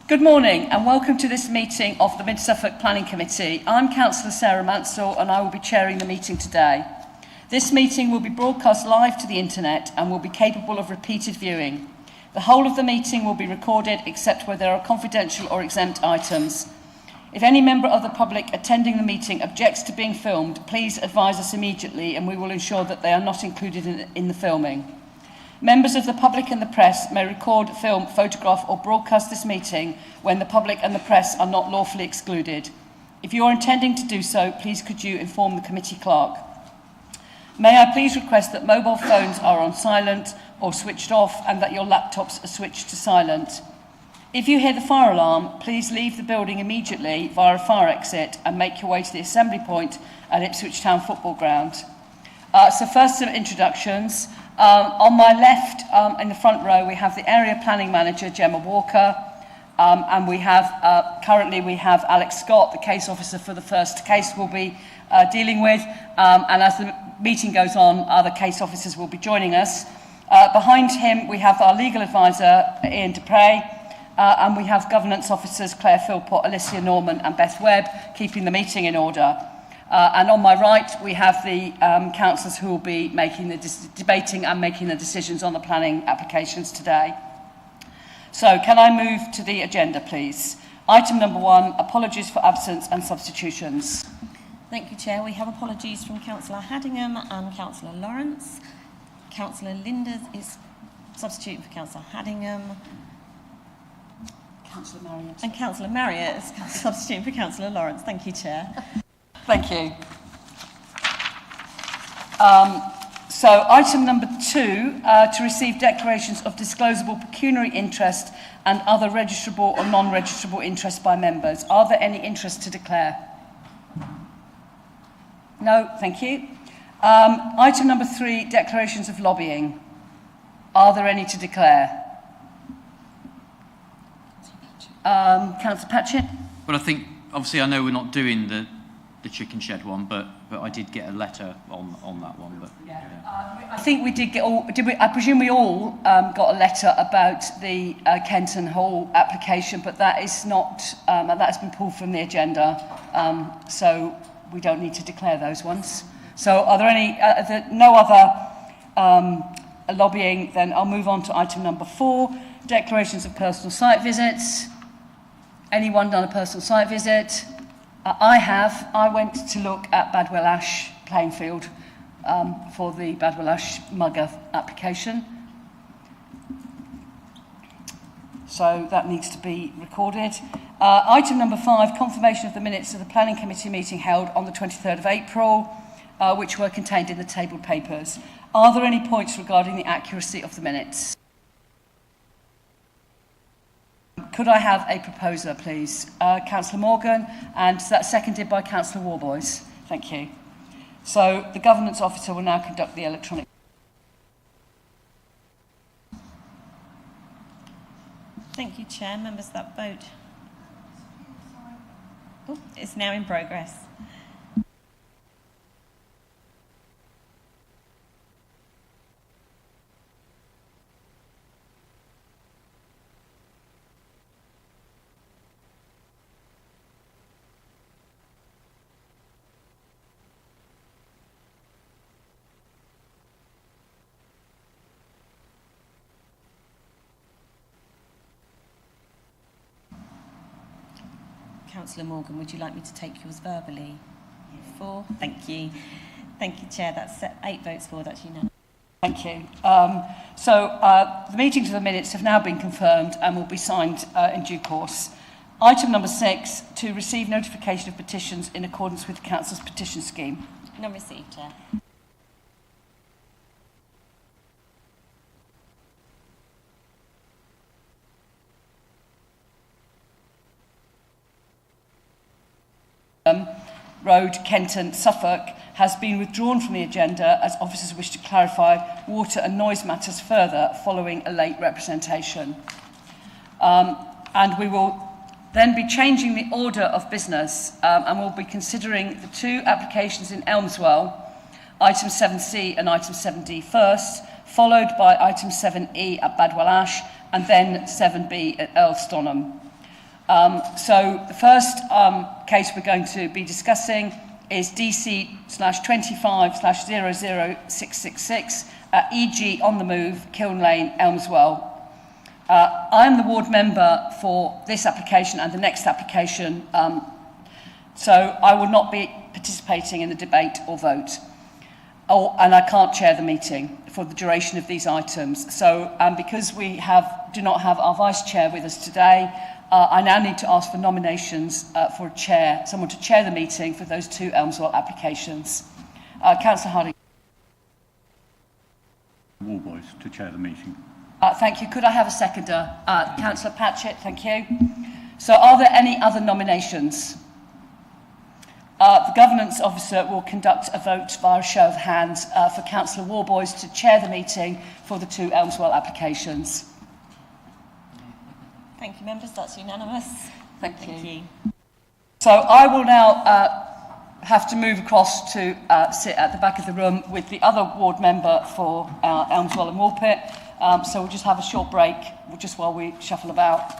Good morning and welcome to this meeting of the Mid-Suffolk Planning Committee. I'm Councillor Sarah Mansell and I will be chairing the meeting today. This meeting will be broadcast live to the internet and will be capable of repeated viewing. The whole of the meeting will be recorded except where there are confidential or exempt items. If any member of the public attending the meeting objects to being filmed, please advise us immediately and we will ensure that they are not included in the filming. Members of the public and the press may record, film, photograph or broadcast this meeting when the public and the press are not lawfully excluded. If you are intending to do so, please could you inform the committee clerk. May I please request that mobile phones are on silent or switched off and that your laptops are switched to silent. If you hear the fire alarm, please leave the building immediately via a fire exit and make your way to the assembly point at Ipswich Town Football Ground. So first some introductions. On my left, in the front row, we have the Area Planning Manager, Gemma Walker, and we have, currently we have Alex Scott, the case officer for the first case we'll be dealing with, and as the meeting goes on, other case officers will be joining us. Behind him, we have our legal advisor, Ian Dupre, and we have governance officers, Claire Philpott, Alicia Norman and Beth Webb, keeping the meeting in order. And on my right, we have the councillors who will be making debating and making the decisions on the planning applications today. So, can I move to the agenda, please? Item number 1, apologies for absence and substitutions. Thank you, Chair. We have apologies from Councillor Haddingham and Councillor Lawrence. Councillor Linders is substituting for Councillor Haddingham. Councillor Marriott. And Councillor Marriott is substituting for Councillor Lawrence. Thank you, Chair. Thank you. So item number 2, to receive declarations of disclosable pecuniary interest and other registrable or non-registrable interest by members. Are there any interest to declare? No, thank you. Item number 3, declarations of lobbying. Are there any to declare? Councillor Patchett? Well, I think, obviously I know we're not doing the chicken shed one, but I did get a letter on that one. But I think we did get all. I presume we all got a letter about the Kenton Hall application, but that is not. That has been pulled from the agenda, so we don't need to declare those ones. So, are there any? No other lobbying. Then I'll move on to item number 4: declarations of personal site visits. Anyone done a personal site visit? I have. I went to look at Badwell Ash playing field for the Badwell Ash Mugger application. So that needs to be recorded. Item number 5, confirmation of the minutes of the Planning Committee meeting held on the 23rd of April, which were contained in the tabled papers. Are there any points regarding the accuracy of the minutes? Could I have a proposer, please? Councillor Morgan, and that's seconded by Councillor Warboys. Thank you. So the governance officer will now conduct the electronic. Thank you, Chair. Members, that vote is now in progress. Councillor Morgan, would you like me to take yours verbally? 4. Thank you. Thank you, Chair. That's 8 votes for. That's unanimous. Thank you. The meetings of the minutes have now been confirmed and will be signed in due course. Item number 6, to receive notification of petitions in accordance with the Council's petition scheme. None received, Chair. Road, Kenton, Suffolk, has been withdrawn from the agenda as officers wish to clarify water and noise matters further following a late representation. And we will then be changing the order of business and we'll be considering the 2 applications in Elmswell, item 7C and item 7D first, followed by item 7E at Badwell Ash and then 7B at Earl Stonham. So the first case we're going to be discussing is DC/25/00666, EG on the move, Kiln Lane, Elmswell. I'm the ward member for this application and the next application, so I will not be participating in the debate or vote. And I can't chair the meeting for the duration of these items. So because we do not have our vice chair with us today, I now need to ask for nominations for a chair, someone to chair the meeting for those two Elmswell applications. Councillor Harding. Warboys to chair the meeting. Thank you. Could I have a seconder? Councillor Patchett, thank you. So are there any other nominations? The Governance Officer will conduct a vote via a show of hands for Councillor Warboys to chair the meeting for the two Elmswell applications. Thank you, members. That's unanimous. Thank you. So I will now have to move across to sit at the back of the room with the other ward member for Elmswell and Woolpit. So we'll just have a short break just while we shuffle about.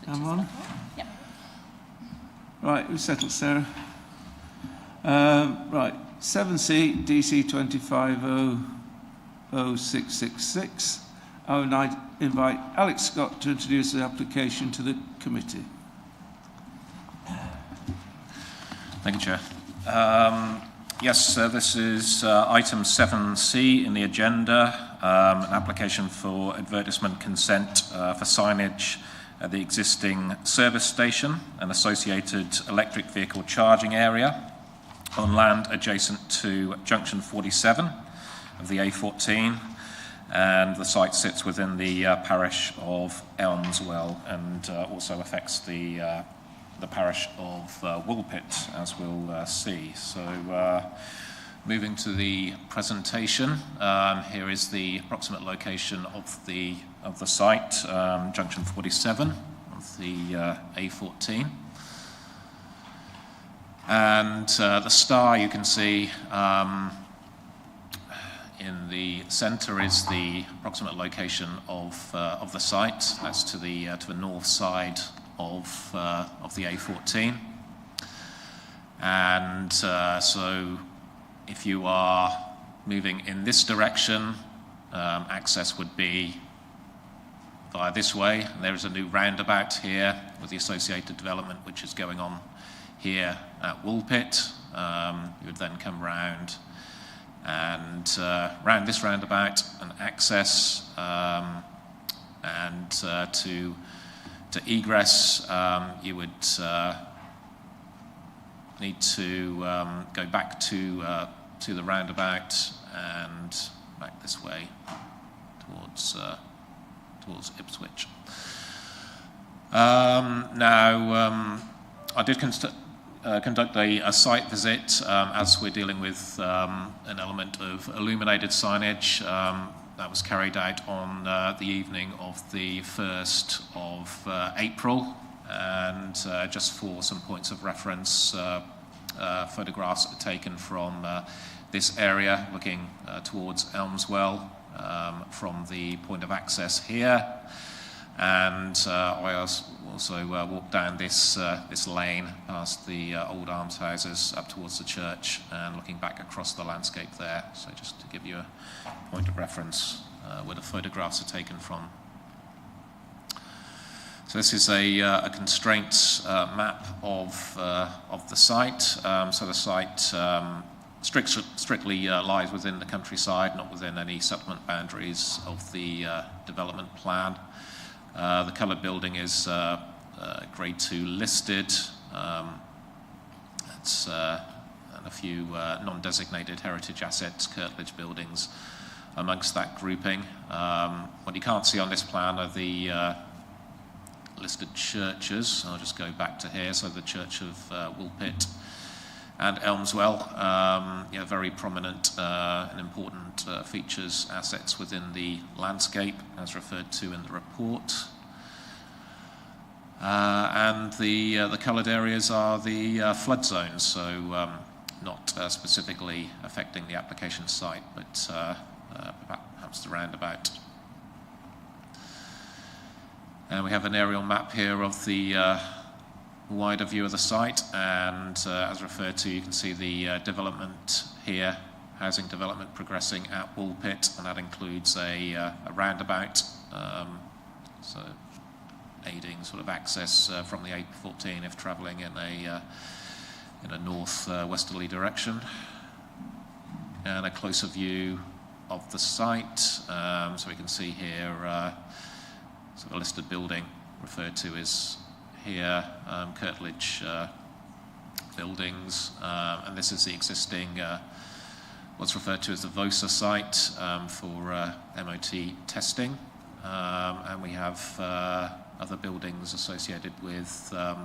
Come on. Yep. Right, we've settled, Sarah. Right, 7C, DC 250666. I would invite Alex Scott to introduce the application to the committee. Thank you, Chair. Yes, this is item 7C in the agenda, an application for advertisement consent for signage at the existing service station and associated electric vehicle charging area on land adjacent to junction 47 of the A14, and the site sits within the parish of Elmswell and also affects the parish of Woolpit, as we'll see. So moving to the presentation, here is the approximate location of the site, junction 47 of the A14. And the star you can see in the centre is the approximate location of the site. That's to the north side of the A14. And so if you are moving in this direction, access would be via this way. And there is a new roundabout here with the associated development which is going on here at Woolpit. You would then come round and round this roundabout and access, and to egress you would need to go back to the roundabout and back this way towards Ipswich. Now I did conduct a site visit as we're dealing with an element of illuminated signage that was carried out on the evening of the 1st of April, and just for some points of reference, photographs are taken from this area looking towards Elmswell from the point of access here. And I also walked down this lane past the old almshouses up towards the church and looking back across the landscape there. So just to give you a point of reference where the photographs are taken from. So this is a constraints map of the site. So the site strictly lies within the countryside, not within any settlement boundaries of the development plan. The coloured building is Grade 2 listed. It's and a few non-designated heritage assets, curtilage buildings, amongst that grouping. What you can't see on this plan are the listed churches. I'll just go back to here. So the Church of Woolpit and Elmswell, very prominent and important features, assets within the landscape, as referred to in the report. And the coloured areas are the flood zones, so not specifically affecting the application site, but perhaps the roundabout. And we have an aerial map here of the wider view of the site, and as referred to, you can see the development here, housing development progressing at Woolpit, and that includes a roundabout, so aiding sort of access from the A14 if travelling in a north-westerly direction. And a closer view of the site, so we can see here sort of a listed building referred to as here, curtilage buildings, and this is the existing what's referred to as the VOSA site for MOT testing, and we have other buildings associated with the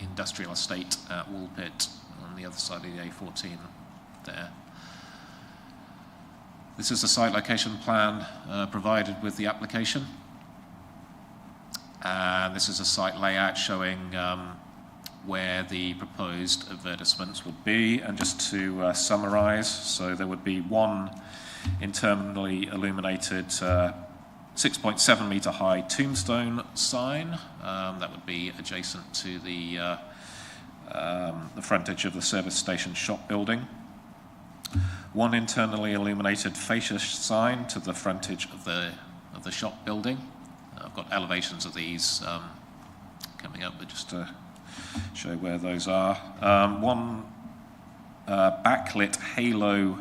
industrial estate at Woolpit on the other side of the A14 there. This is the site location plan provided with the application. And this is a site layout showing where the proposed advertisements would be. And just to summarise, so there would be one internally illuminated 6.7 metre high tombstone sign that would be adjacent to the frontage of the service station shop building. One internally illuminated fascia sign to the frontage of the shop building. I've got elevations of these coming up, but just to show where those are. One backlit halo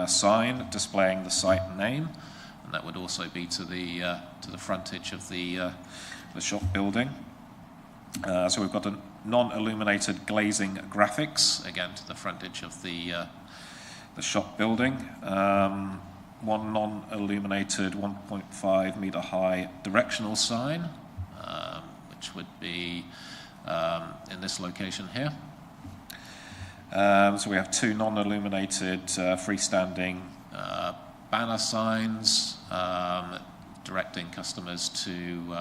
sign displaying the site name, and that would also be to the frontage of the shop building. So we've got a non-illuminated glazing graphics, again to the frontage of the shop building. One non-illuminated 1.5 metre high directional sign, which would be in this location here. So we have two non-illuminated freestanding banner signs directing customers to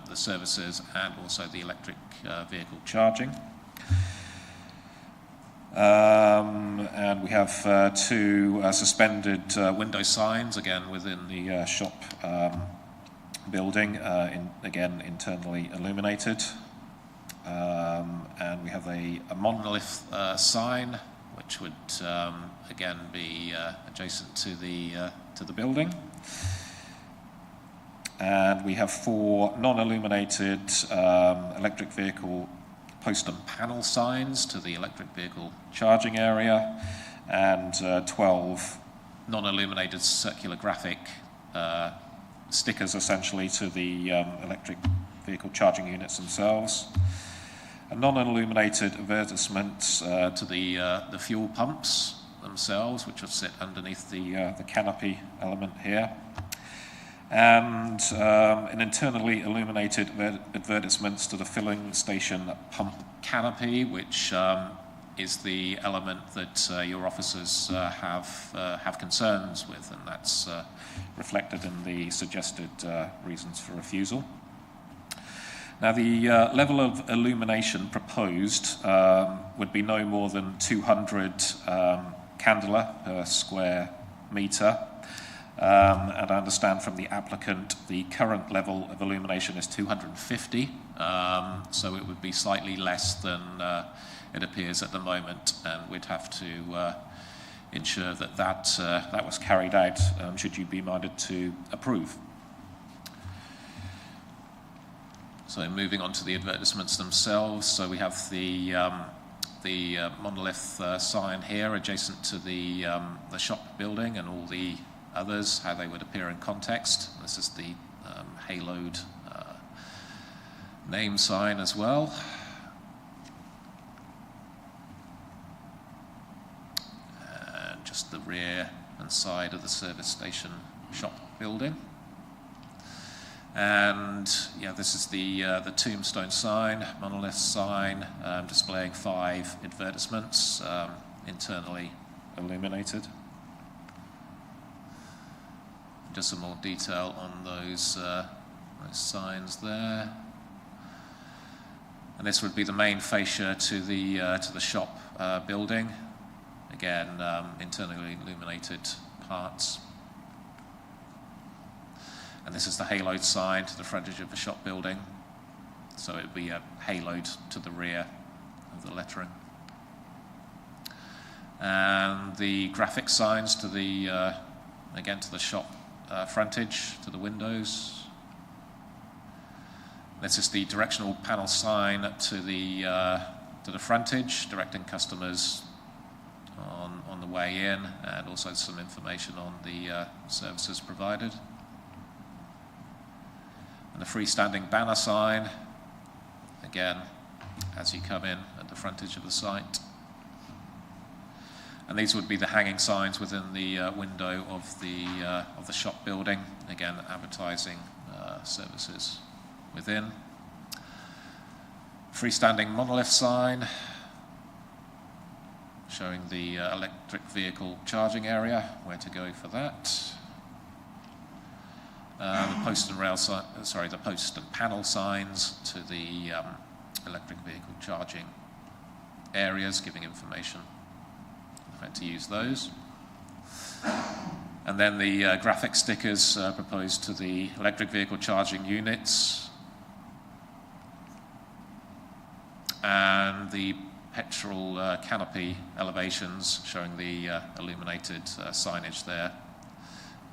the services and also the electric vehicle charging. And we have two suspended window signs, again within the shop building, again internally illuminated. And we have a monolith sign, which would again be adjacent to the building. And we have four non-illuminated electric vehicle post and panel signs to the electric vehicle charging area, and 12 non-illuminated circular graphic stickers essentially to the electric vehicle charging units themselves. A non-illuminated advertisements to the fuel pumps themselves, which will sit underneath the canopy element here. And an internally illuminated advertisements to the filling station pump canopy, which is the element that your officers have concerns with, and that's reflected in the suggested reasons for refusal. Now, the level of illumination proposed would be no more than 200 candela per square metre. And I understand from the applicant the current level of illumination is 250, so it would be slightly less than it appears at the moment, and we'd have to ensure that that was carried out should you be minded to approve. So moving on to the advertisements themselves, so we have the monolith sign here adjacent to the shop building and all the others, how they would appear in context. This is the haloed name sign as well. And just the rear and side of the service station shop building. And yeah, this is the tombstone sign, monolith sign, displaying 5 advertisements, internally illuminated. Just some more detail on those signs there. And this would be the main fascia to the shop building. Again, internally illuminated parts. And this is the haloed sign to the frontage of the shop building. So it would be haloed to the rear of the lettering. And the graphic signs to the, again, to the shop frontage, to the windows. This is the directional panel sign to the frontage, directing customers on the way in, and also some information on the services provided. And the freestanding banner sign, again, as you come in at the frontage of the site. And these would be the hanging signs within the window of the shop building, again, advertising services within. Freestanding monolith sign, showing the electric vehicle charging area, where to go for that. The post and panel signs to the electric vehicle charging areas, giving information on how to use those. And then the graphic stickers proposed to the electric vehicle charging units. And the petrol canopy elevations showing the illuminated signage there.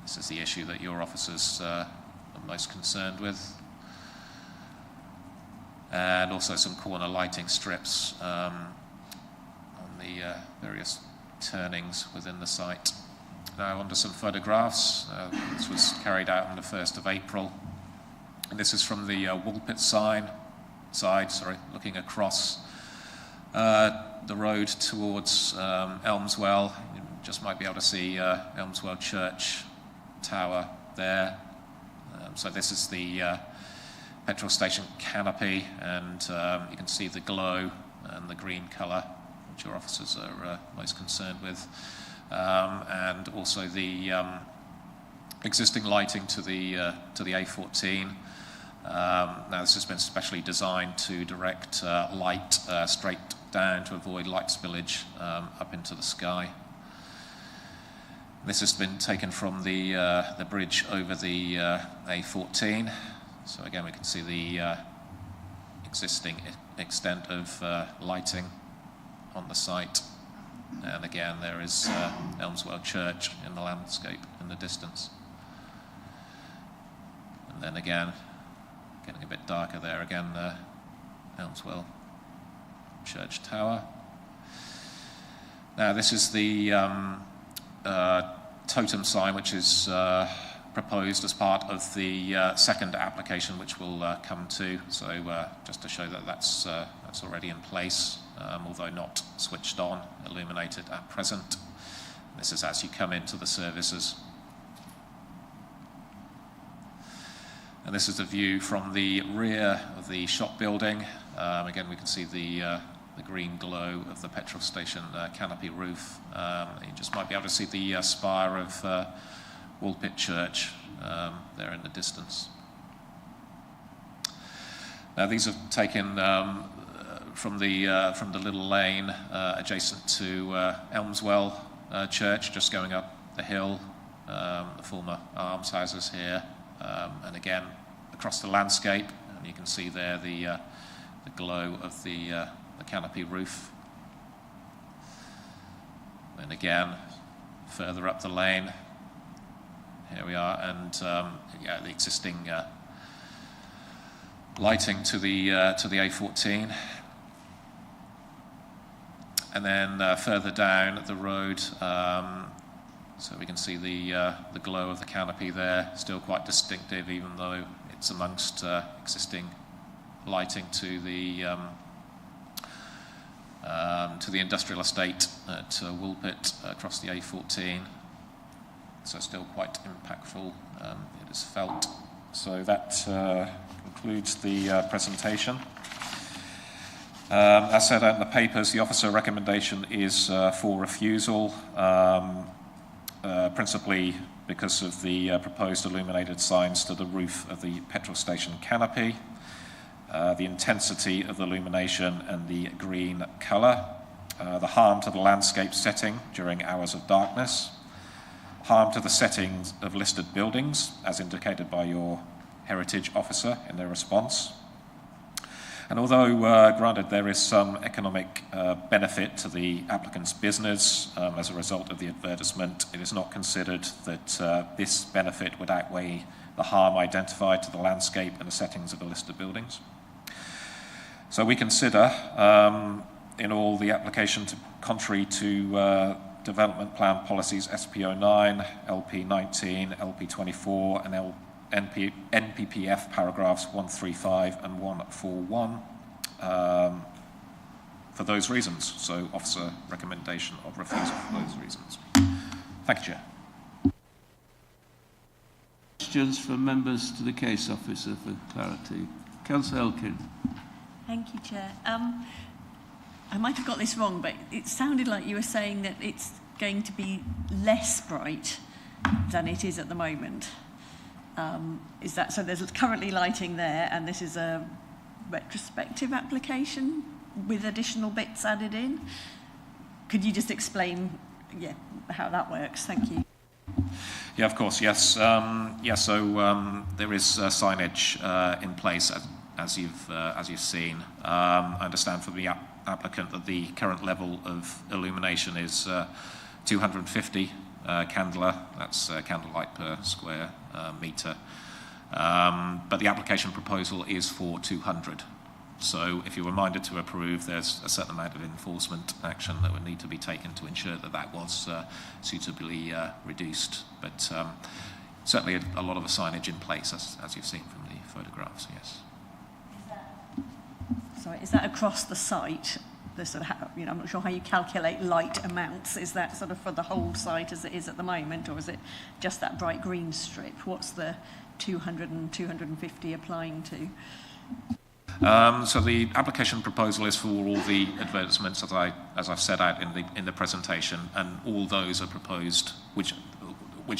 This is the issue that your officers are most concerned with. And also some corner lighting strips on the various turnings within the site. Now onto some photographs. This was carried out on the 1st of April. And this is from the Woolpit side, looking across the road towards Elmswell. You just might be able to see Elmswell Church tower there. So this is the petrol station canopy, and you can see the glow and the green colour, which your officers are most concerned with, and also the existing lighting to the A14. Now this has been specially designed to direct light straight down to avoid light spillage up into the sky. This has been taken from the bridge over the A14. So again, we can see the existing extent of lighting on the site. And again, there is Elmswell Church in the landscape in the distance. And then again, getting a bit darker there, again, Elmswell Church Tower. Now this is the totem sign, which is proposed as part of the second application, which we'll come to. So just to show that that's already in place, although not switched on, illuminated at present. This is as you come into the services. And this is the view from the rear of the shop building. Again, we can see the green glow of the petrol station canopy roof. You just might be able to see the spire of Woolpit Church there in the distance. Now these are taken from the little lane adjacent to Elmswell Church, just going up the hill the former arms houses here, and again across the landscape, and you can see there the glow of the canopy roof. And again, further up the lane, here we are, and yeah, the existing lighting to the A14. And then further down the road, so we can see the glow of the canopy there, still quite distinctive, even though it's amongst existing lighting to the industrial estate at Woolpit across the A14. So still quite impactful, it is felt. So that concludes the presentation. As set out in the papers, the officer recommendation is for refusal, principally because of the proposed illuminated signs to the roof of the petrol station canopy, the intensity of the illumination and the green colour, the harm to the landscape setting during hours of darkness, harm to the settings of listed buildings, as indicated by your heritage officer in their response. And although, granted, there is some economic benefit to the applicant's business as a result of the advertisement, it is not considered that this benefit would outweigh the harm identified to the landscape and the settings of the listed buildings. So we consider, in all, the application contrary to development plan policies SP09, LP19, LP24, and NPPF paragraphs 135 and 141 for those reasons. So, officer recommendation of refusal for those reasons. Thank you, Chair. Questions from members to the case officer for clarity. Councillor Elkin. Thank you, Chair. I might have got this wrong, but it sounded like you were saying that it's going to be less bright than it is at the moment. Is that so? There's currently lighting there, and this is a retrospective application with additional bits added in. Could you just explain, how that works? Thank you. Yeah, of course. Yes. So there is signage in place as you've seen. I understand from the applicant that the current level of illumination is 250 candela. That's candlelight per square metre. But the application proposal is for 200. So if you're reminded to approve, there's a certain amount of enforcement action that would need to be taken to ensure that that was suitably reduced. But certainly a lot of the signage in place, as you've seen from the photographs, yes. Is that across the site? The sort of, I'm not sure how you calculate light amounts. Is that sort of for the whole site as it is at the moment, or is it just that bright green strip? What's the 200 and 250 applying to? So the application proposal is for all the advertisements as I've set out in the presentation, and all those are proposed, which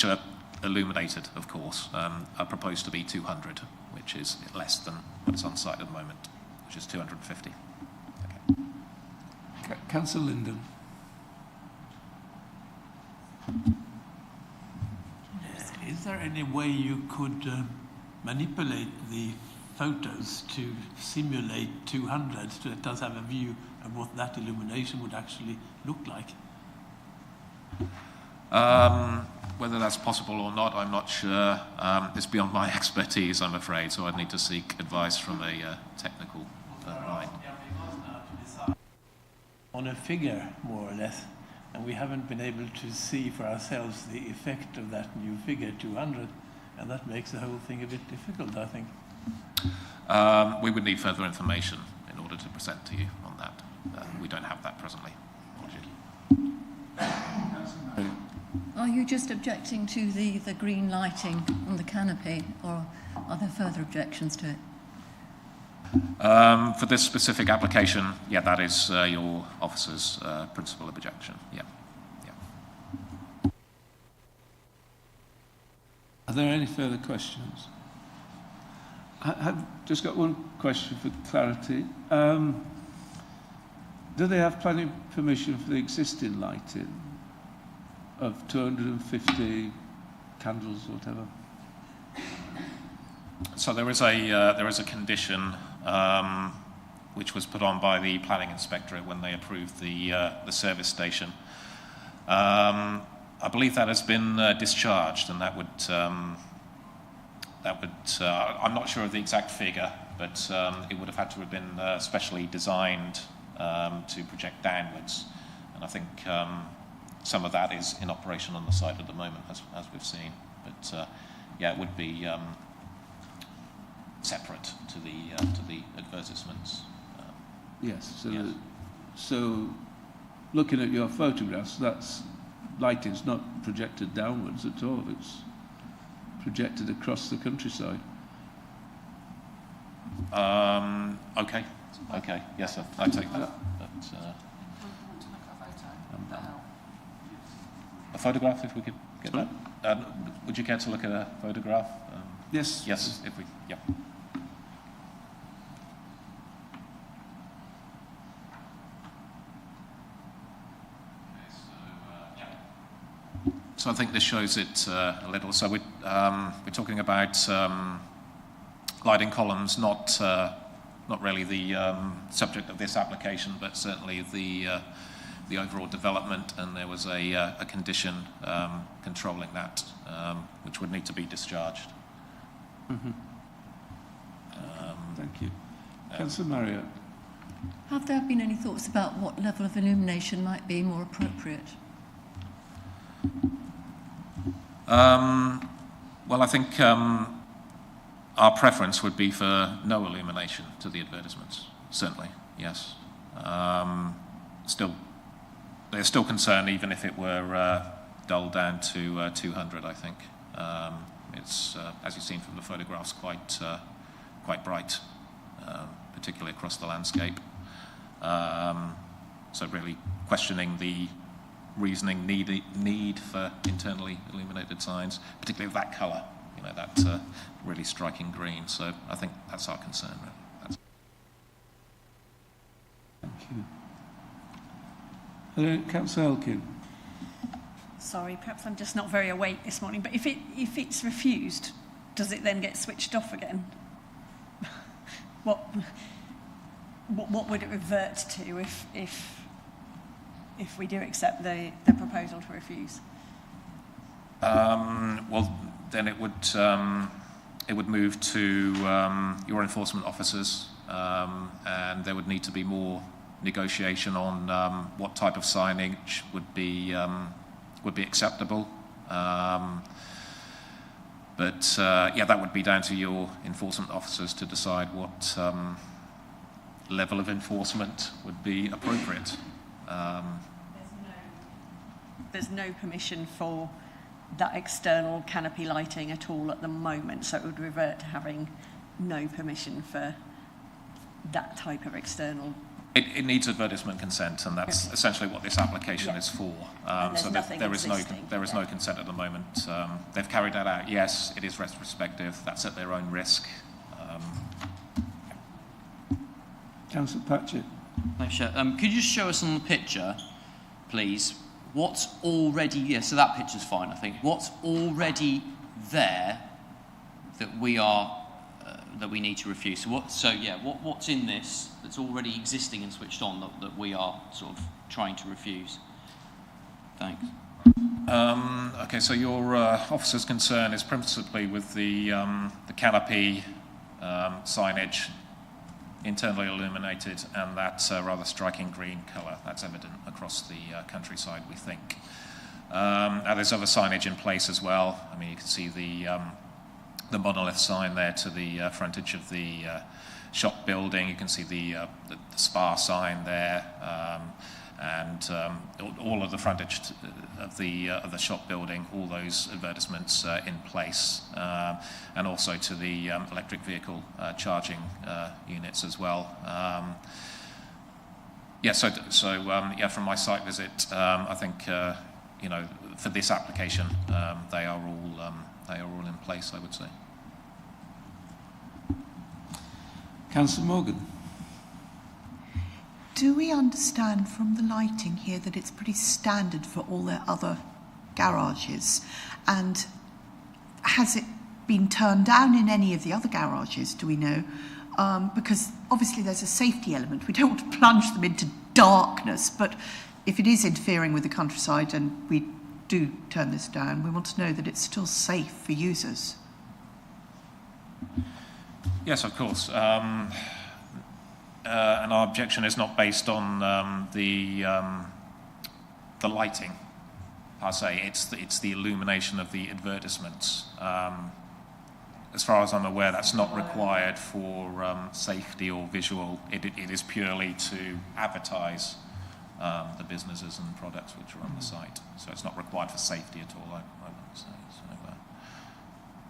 are illuminated, of course, are proposed to be 200, which is less than what's on site at the moment, which is 250. Okay. Councillor Linden. Is there any way you could manipulate the photos to simulate 200 so it does have a view of what that illumination would actually look like? Whether that's possible or not, I'm not sure. It's beyond my expertise, I'm afraid, so I'd need to seek advice from a technical mind. On a figure, more or less, and we haven't been able to see for ourselves the effect of that new figure, 200, and that makes the whole thing a bit difficult, I think. We would need further information in order to present to you on that. We don't have that presently. Are you just objecting to the green lighting on the canopy, or are there further objections to it? For this specific application, yeah, that is your officer's principal objection. Yeah. Are there any further questions? I have just got one question for clarity. Do they have planning permission for the existing lighting of 250 candles or whatever? So there is a condition which was put on by the planning inspectorate when they approved the service station. I believe that has been discharged, and that would I'm not sure of the exact figure, but it would have had to have been specially designed to project downwards, and I think some of that is in operation on the site at the moment, as we've seen. But yeah, it would be separate to the advertisements. Yes. So, yes. So looking at your photographs, that's lighting's not projected downwards at all. It's projected across the countryside. Okay. Yes, sir. I take that. But, a photograph, if we could get that. Would you care to look at a photograph? Yes. Yes, if we. Yeah. So I think this shows it a little. So we're talking about lighting columns, not really the subject of this application, but certainly the overall development. And there was a condition controlling that, which would need to be discharged. Mm-hmm. Thank you, Councillor Marriott. Have there been any thoughts about what level of illumination might be more appropriate? Well, I think our preference would be for no illumination to the advertisements, certainly, yes. There's still concern even if it were dulled down to 200, I think. It's, as you've seen from the photographs, quite bright, particularly across the landscape. So really questioning the reasoning need for internally illuminated signs, particularly of that colour, that really striking green. So I think that's our concern. Thank you. Councillor Elkin. Sorry, perhaps I'm just not very awake this morning, but if it's refused, does it then get switched off again? What would it revert to if we do accept the proposal to refuse? Well, then it would move to your enforcement officers, and there would need to be more negotiation on what type of signage would be acceptable. But yeah, that would be down to your enforcement officers to decide what level of enforcement would be appropriate. There's no permission for that external canopy lighting at all at the moment, so it would revert to having no permission for that type of external. It needs advertisement consent, and that's essentially what this application is for. So there is no consent at the moment. They've carried that out. Yes, it is retrospective. That's at their own risk. Councillor Patchett. Thanks, Chair. Could you just show us on the picture, please, what's already, so that picture's fine, I think. What's already there that we need to refuse? What's in this that's already existing and switched on that we are sort of trying to refuse? Thanks. Okay, so your officer's concern is principally with the canopy signage, internally illuminated, and that rather striking green colour. That's evident across the countryside, we think. Now there's other signage in place as well. I mean, you can see the monolith sign there to the frontage of the shop building. You can see the spa sign there, and all of the frontage of the shop building. All those advertisements in place, and also to the electric vehicle charging units as well. From my site visit, I think for this application, they are all in place, I would say. Councillor Morgan. Do we understand from the lighting here that it's pretty standard for all their other garages? And has it been turned down in any of the other garages, do we know? Because obviously there's a safety element. We don't want to plunge them into darkness, but if it is interfering with the countryside and we do turn this down, we want to know that it's still safe for users. Yes, of course. And our objection is not based on the lighting, per se. It's the illumination of the advertisements. As far as I'm aware, that's not required for safety or visual. It is purely to advertise the businesses and products which are on the site. So it's not required for safety at all, I would say. So,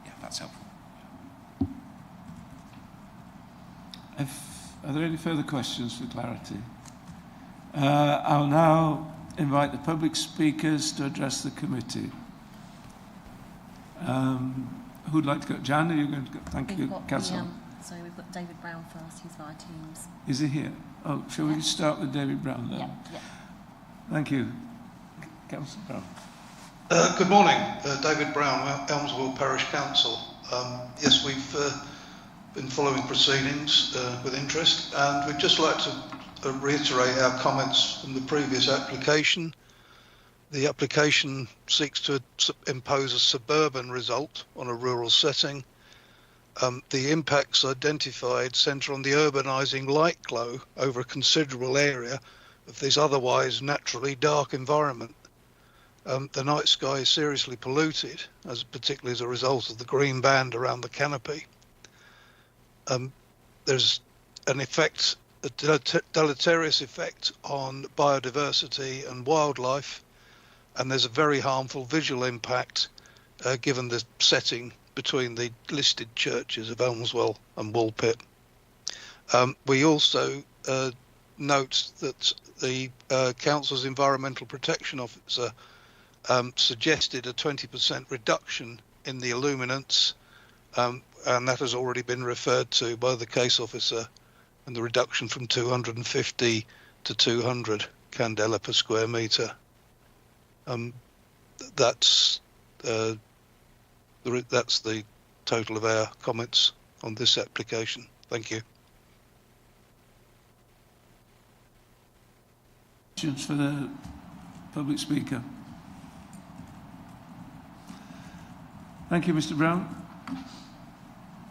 yeah, that's helpful. Are there any further questions for clarity? I'll now invite the public speakers to address the committee. Who'd like to go? Jan, are you going to go? Thank you, Councillor. So we've got David Brown first, who's via Teams. Is he here? Oh, shall we start with David Brown then? Yeah. Thank you. Councillor Brown. Good morning, David Brown, Elmswell Parish Council. Yes, we've been following proceedings with interest, and we'd just like to reiterate our comments from the previous application. The application seeks to impose a suburban result on a rural setting. The impacts identified centre on the urbanising light glow over a considerable area of this otherwise naturally dark environment. The night sky is seriously polluted, particularly as a result of the green band around the canopy. There's an effect, a deleterious effect on biodiversity and wildlife, and there's a very harmful visual impact given the setting between the listed churches of Elmswell and Woolpit. We also note that the Council's Environmental Protection Officer suggested a 20% reduction in the illuminance, and that has already been referred to by the case officer, and the reduction from 250 to 200 candela per square metre. That's the total of our comments on this application. Thank you. Questions for the public speaker? Thank you, Mr. Brown.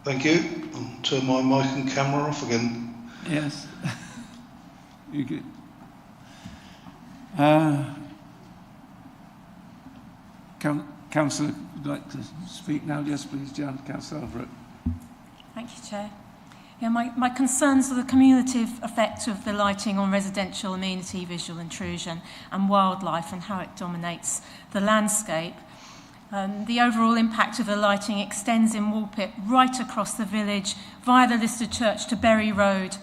Thank you. I'll turn my mic and camera off again. Yes. You good? Councillor would like to speak now. Yes, please, Jan. Councillor Everett. Thank you, Chair. Yeah, my concerns are the cumulative effect of the lighting on residential amenity, visual intrusion and wildlife, and how it dominates the landscape. The overall impact of the lighting extends in Woolpit right across the village via the listed church to Berry Road,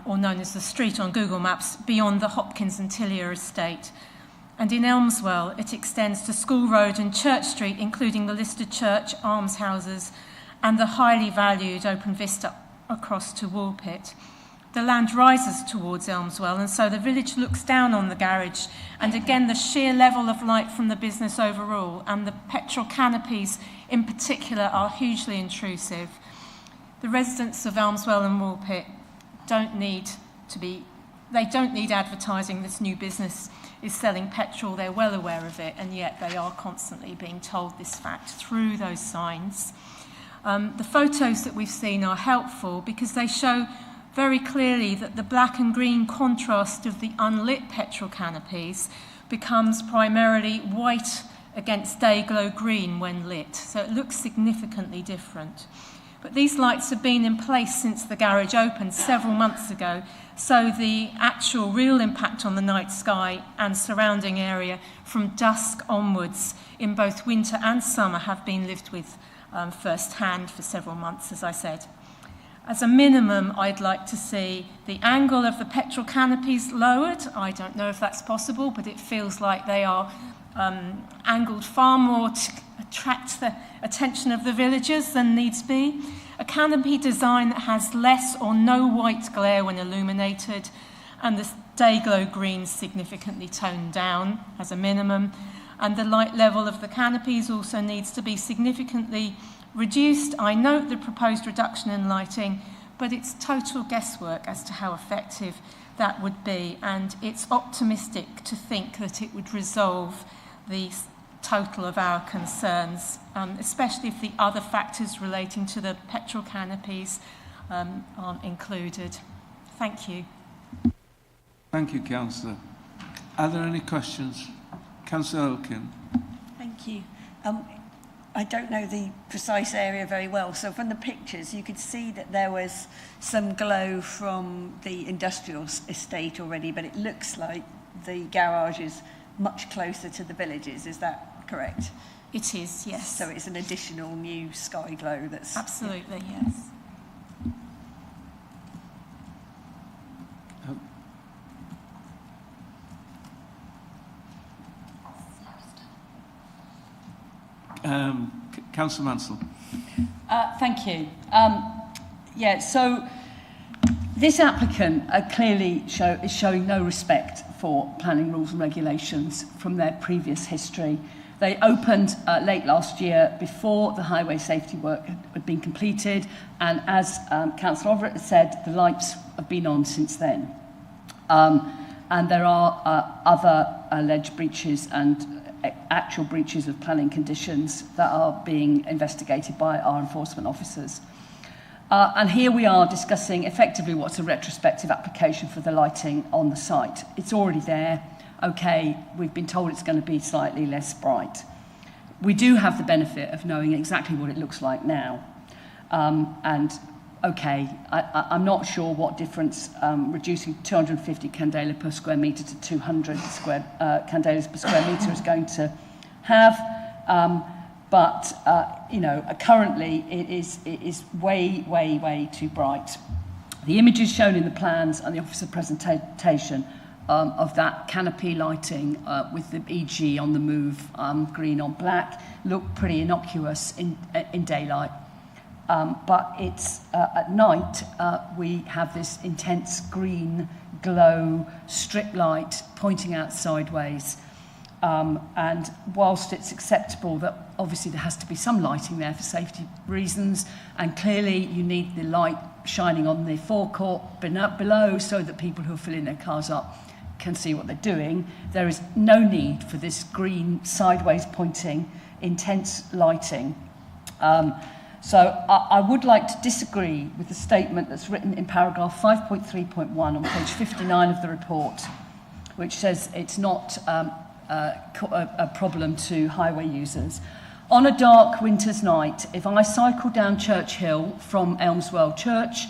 or known as the street on Google Maps, beyond the Hopkins and Tillier estate. And in Elmswell, it extends to School Road and Church Street, including the listed church, almshouses, and the highly valued open vista across to Woolpit. The land rises towards Elmswell, and so the village looks down on the garage. And again, the sheer level of light from the business overall and the petrol canopies in particular are hugely intrusive. The residents of Elmswell and Woolpit don't need advertising. This new business is selling petrol. They're well aware of it, and yet they are constantly being told this fact through those signs. The photos that we've seen are helpful because they show very clearly that the black and green contrast of the unlit petrol canopies becomes primarily white against day glow green when lit. So it looks significantly different. But these lights have been in place since the garage opened several months ago, so the actual real impact on the night sky and surrounding area from dusk onwards in both winter and summer have been lived with firsthand for several months, as I said. As a minimum, I'd like to see the angle of the petrol canopies lowered. I don't know if that's possible, but it feels like they are angled far more to attract the attention of the villagers than needs be. A canopy design that has less or no white glare when illuminated, and the day glow green significantly toned down as a minimum. and the light level of the canopies also needs to be significantly reduced. I note the proposed reduction in lighting, but it's total guesswork as to how effective that would be, and it's optimistic to think that it would resolve the total of our concerns, especially if the other factors relating to the petrol canopies aren't included. Thank you. Thank you, Councillor. Are there any questions? Councillor Elkin. Thank you. I don't know the precise area very well, so from the pictures you could see that there was some glow from the industrial estate already, but it looks like the garage is much closer to the villages. Is that correct? It is, yes. So it's an additional new sky glow that's... Absolutely, yes. Councillor Mansell. Thank you. Yeah, so this applicant clearly is showing no respect for planning rules and regulations from their previous history. They opened late last year before the highway safety work had been completed, and as Councillor Overett said, the lights have been on since then. And there are other alleged breaches and actual breaches of planning conditions that are being investigated by our enforcement officers. And here we are discussing effectively what's a retrospective application for the lighting on the site. It's already there. Okay, we've been told it's going to be slightly less bright. We do have the benefit of knowing exactly what it looks like now. And okay, I'm not sure what difference reducing 250 candela per square metre to 200 candelas per square metre is going to have. But you know, currently it is way too bright. The images shown in the plans and the officer presentation of that canopy lighting with the EG on the move, green on black, look pretty innocuous in daylight. But it's at night we have this intense green glow strip light pointing out sideways. And whilst it's acceptable that obviously there has to be some lighting there for safety reasons, and clearly you need the light shining on the forecourt below so that people who are filling their cars up can see what they're doing, there is no need for this green sideways pointing intense lighting. So I would like to disagree with the statement that's written in paragraph 5.3.1 on page 59 of the report, which says it's not a problem to highway users. On a dark winter's night, if I cycle down Church Hill from Elmswell Church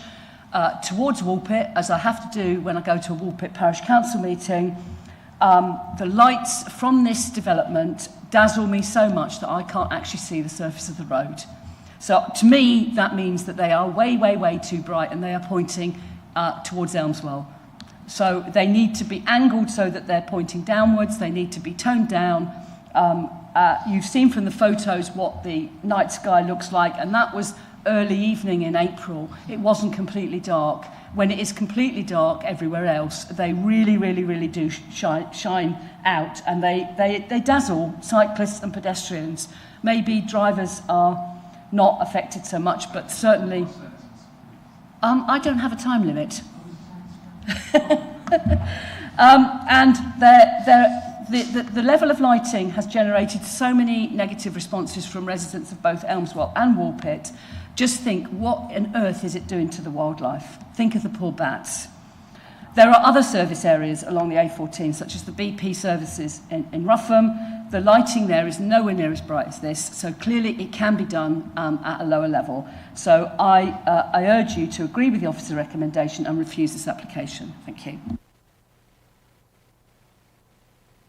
towards Woolpit, as I have to do when I go to a Woolpit Parish Council meeting, the lights from this development dazzle me so much that I can't actually see the surface of the road. So to me, that means that they are way too bright and they are pointing towards Elmswell. So they need to be angled so that they're pointing downwards. They need to be toned down. You've seen from the photos what the night sky looks like, and that was early evening in April. It wasn't completely dark. When it is completely dark everywhere else, they really do shine out, and they dazzle cyclists and pedestrians. Maybe drivers are not affected so much, but certainly... I don't have a time limit. And the level of lighting has generated so many negative responses from residents of both Elmswell and Woolpit. Just think, what on earth is it doing to the wildlife? Think of the poor bats. There are other service areas along the A14, such as the BP services in Rougham. The lighting there is nowhere near as bright as this, so clearly it can be done at a lower level. So I urge you to agree with the officer recommendation and refuse this application. Thank you.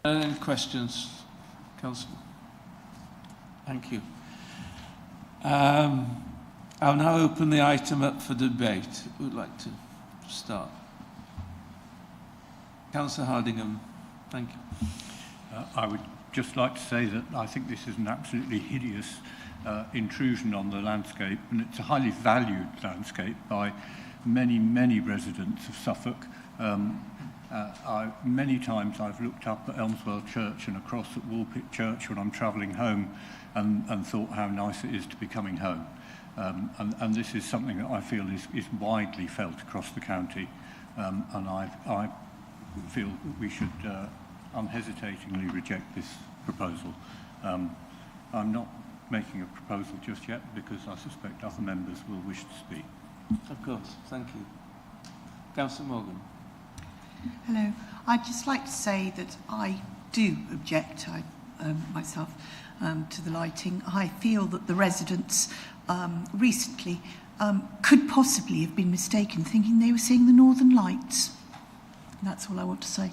Any questions, Councillor? Thank you. I'll now open the item up for debate. Who would like to start? Councillor Hardingham, thank you. I would just like to say that I think this is an absolutely hideous intrusion on the landscape, and it's a highly valued landscape by many residents of Suffolk. Many times I've looked up at Elmswell Church and across at Woolpit Church when I'm travelling home and thought how nice it is to be coming home. And this is something that I feel is widely felt across the county, and I feel that we should unhesitatingly reject this proposal. I'm not making a proposal just yet because I suspect other members will wish to speak. Of course, thank you. Councillor Morgan. Hello. I'd just like to say that I do object myself to the lighting. I feel that the residents recently could possibly have been mistaken thinking they were seeing the Northern Lights. And that's all I want to say.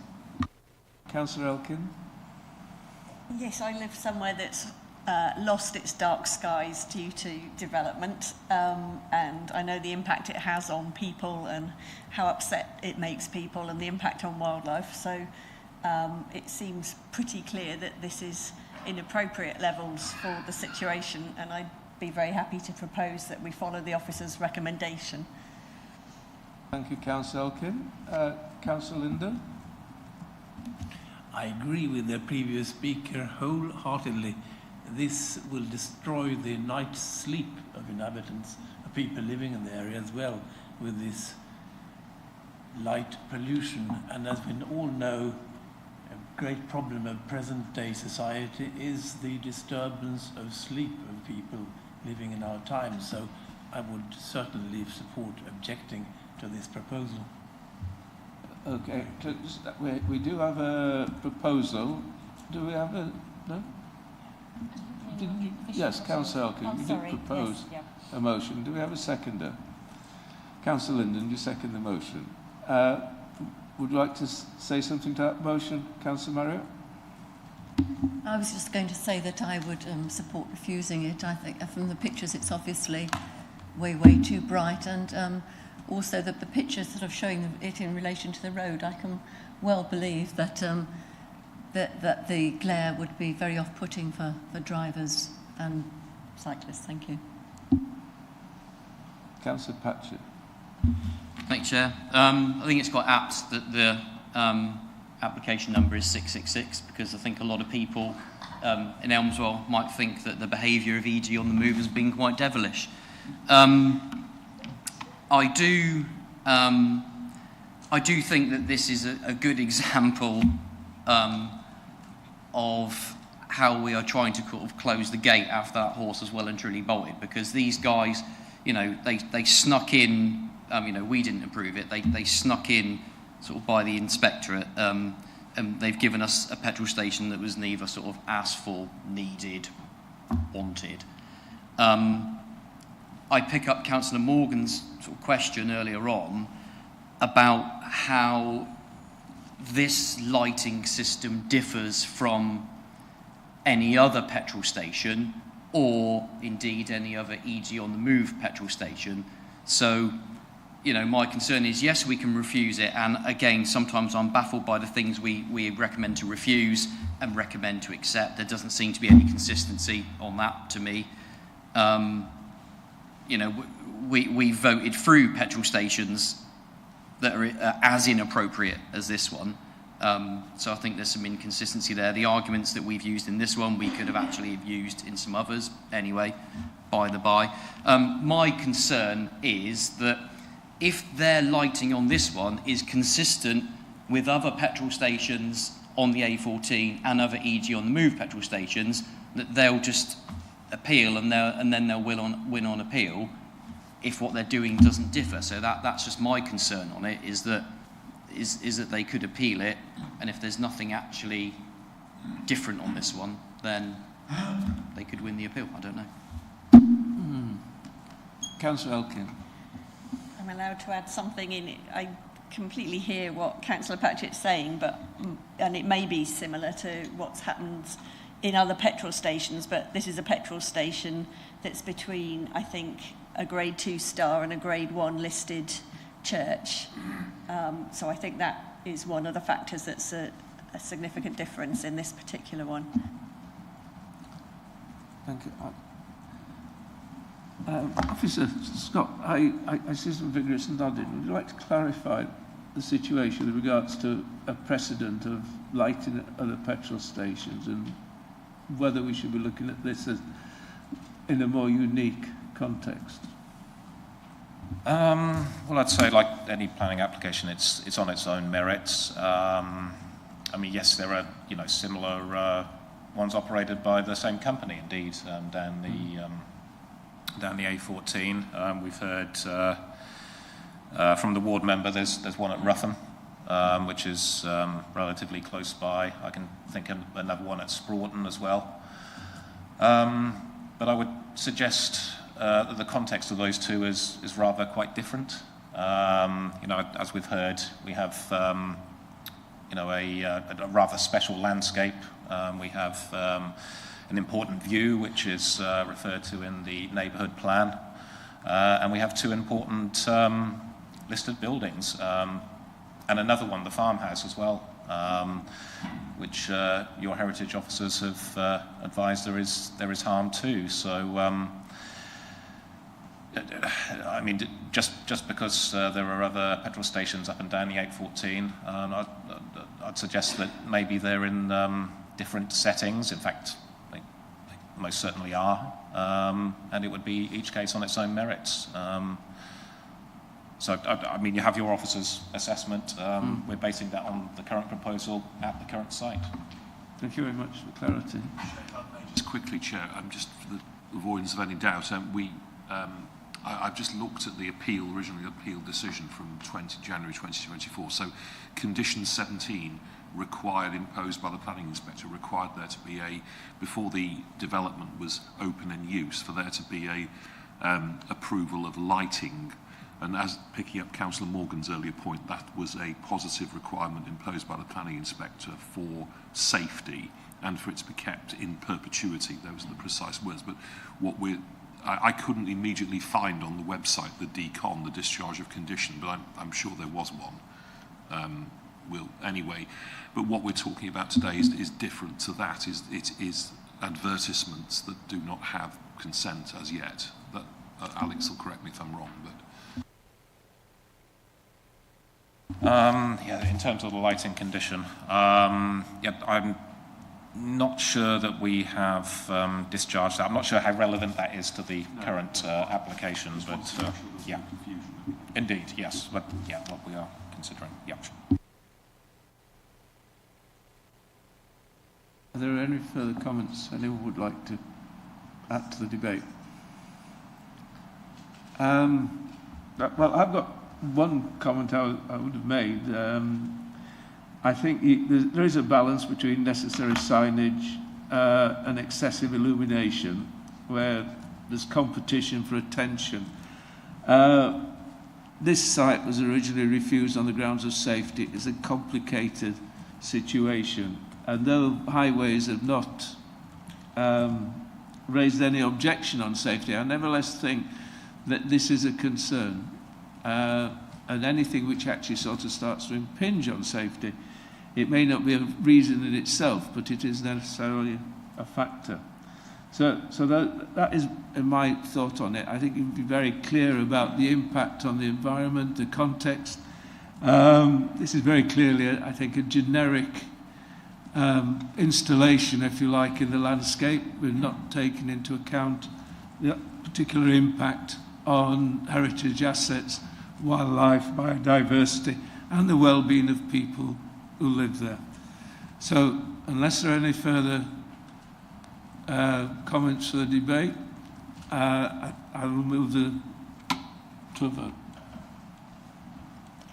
Councillor Elkin. Yes, I live somewhere that's lost its dark skies due to development, and I know the impact it has on people and how upset it makes people and the impact on wildlife. So it seems pretty clear that this is inappropriate levels for the situation, and I'd be very happy to propose that we follow the officer's recommendation. Thank you, Councillor Elkin. Councillor Linden. I agree with the previous speaker wholeheartedly. This will destroy the night's sleep of inhabitants, of people living in the area as well, with this light pollution. And as we all know, a great problem of present-day society is the disturbance of sleep of people living in our time. So I would certainly support objecting to this proposal. Okay, we do have a proposal. Do we have a... No? Didn't you? Yes, Councillor Elkin, you did propose a motion. Do we have a seconder? Councillor Linden, you second the motion. Would you like to say something to that motion, Councillor Marriott? I was just going to say that I would support refusing it. I think from the pictures it's obviously way too bright, and also that the pictures sort of showing it in relation to the road, I can well believe that that the glare would be very off-putting for drivers and cyclists. Thank you. Councillor Patchett. Thank you, Chair. I think it's quite apt that the application number is 666, because I think a lot of people in Elmswell might think that the behaviour of EG on the move has been quite devilish. I do think that this is a good example of how we are trying to sort of close the gate after that horse has well and truly bolted, because these guys, you know, they snuck in, you know, we didn't approve it, they snuck in sort of by the inspectorate, and they've given us a petrol station that was neither sort of asked for, needed, wanted. I pick up Councillor Morgan's sort of question earlier on about how this lighting system differs from any other petrol station, or indeed any other EG on the move petrol station. So, you know, my concern is, yes, we can refuse it, and again, sometimes I'm baffled by the things we recommend to refuse and recommend to accept. There doesn't seem to be any consistency on that to me. You know, we voted through petrol stations that are as inappropriate as this one. So I think there's some inconsistency there. The arguments that we've used in this one, we could have actually used in some others. Anyway, by the by. My concern is that if their lighting on this one is consistent with other petrol stations on the A14 and other EG on the move petrol stations, that they'll just appeal and then they'll win on appeal if what they're doing doesn't differ. So that's just my concern on it, is that they could appeal it, and if there's nothing actually different on this one, then they could win the appeal. I don't know. Councillor Elkin. I'm allowed to add something in it. I completely hear what Councillor Patchett's saying, and it may be similar to what's happened in other petrol stations, but this is a petrol station that's between, I think, a grade 2 star and a grade 1 listed church. So I think that is one of the factors that's a significant difference in this particular one. Thank you. Officer Scott, I see some vigorous nodding. Would you like to clarify the situation with regards to a precedent of lighting at other petrol stations, and whether we should be looking at this as in a more unique context? Well, I'd say, like any planning application, it's on its own merits. I mean, yes, there are similar ones operated by the same company, indeed, down the A14. We've heard from the ward member. There's one at Ruthven, which is relatively close by. I can think of another one at Sproughton as well. But I would suggest that the context of those two is rather quite different. As we've heard, we have a rather special landscape. We have an important view, which is referred to in the neighbourhood plan, and we have two important listed buildings, and another one, the farmhouse as well, which your heritage officers have advised there is harm to. So, I mean, just because there are other petrol stations up and down the 814, I'd suggest that maybe they're in different settings. In fact, they most certainly are, and it would be each case on its own merits. So, I mean, you have your officer's assessment. We're basing that on the current proposal at the current site. Thank you very much for clarity. Just quickly, Chair, just for the avoidance of any doubt, I've just looked at the originally appealed decision from January 2024. So, condition 17 imposed by the planning inspector required there to be before the development was open in use, for there to be a approval of lighting. And as picking up Councillor Morgan's earlier point, that was a positive requirement imposed by the planning inspector for safety and for it to be kept in perpetuity. Those are the precise words. But I couldn't immediately find on the website the DCON, the discharge of condition, but I'm sure there was one. Anyway, but what we're talking about today is different to that. It is advertisements that do not have consent as yet. That Alex will correct me if I'm wrong, but. In terms of the lighting condition, I'm not sure that we have discharged that. I'm not sure how relevant that is to the current applications, but yeah, indeed, yes, but yeah, what we are considering, yeah. Are there any further comments anyone would like to add to the debate? Well, I've got one comment I would have made. I think there is a balance between necessary signage and excessive illumination, where there's competition for attention. This site was originally refused on the grounds of safety. It's a complicated situation, and though highways have not raised any objection on safety, I nevertheless think that this is a concern. And anything which actually sort of starts to impinge on safety, it may not be a reason in itself, but it is necessarily a factor. So that is my thought on it. I think you would be very clear about the impact on the environment, the context. This is very clearly, I think, a generic installation, if you like, in the landscape. We've not taken into account the particular impact on heritage assets, wildlife, biodiversity, and the well-being of people who live there. So, unless there are any further comments for the debate, I will move to a vote.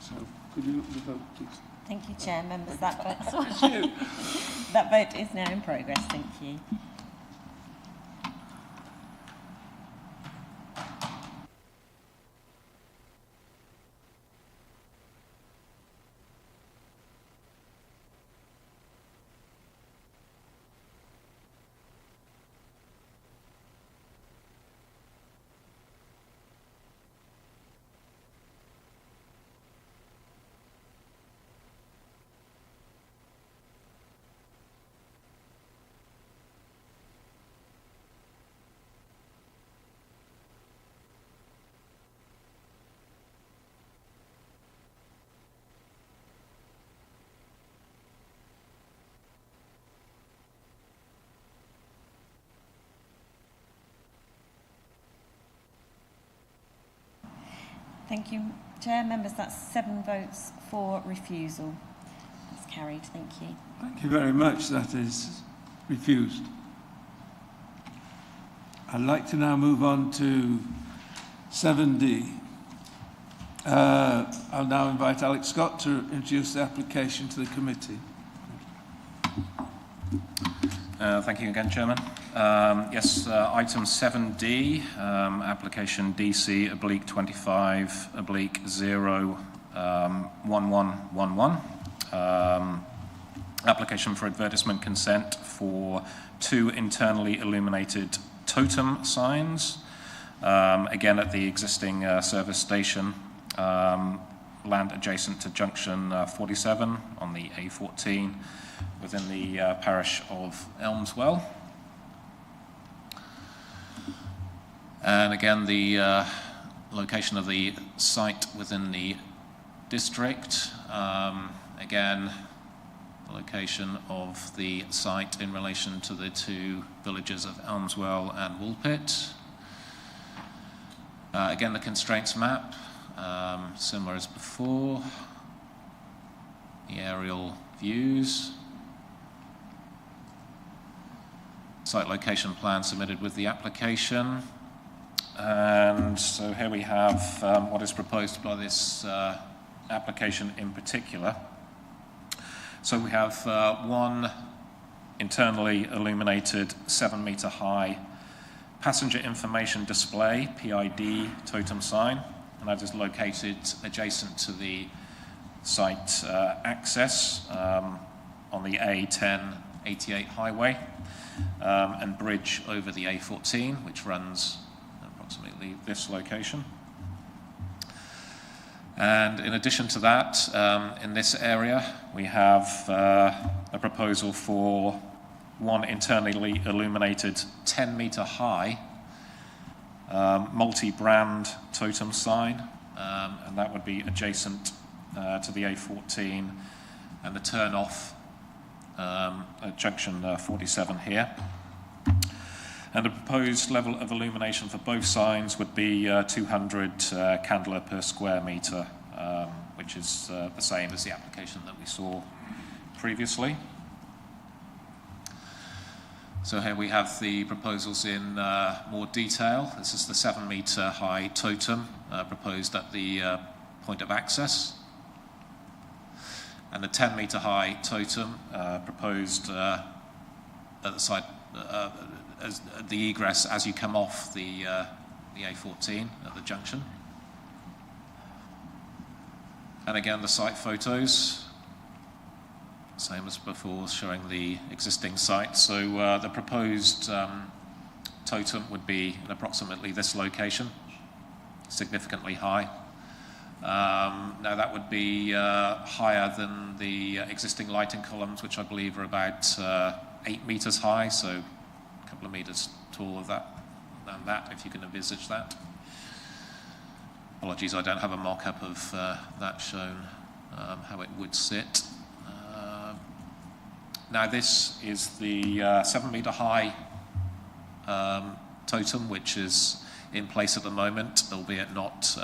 So, could you look the vote, please? Thank you, Chair. Members, that vote is now in progress. Thank you. Thank you, Chair. Members, that's 7 votes for refusal. That's carried. Thank you. Thank you very much. That is refused. I'd like to now move on to 7D. I'll now invite Alex Scott to introduce the application to the committee. Thank you again, Chairman. Item 7D, application DC/25/01111. Application for advertisement consent for 2 internally illuminated totem signs, again at the existing service station, land adjacent to junction 47 on the A14 within the parish of Elmswell. And again, the location of the site within the district, again, the location of the site in relation to the 2 villages of Elmswell and Woolpit. Again, the constraints map, similar as before. The aerial views. Site location plan submitted with the application. And so here we have what is proposed by this application in particular. So we have 1 internally illuminated 7-metre high passenger information display, PID totem sign, and that is located adjacent to the site access on the A1088 highway and bridge over the A14, which runs approximately this location. And in addition to that, in this area, we have a proposal for 1 internally illuminated 10-metre high multi-brand totem sign, and that would be adjacent to the A14 and the turn-off at junction 47 here. And the proposed level of illumination for both signs would be 200 candela per square metre, which is the same as the application that we saw previously. So here we have the proposals in more detail. This is the 7-metre high totem proposed at the point of access, and the 10-metre high totem proposed at the side, as the egress as you come off the A14 at the junction. And again, the site photos, same as before, showing the existing site. So the proposed totem would be in approximately this location, significantly high. Now that would be higher than the existing lighting columns, which I believe are about 8 metres high, so a couple of metres taller than that, if you can envisage that. Apologies, I don't have a mock-up of that shown, how it would sit. Now this is the 7-metre high totem, which is in place at the moment, albeit not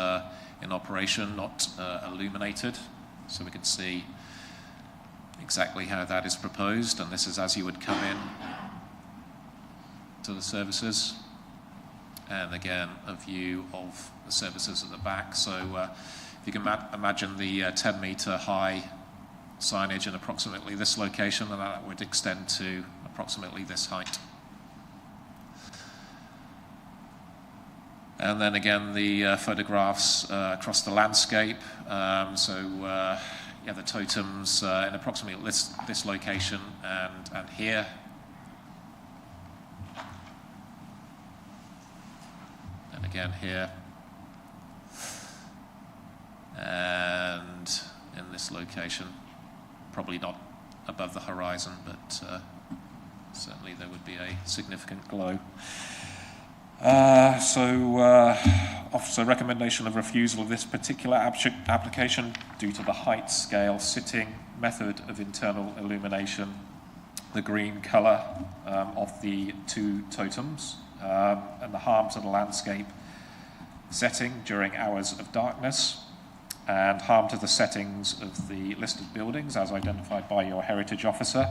in operation, not illuminated. So we can see exactly how that is proposed, and this is as you would come in to the services. And again, a view of the services at the back. So if you can imagine the 10-metre high signage in approximately this location, and that would extend to approximately this height. And then again, the photographs across the landscape. The totems in approximately this location and here. And again here. And in this location. Probably not above the horizon, but certainly there would be a significant glow. Officer recommendation of refusal of this particular application due to the height, scale, sitting, method of internal illumination, the green colour of the 2 totems, and the harm to the landscape, setting during hours of darkness, and harm to the settings of the listed buildings as identified by your heritage officer.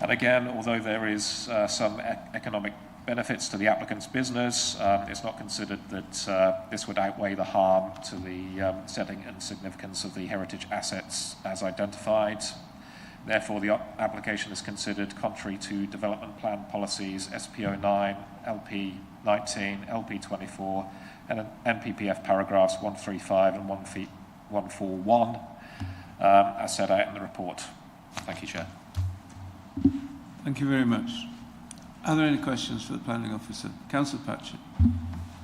And again, although there is some economic benefits to the applicant's business, it's not considered that this would outweigh the harm to the setting and significance of the heritage assets as identified. Therefore, the application is considered contrary to development plan policies SPO9, LP19, LP24, and NPPF paragraphs 135 and 141, as set out in the report. Thank you, Chair. Thank you very much. Are there any questions for the planning officer? Councillor Patchett.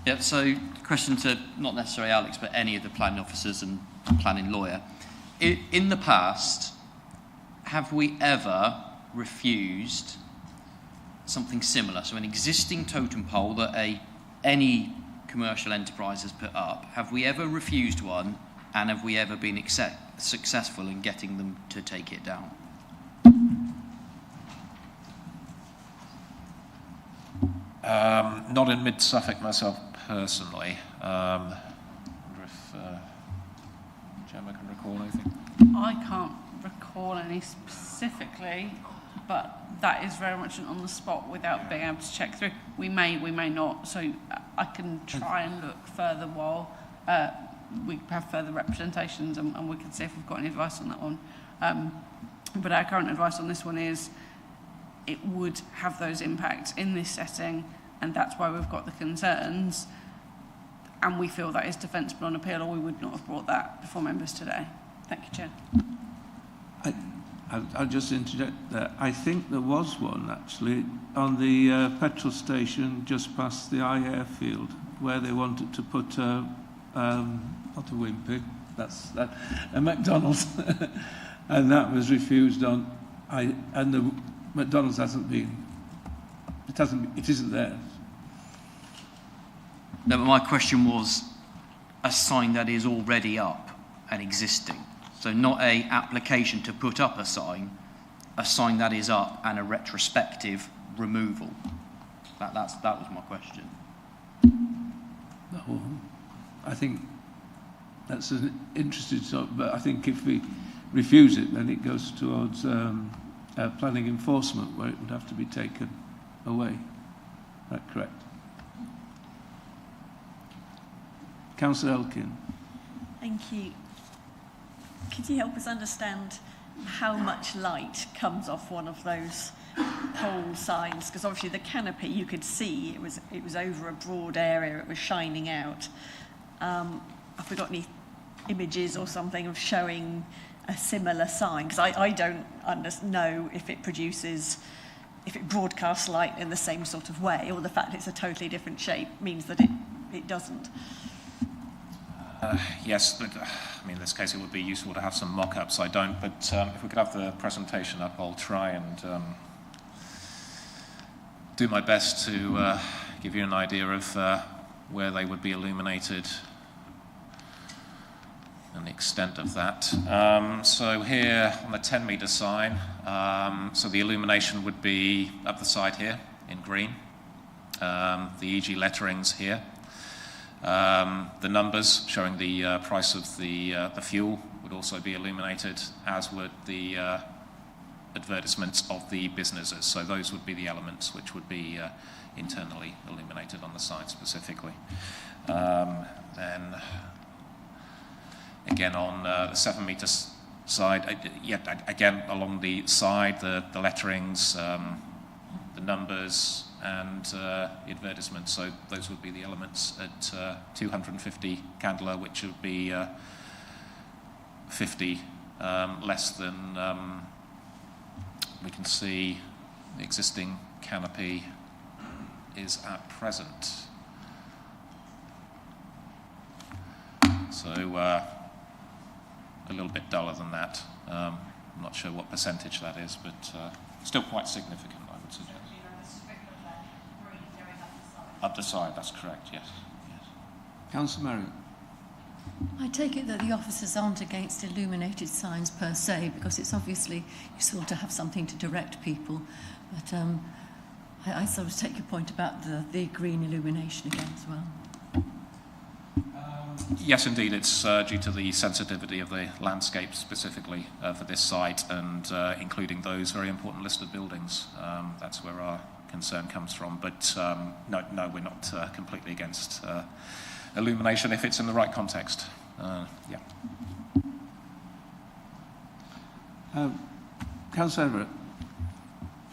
Yeah, so question to not necessarily Alex, but any of the planning officers and planning lawyer. In the past, have we ever refused something similar? So an existing totem pole that any commercial enterprise has put up, have we ever refused one, and have we ever been successful in getting them to take it down? Not in Mid-Suffolk myself personally. I wonder if Gemma can recall anything. I can't recall any specifically, but that is very much on the spot without being able to check through. We may not, so I can try and look further while we have further representations, and we can see if we've got any advice on that one. But our current advice on this one is it would have those impacts in this setting, and that's why we've got the concerns, and we feel that is defensible on appeal, or we would not have brought that before members today. Thank you, Chair. I'll just interject there. I think there was one actually on the petrol station just past the airfield where they wanted to put not a Wimpy, a McDonald's, and that was refused on. And the McDonald's hasn't been. It isn't there. No, but my question was a sign that is already up and existing. So not a application to put up a sign that is up and a retrospective removal. That was my question. No, I think that's an interesting thought, but I think if we refuse it, then it goes towards planning enforcement, where it would have to be taken away. Is that correct? Councillor Elkin. Thank you. Could you help us understand how much light comes off one of those pole signs? Because obviously the canopy you could see, it was over a broad area, it was shining out. Have we got any images or something of showing a similar sign? Because I don't know if it broadcasts light in the same sort of way, or the fact it's a totally different shape means that it doesn't. Yes, but I mean, in this case it would be useful to have some mock-ups. I don't, but if we could have the presentation up, I'll try and do my best to give you an idea of where they would be illuminated and the extent of that. So here on the 10-metre sign, so the illumination would be up the side here in green. The EG letterings here. The numbers showing the price of the fuel would also be illuminated, as would the advertisements of the businesses. So those would be the elements which would be internally illuminated on the site specifically. Then again on the 7-metre side, again along the side, the letterings, the numbers, and the advertisements. So those would be the elements at 250 candela, which would be 50 less than we can see the existing canopy is at present. So a little bit duller than that. I'm not sure what percentage that is, but still quite significant, I would suggest. Up the side, that's correct, yes. Councillor Merritt. I take it that the officers aren't against illuminated signs per se, because it's obviously useful to have something to direct people. But I sort of take your point about the green illumination again as well. Yes, indeed. It's due to the sensitivity of the landscape specifically for this site, and including those very important listed buildings. That's where our concern comes from. But no, we're not completely against illumination if it's in the right context. Yeah. Councillor Everett.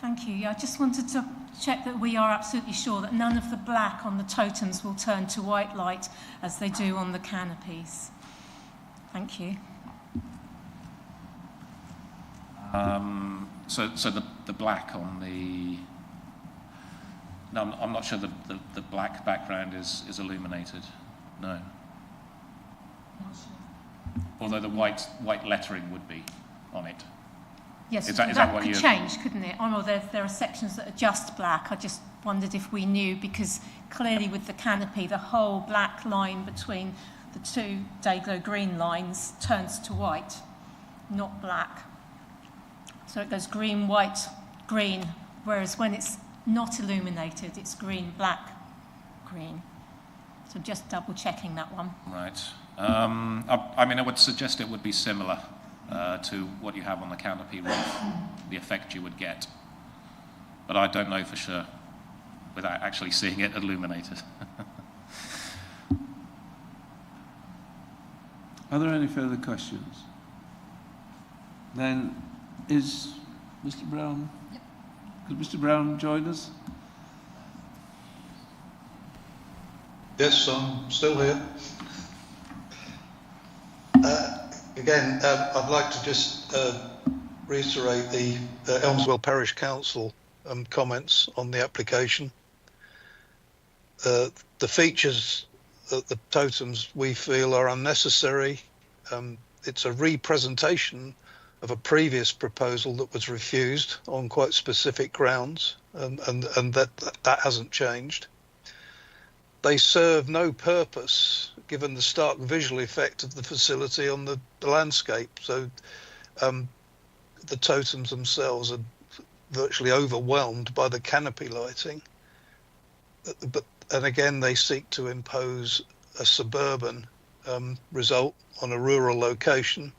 Thank you. Yeah, I just wanted to check that we are absolutely sure that none of the black on the totems will turn to white light as they do on the canopies. Thank you. So the black on the... No, I'm not sure the black background is illuminated. No. Although the white lettering would be on it. Yes, is that what could change, couldn't it? Oh, no, there are sections that are just black. I just wondered if we knew, because clearly with the canopy, the whole black line between the two Dayglow green lines turns to white, not black. So it goes green, white, green, whereas when it's not illuminated, it's green, black, green. So just double checking that one. Right. I mean, I would suggest it would be similar to what you have on the canopy roof, the effect you would get. But I don't know for sure without actually seeing it illuminated. Are there any further questions? Then is Mr. Brown? Yep. Could Mr. Brown join us? Yes, I'm still here. Again, I'd like to just reiterate the Elmswell Parish Council comments on the application. The features that the totems we feel are unnecessary. It's a representation of a previous proposal that was refused on quite specific grounds, and that hasn't changed. They serve no purpose given the stark visual effect of the facility on the landscape. So the totems themselves are virtually overwhelmed by the canopy lighting. And again, they seek to impose a suburban result on a rural location,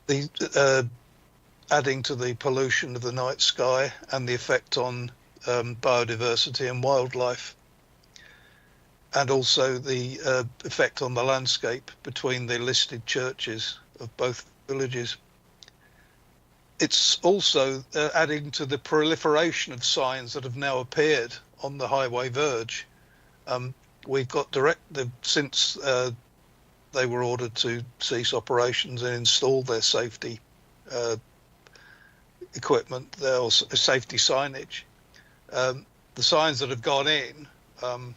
adding to the pollution of the night sky and the effect on biodiversity and wildlife, and also the effect on the landscape between the listed churches of both villages. It's also adding to the proliferation of signs that have now appeared on the highway verge. We've got since they were ordered to cease operations and install their safety equipment, their safety signage. The signs that have gone in, I'm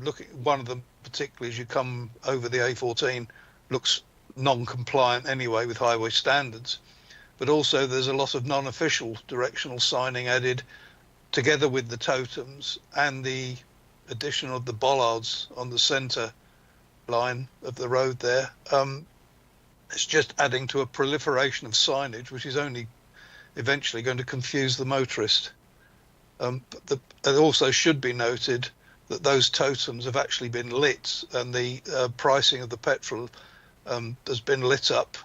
looking, one of them particularly as you come over the A14 looks non-compliant anyway with highway standards, but also there's a lot of non-official directional signing added together with the totems and the addition of the bollards on the centre line of the road there. It's just adding to a proliferation of signage which is only eventually going to confuse the motorist. But it also should be noted that those totems have actually been lit, and the pricing of the petrol has been lit up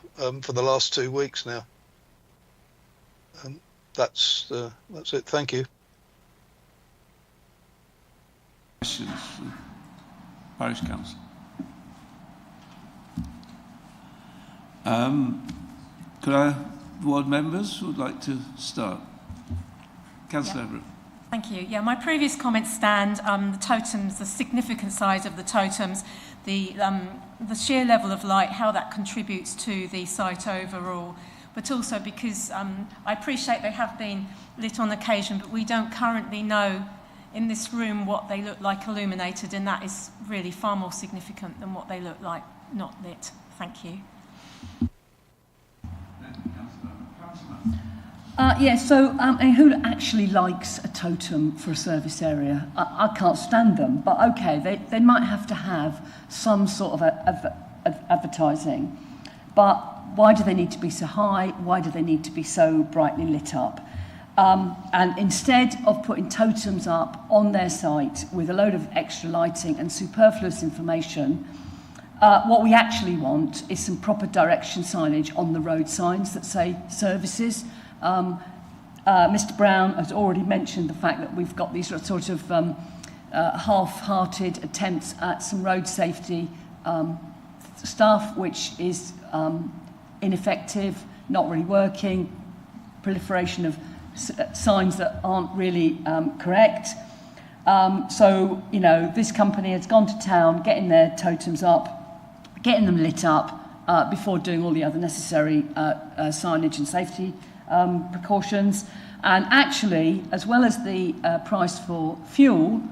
for the last 2 weeks now. That's it. Thank you. Questions, Parish Council. Could I, ward members who would like to start? Councillor Everett. Thank you. Yeah, my previous comments stand. The totems, the significant size of the totems, the sheer level of light, how that contributes to the site overall, but also because I appreciate they have been lit on occasion, but we don't currently know in this room what they look like illuminated, and that is really far more significant than what they look like not lit. Thank you. Who actually likes a totem for a service area? I can't stand them, but okay, they might have to have some sort of advertising. But why do they need to be so high? Why do they need to be so brightly lit up? And instead of putting totems up on their site with a load of extra lighting and superfluous information, what we actually want is some proper direction signage on the road signs that say services. Mr. Brown has already mentioned the fact that we've got these sort of half-hearted attempts at some road safety stuff, which is ineffective, not really working, proliferation of signs that aren't really correct. So, you know, this company has gone to town, getting their totems up, getting them lit up before doing all the other necessary signage and safety precautions. And actually, as well as the price for fuel,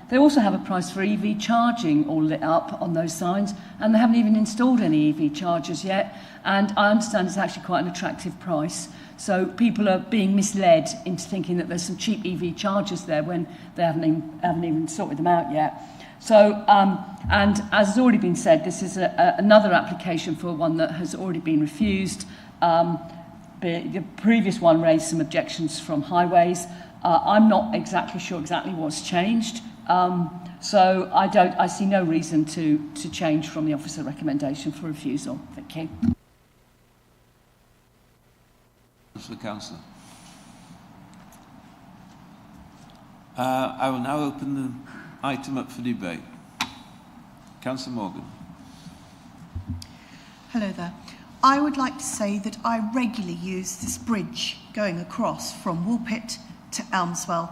they also have a price for EV charging all lit up on those signs, and they haven't even installed any EV chargers yet. And I understand it's actually quite an attractive price. So people are being misled into thinking that there's some cheap EV chargers there when they haven't even sorted them out yet. So, and as has already been said, this is another application for one that has already been refused. The previous one raised some objections from highways. I'm not exactly sure what's changed. So I see no reason to change from the officer recommendation for refusal. Thank you. The Councillor. I will now open the item up for debate. Councillor Morgan. Hello there. I would like to say that I regularly use this bridge going across from Woolpit to Elmswell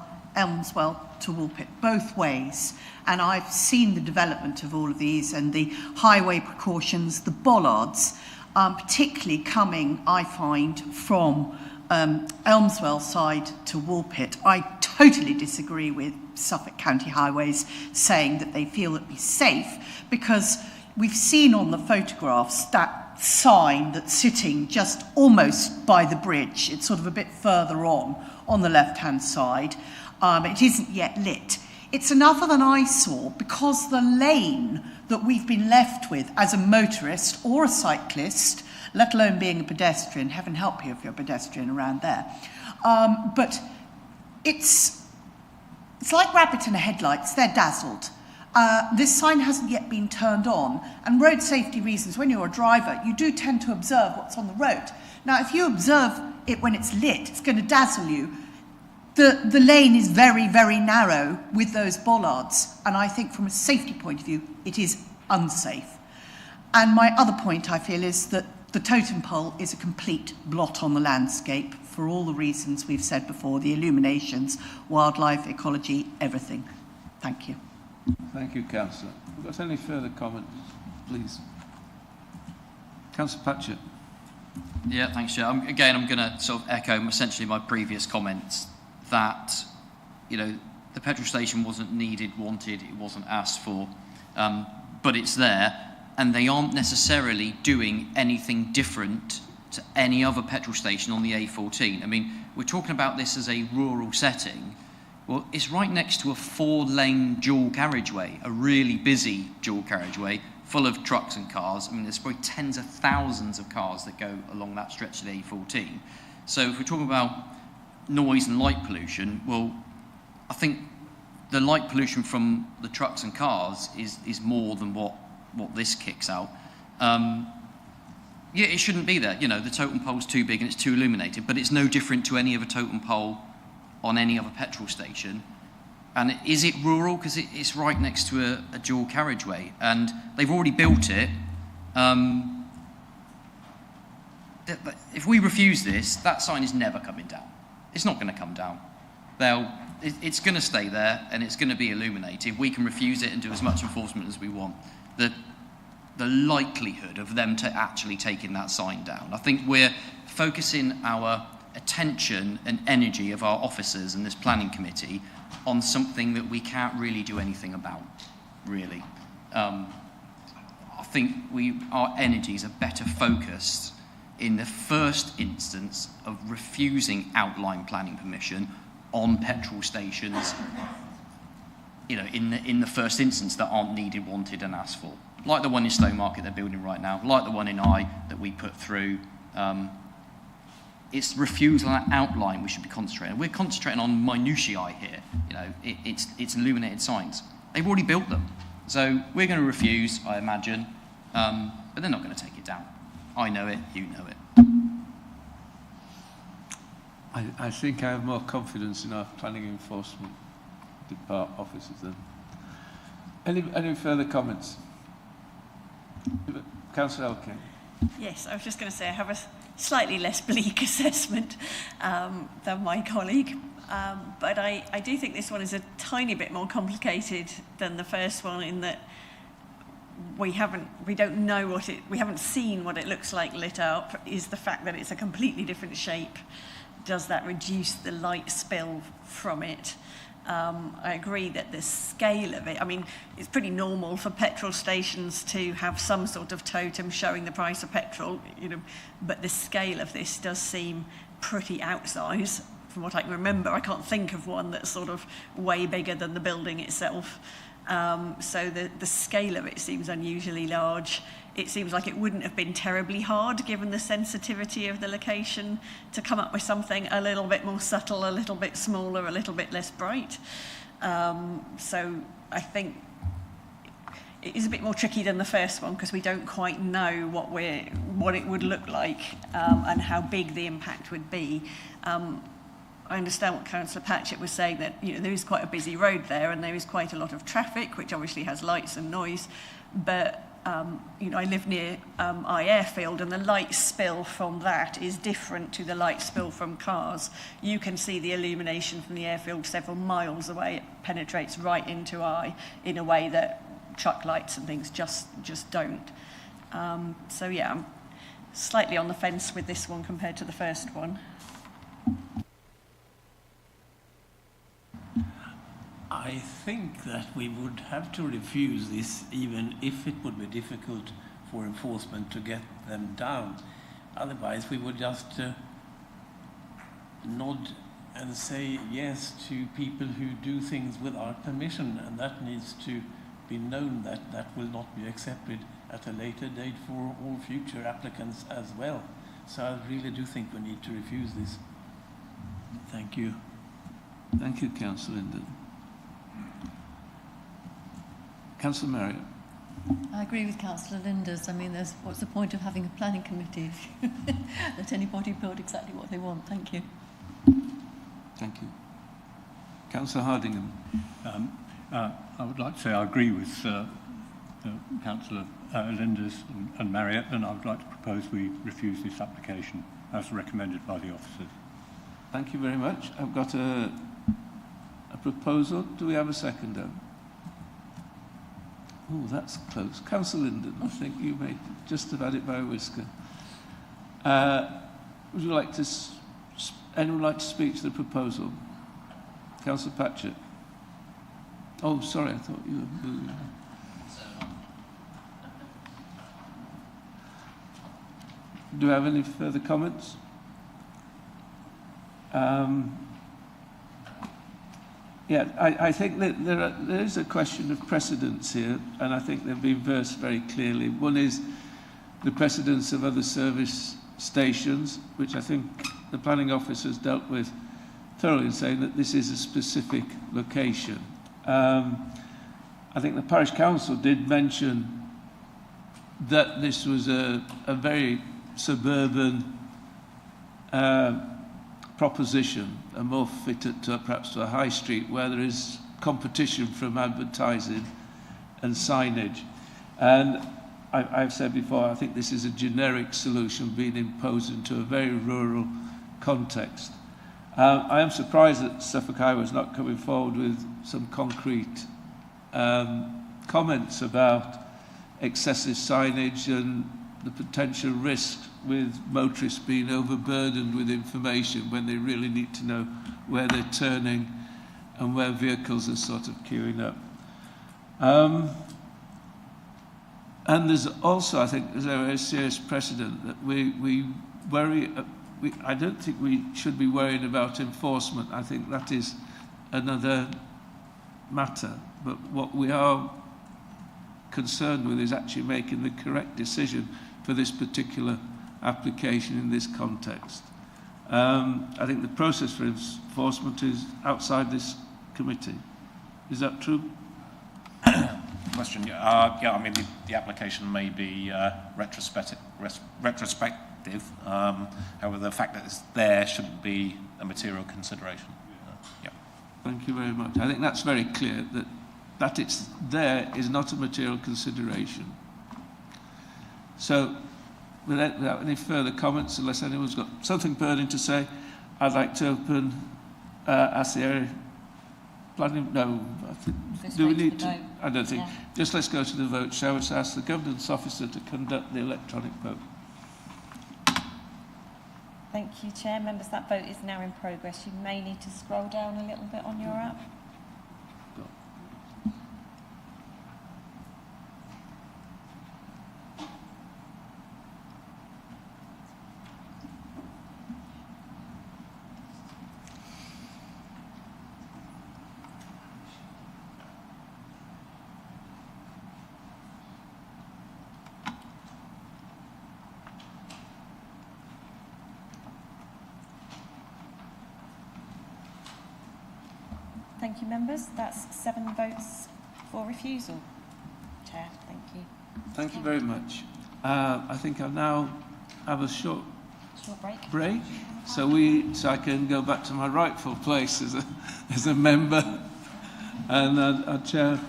to Woolpit, both ways. And I've seen the development of all of these and the highway precautions, the bollards, particularly coming, I find, from Elmswell side to Woolpit. I totally disagree with Suffolk County Highways saying that they feel it be safe, because we've seen on the photographs that sign that's sitting just almost by the bridge. It's sort of a bit further on the left-hand side. It isn't yet lit. It's another than I saw, because the lane that we've been left with as a motorist or a cyclist, let alone being a pedestrian, heaven help you if you're a pedestrian around there, but it's like rabbit in the headlights. They're dazzled. This sign hasn't yet been turned on, and road safety reasons, when you're a driver, you do tend to observe what's on the road. Now, if you observe it when it's lit, it's going to dazzle you. The lane is very, very narrow with those bollards, and I think from a safety point of view, it is unsafe. And my other point, I feel, is that the totem pole is a complete blot on the landscape for all the reasons we've said before, the illuminations, wildlife, ecology, everything. Thank you. Thank you, Councillor. Have we got any further comments, please? Councillor Patchett. Yeah, thanks, Chair. I'm going to sort of echo essentially my previous comments that, you know, the petrol station wasn't needed, wanted, it wasn't asked for, but it's there, and they aren't necessarily doing anything different to any other petrol station on the A14. I mean, we're talking about this as a rural setting. Well, it's right next to a 4-lane dual carriageway, a really busy dual carriageway full of trucks and cars. I mean, there's probably tens of thousands of cars that go along that stretch of the A14. So if we're talking about noise and light pollution, well, I think the light pollution from the trucks and cars is more than what this kicks out. Yeah, it shouldn't be there. You know, the totem pole's too big and it's too illuminated, but it's no different to any other totem pole on any other petrol station. And is it rural? Because it's right next to a dual carriageway, and they've already built it. If we refuse this, that sign is never coming down. It's not going to come down. It's going to stay there, and it's going to be illuminated. We can refuse it and do as much enforcement as we want. The likelihood of them to actually taking that sign down, I think we're focusing our attention and energy of our officers and this planning committee on something that we can't really do anything about, really. I think our energies are better focused in the first instance of refusing outline planning permission on petrol stations, you know, in the first instance that aren't needed, wanted and asked for. Like the one in Stone Market they're building right now, like the one in that we put through. it's refusal on that outline we should be concentrating. We're concentrating on minutiae here. You know, it's illuminated signs. They've already built them. So we're going to refuse, I imagine, but they're not going to take it down. I know it, you know it. I think I have more confidence in our planning enforcement department officers then. Any further comments? Councillor Elkin. Yes, I was just going to say I have a slightly less bleak assessment than my colleague, but I do think this one is a tiny bit more complicated than the first one in that we haven't seen what it looks like lit up. Is the fact that it's a completely different shape, does that reduce the light spill from it? I agree that the scale of it, I mean, it's pretty normal for petrol stations to have some sort of totem showing the price of petrol, you know, but the scale of this does seem pretty outsized. From what I can remember, I can't think of one that's sort of way bigger than the building itself. So the scale of it seems unusually large. It seems like it wouldn't have been terribly hard, given the sensitivity of the location, to come up with something a little bit more subtle, a little bit smaller, a little bit less bright. So I think it is a bit more tricky than the first one because we don't quite know what it would look like and how big the impact would be. I understand what Councillor Patchett was saying, that there is quite a busy road there and there is quite a lot of traffic, which obviously has lights and noise, but I live near Eye Airfield, and the light spill from that is different to the light spill from cars. You can see the illumination from the airfield several miles away. It penetrates right into Eye in a way that truck lights and things just don't. So yeah, I'm slightly on the fence with this one compared to the first one. I think that we would have to refuse this, even if it would be difficult for enforcement to get them down. Otherwise, we would just nod and say yes to people who do things without permission, and that needs to be known that that will not be accepted at a later date for all future applicants as well. So I really do think we need to refuse this. Thank you. Thank you, Councillor Linden. Councillor Marriott. I agree with Councillor Linders. I mean, what's the point of having a planning committee if let anybody build exactly what they want? Thank you. Thank you. Councillor Hardingham. I would like to say I agree with Councillor Linders and Marriott, and I would like to propose we refuse this application as recommended by the officers. Thank you very much. I've got a proposal. Do we have a seconder? Oh, that's close. Councillor Linden, I think you made just about it by a whisker. Would you like to, anyone like to speak to the proposal? Councillor Patchett. Oh, sorry, I thought you were moving. Do we have any further comments? Yeah, I think that there is a question of precedence here, and I think they've been versed very clearly. One is the precedence of other service stations, which I think the planning officers dealt with thoroughly in saying that this is a specific location. I think the parish council did mention that this was a very suburban proposition, and more fitted to perhaps to a high street where there is competition from advertising and signage. And I've said before, I think this is a generic solution being imposed into a very rural context. I am surprised that Suffolk Highway is not coming forward with some concrete comments about excessive signage and the potential risk with motorists being overburdened with information when they really need to know where they're turning and where vehicles are sort of queuing up. And there's also, I think, there's a very serious precedent that we worry. I don't think we should be worried about enforcement. I think that is another matter. But what we are concerned with is actually making the correct decision for this particular application in this context. I think the process for enforcement is outside this committee. Is that true? Question. Yeah, I mean, the application may be retrospective. However, the fact that it's there shouldn't be a material consideration. Yeah. Thank you very much. I think that's very clear, that it's there is not a material consideration. So, without any further comments, unless anyone's got something burning to say, I'd like to ask the area planning. No, do we need to? I don't think. Yeah. Just let's go to the vote. Shall we ask the governance officer to conduct the electronic vote? Thank you, Chair. Members, that vote is now in progress. You may need to scroll down a little bit on your app. Thank you, members. That's 7 votes for refusal. Chair, thank you. Thank you very much. I think I'll now have a short break, so I can go back to my rightful place as a member, and I'll chair.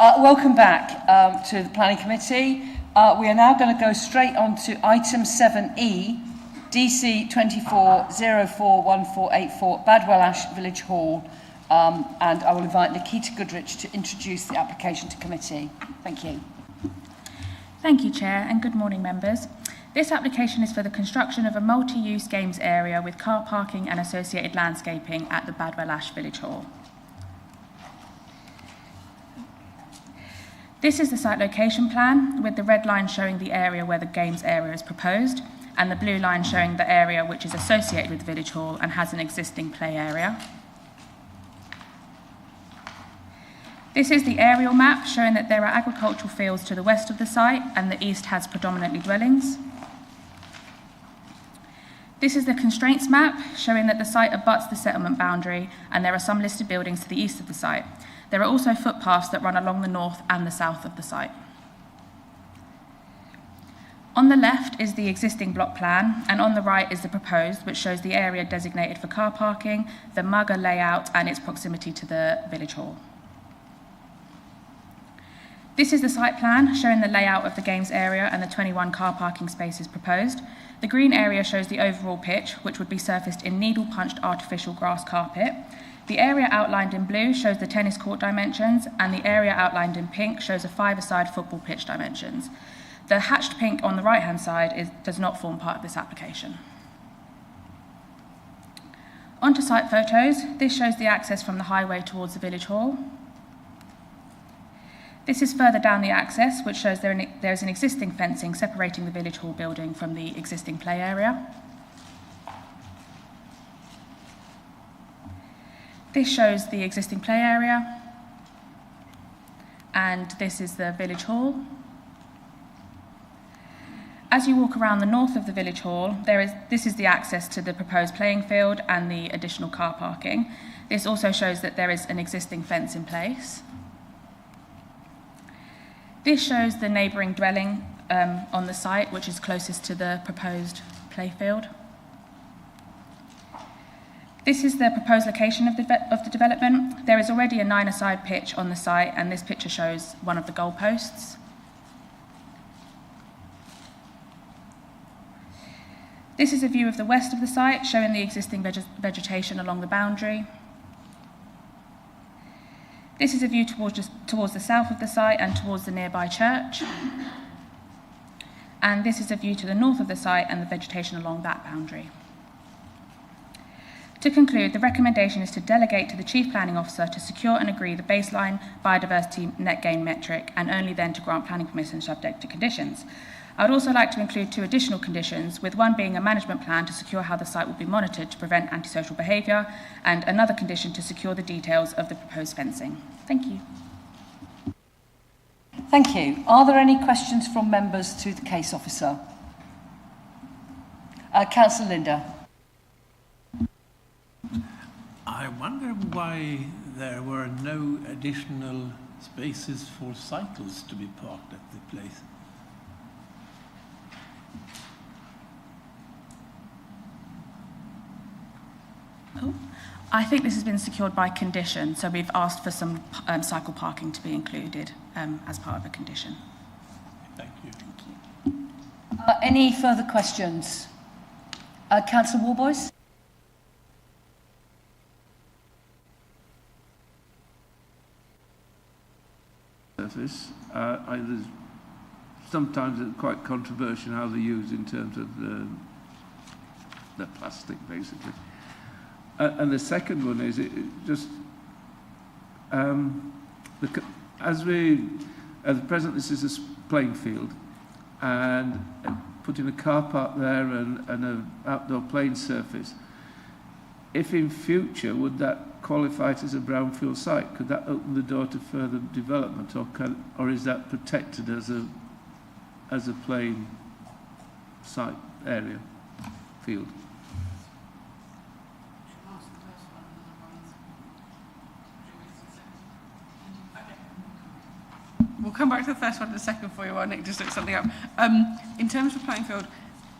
Welcome back to the Planning Committee. We are now going to go straight on to item 7E, DC 24041484, Badwell Ash Village Hall, and I will invite Nikita Goodrich to introduce the application to committee. Thank you. Thank you, Chair, and good morning, members. This application is for the construction of a multi-use games area with car parking and associated landscaping at the Badwell Ash Village Hall. This is the site location plan, with the red line showing the area where the games area is proposed, and the blue line showing the area which is associated with the Village Hall and has an existing play area. This is the aerial map showing that there are agricultural fields to the west of the site and the east has predominantly dwellings. This is the constraints map showing that the site abuts the settlement boundary and there are some listed buildings to the east of the site. There are also footpaths that run along the north and the south of the site. On the left is the existing block plan, and on the right is the proposed, which shows the area designated for car parking, the mugger layout, and its proximity to the Village Hall. This is the site plan showing the layout of the games area and the 21 car parking spaces proposed. The green area shows the overall pitch, which would be surfaced in needle-punched artificial grass carpet. The area outlined in blue shows the tennis court dimensions, and the area outlined in pink shows a five-a-side football pitch dimensions. The hatched pink on the right-hand side does not form part of this application. On to site photos. This shows the access from the highway towards the Village Hall. This is further down the access, which shows there is an existing fencing separating the Village Hall building from the existing play area. This shows the existing play area, and this is the Village Hall. As you walk around the north of the Village Hall, this is the access to the proposed playing field and the additional car parking. This also shows that there is an existing fence in place. This shows the neighbouring dwelling on the site, which is closest to the proposed playfield. This is the proposed location of the development. There is already a nine-a-side pitch on the site, and this picture shows one of the goalposts. This is a view of the west of the site, showing the existing vegetation along the boundary. This is a view towards the south of the site and towards the nearby church. And this is a view to the north of the site and the vegetation along that boundary. To conclude, the recommendation is to delegate to the Chief Planning Officer to secure and agree the baseline biodiversity net gain metric, and only then to grant planning permission subject to conditions. I would also like to include two additional conditions, with one being a management plan to secure how the site will be monitored to prevent antisocial behaviour, and another condition to secure the details of the proposed fencing. Thank you. Thank you. Are there any questions from members to the case officer? Councillor Linda. I wonder why there were no additional spaces for cycles to be parked at the place. Oh, I think this has been secured by condition, so we've asked for some cycle parking to be included as part of a condition. Thank you. Thank you. Any further questions? Councillor Warboys? Sometimes it's quite controversial how they're used in terms of the plastic, basically. And the second one is at present this is a playing field, and putting a car park there and an outdoor playing surface. If in future, would that qualify it as a brownfield site? Could that open the door to further development, or is that protected as a playing site area, field? We'll come back to the first one in a second for you while Nick just looks something up. In terms of playing field,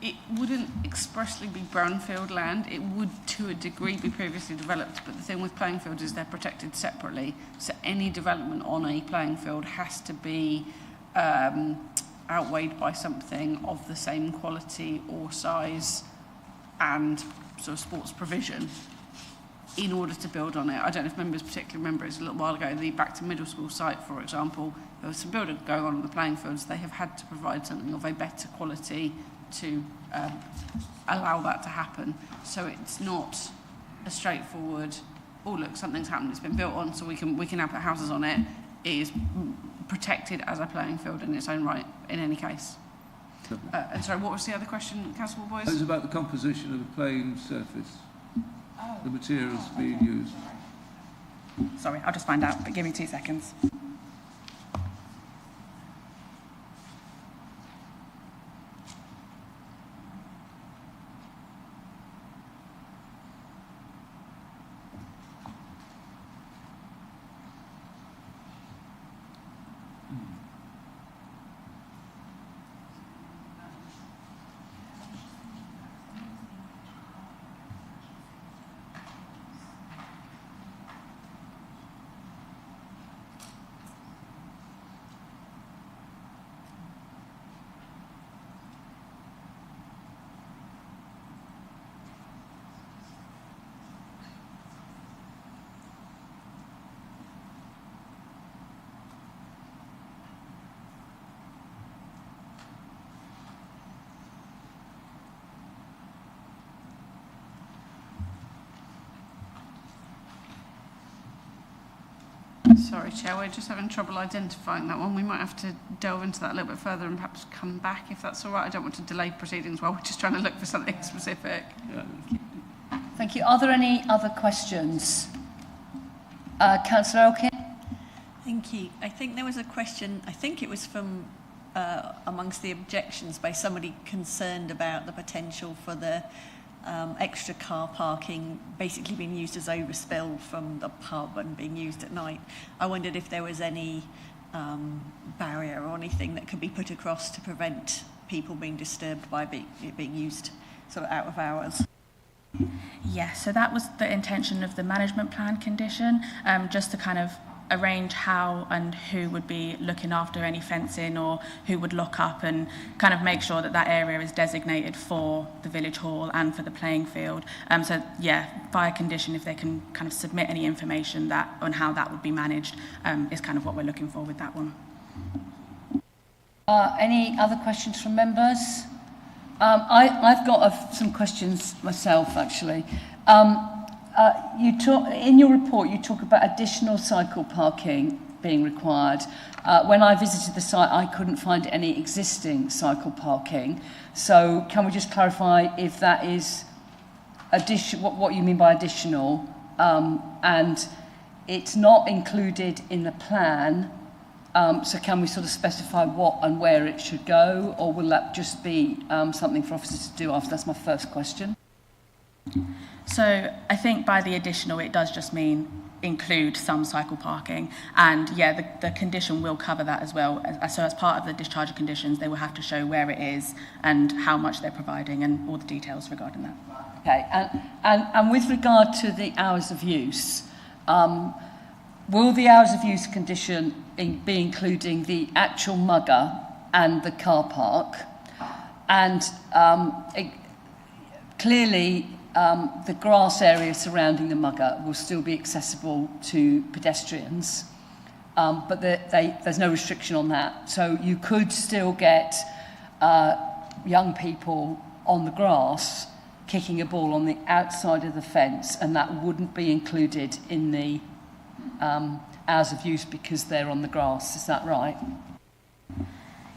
it wouldn't expressly be brownfield land. It would, to a degree, be previously developed, but the thing with playing fields is they're protected separately. So any development on a playing field has to be outweighed by something of the same quality or size and sort of sports provision in order to build on it. I don't know if members particularly remember, it's a little while ago, the Back to Middle School site, for example, there was some building going on the playing fields. They have had to provide something of a better quality to allow that to happen. So it's not a straightforward, oh look, something's happened, it's been built on, so we can now put houses on it. It is protected as a playing field in its own right, in any case. And sorry, what was the other question, Councillor Boyce? It was about the composition of the playing surface, the materials being used. Sorry, I'll just find out, but give me 2 seconds. Sorry, Chair, we're just having trouble identifying that one. We might have to delve into that a little bit further and perhaps come back if that's all right. I don't want to delay proceedings while we're just trying to look for something specific. Thank you. Are there any other questions? Councillor Elkin? Thank you. I think there was a question, I think it was from amongst the objections by somebody concerned about the potential for the extra car parking basically being used as overspill from the pub and being used at night. I wondered if there was any barrier or anything that could be put across to prevent people being disturbed by it being used sort of out of hours. Yeah, so that was the intention of the management plan condition, just to kind of arrange how and who would be looking after any fencing or who would lock up and kind of make sure that that area is designated for the village hall and for the playing field. So yeah, by condition, if they can kind of submit any information that on how that would be managed, is kind of what we're looking for with that one. Any other questions from members? I've got some questions myself, actually. In your report, you talk about additional cycle parking being required. When I visited the site, I couldn't find any existing cycle parking. So can we just clarify if that is what you mean by additional? And it's not included in the plan. So can we sort of specify what and where it should go, or will that just be something for officers to do after? That's my first question. So I think by the additional, it does just mean include some cycle parking. And yeah, the condition will cover that as well. So as part of the discharge of conditions, they will have to show where it is and how much they're providing and all the details regarding that. Okay, and with regard to the hours of use, will the hours of use condition be including the actual mugger and the car park? And clearly, the grass area surrounding the mugger will still be accessible to pedestrians, but there's no restriction on that. So you could still get young people on the grass kicking a ball on the outside of the fence, and that wouldn't be included in the hours of use because they're on the grass. Is that right?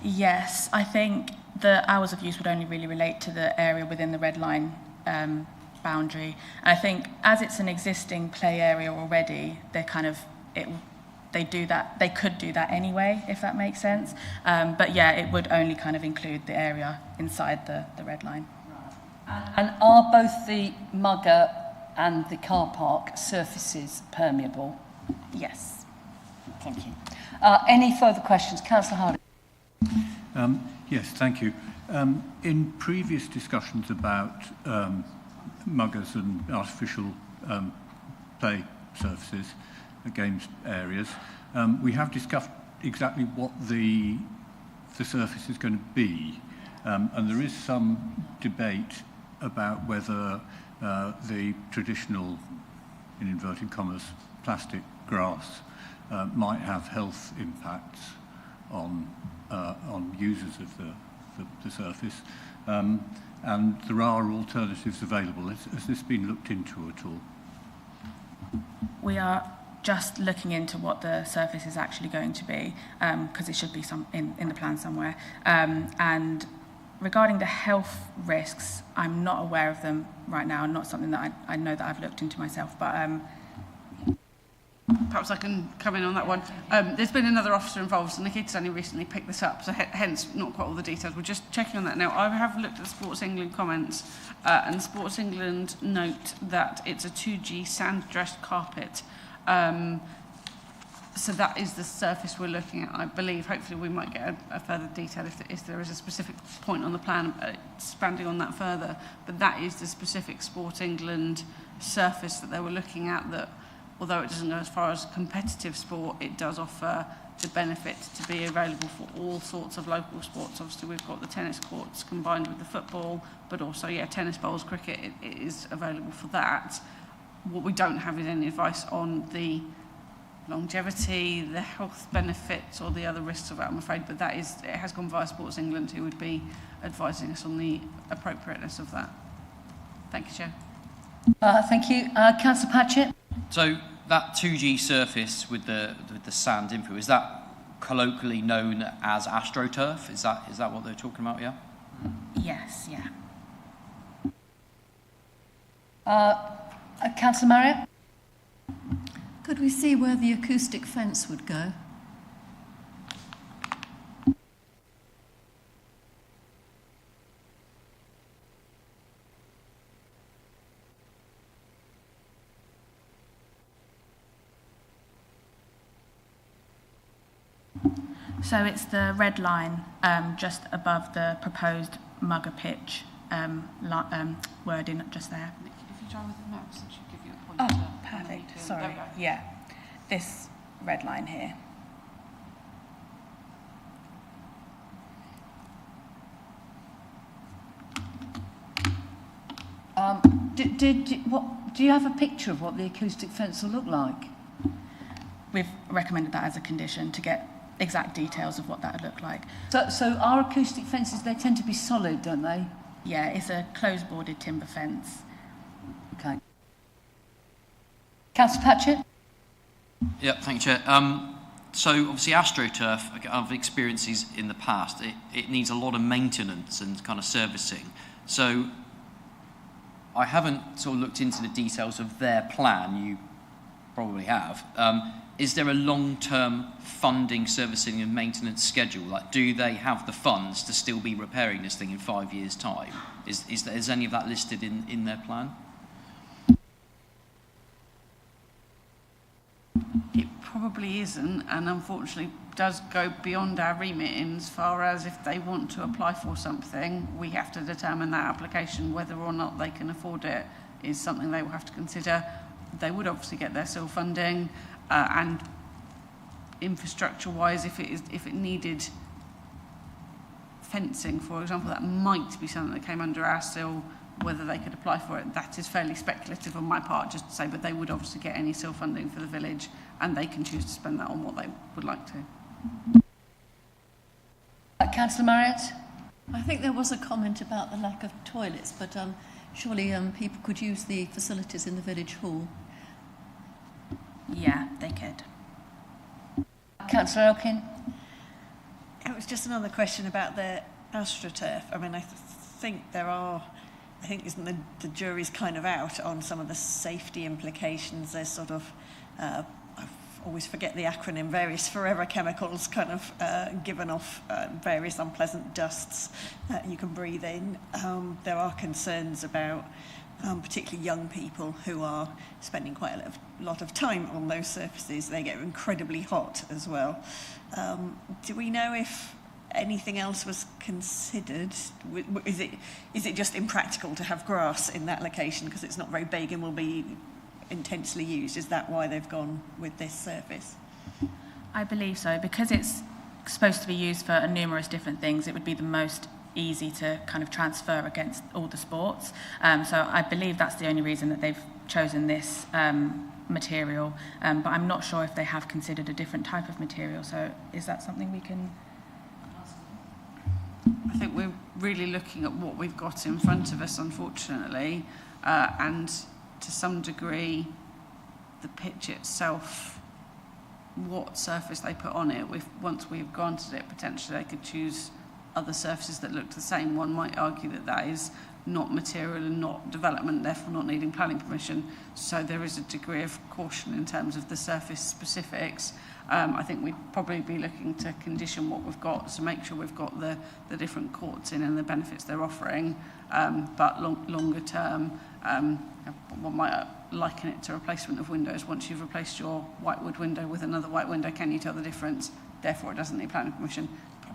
Yes, I think the hours of use would only really relate to the area within the red line boundary. And I think as it's an existing play area already, they could do that anyway, if that makes sense. But yeah, it would only kind of include the area inside the red line. And are both the mugger and the car park surfaces permeable? Yes. Thank you. Any further questions? Councillor Harding. Yes, thank you. In previous discussions about muggers and artificial play surfaces, games areas, we have discussed exactly what the surface is going to be, and there is some debate about whether the traditional, in inverted commas, plastic grass might have health impacts on users of the surface, and there are alternatives available. Has this been looked into at all? We are just looking into what the surface is actually going to be, because it should be in the plan somewhere. And regarding the health risks, I'm not aware of them right now, not something that I know that I've looked into myself, but perhaps I can come in on that one. There's been another officer involved, and Nikita's only recently picked this up, so hence not quite all the details. We're just checking on that now. I have looked at the Sports England comments, and Sports England note that it's a 2G sand-dressed carpet. So that is the surface we're looking at, I believe. Hopefully we might get a further detail if there is a specific point on the plan expanding on that further. But that is the specific Sport England surface that they were looking at, that although it doesn't go as far as competitive sport, it does offer the benefit to be available for all sorts of local sports. Obviously we've got the tennis courts combined with the football, but also, tennis bowls, cricket, it is available for that. What we don't have is any advice on the longevity, the health benefits, or the other risks of it, I'm afraid, but it has gone via Sports England, who would be advising us on the appropriateness of that. Thank you, Chair. Thank you. Councillor Patchett? So that 2G surface with the sand info, is that colloquially known as AstroTurf? Is that what they're talking about, yeah? yes, yeah. Councillor Marriott? Could we see where the acoustic fence would go? So it's the red line just above the proposed mugger pitch wording just there. If you try with the maps, it should give you a Oh, pointer. perfect. Sorry. Yeah, this red line here. Do you have a picture of what the acoustic fence will look like? We've recommended that as a condition to get exact details of what that would look like. So our acoustic fences, they tend to be solid, don't they? Yeah, it's a closed boarded timber fence. Okay. Councillor Patchett? Yeah, thank you, Chair. So obviously AstroTurf, I've experiences in the past, it needs a lot of maintenance and kind of servicing. So I haven't sort of looked into the details of their plan, you probably have. Is there a long-term funding, servicing and maintenance schedule? Like, do they have the funds to still be repairing this thing in 5 years' time? Is any of that listed in their plan? It probably isn't, and unfortunately does go beyond our remit in as far as if they want to apply for something, we have to determine that application, whether or not they can afford it is something they will have to consider. They would obviously get their SIL funding, and infrastructure-wise, if it needed fencing, for example, that might be something that came under our SIL. Whether they could apply for it, that is fairly speculative on my part, just to say, but they would obviously get any SIL funding for the village, and they can choose to spend that on what they would like to. Councillor Marriott? I think there was a comment about the lack of toilets, but surely people could use the facilities in the village hall. Yeah, they could. Councillor Elkin? It was just another question about the AstroTurf. I mean, I think isn't the jury's kind of out on some of the safety implications. There's sort of, I always forget the acronym, various forever chemicals kind of given off various unpleasant dusts that you can breathe in. There are concerns about particularly young people who are spending quite a lot of time on those surfaces. They get incredibly hot as well. Do we know if anything else was considered? Is it just impractical to have grass in that location because it's not very big and will be intensely used? Is that why they've gone with this surface? I believe so, because it's supposed to be used for numerous different things. It would be the most easy to kind of transfer against all the sports. So I believe that's the only reason that they've chosen this material, but I'm not sure if they have considered a different type of material. So is that something we can ask? I think we're really looking at what we've got in front of us, unfortunately, and to some degree the pitch itself, what surface they put on it. Once we've granted it, potentially they could choose other surfaces that look the same. One might argue that that is not material and not development, therefore not needing planning permission. So there is a degree of caution in terms of the surface specifics. I think we'd probably be looking to condition what we've got to make sure we've got the different courts in and the benefits they're offering. But longer term, one might liken it to replacement of windows. Once you've replaced your whitewood window with another white window, can you tell the difference? Therefore, it doesn't need planning permission.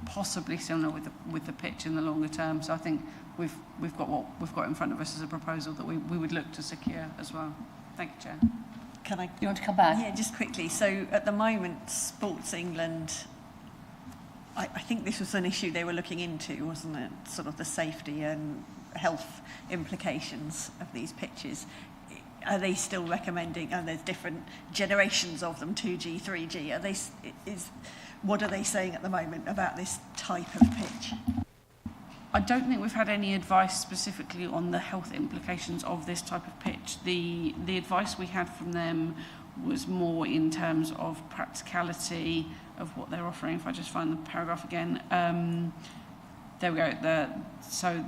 Possibly similar with the pitch in the longer term. So I think we've got what we've got in front of us as a proposal that we would look to secure as well. Thank you, Chair. Can I? You want to come back? Yeah, just quickly. So at the moment, Sports England, I think this was an issue they were looking into, wasn't it? Sort of the safety and health implications of these pitches. Are they still recommending, and there's different generations of them, 2G, 3G, are they, what are they saying at the moment about this type of pitch? I don't think we've had any advice specifically on the health implications of this type of pitch. The advice we had from them was more in terms of practicality of what they're offering. If I just find the paragraph again. There we go. So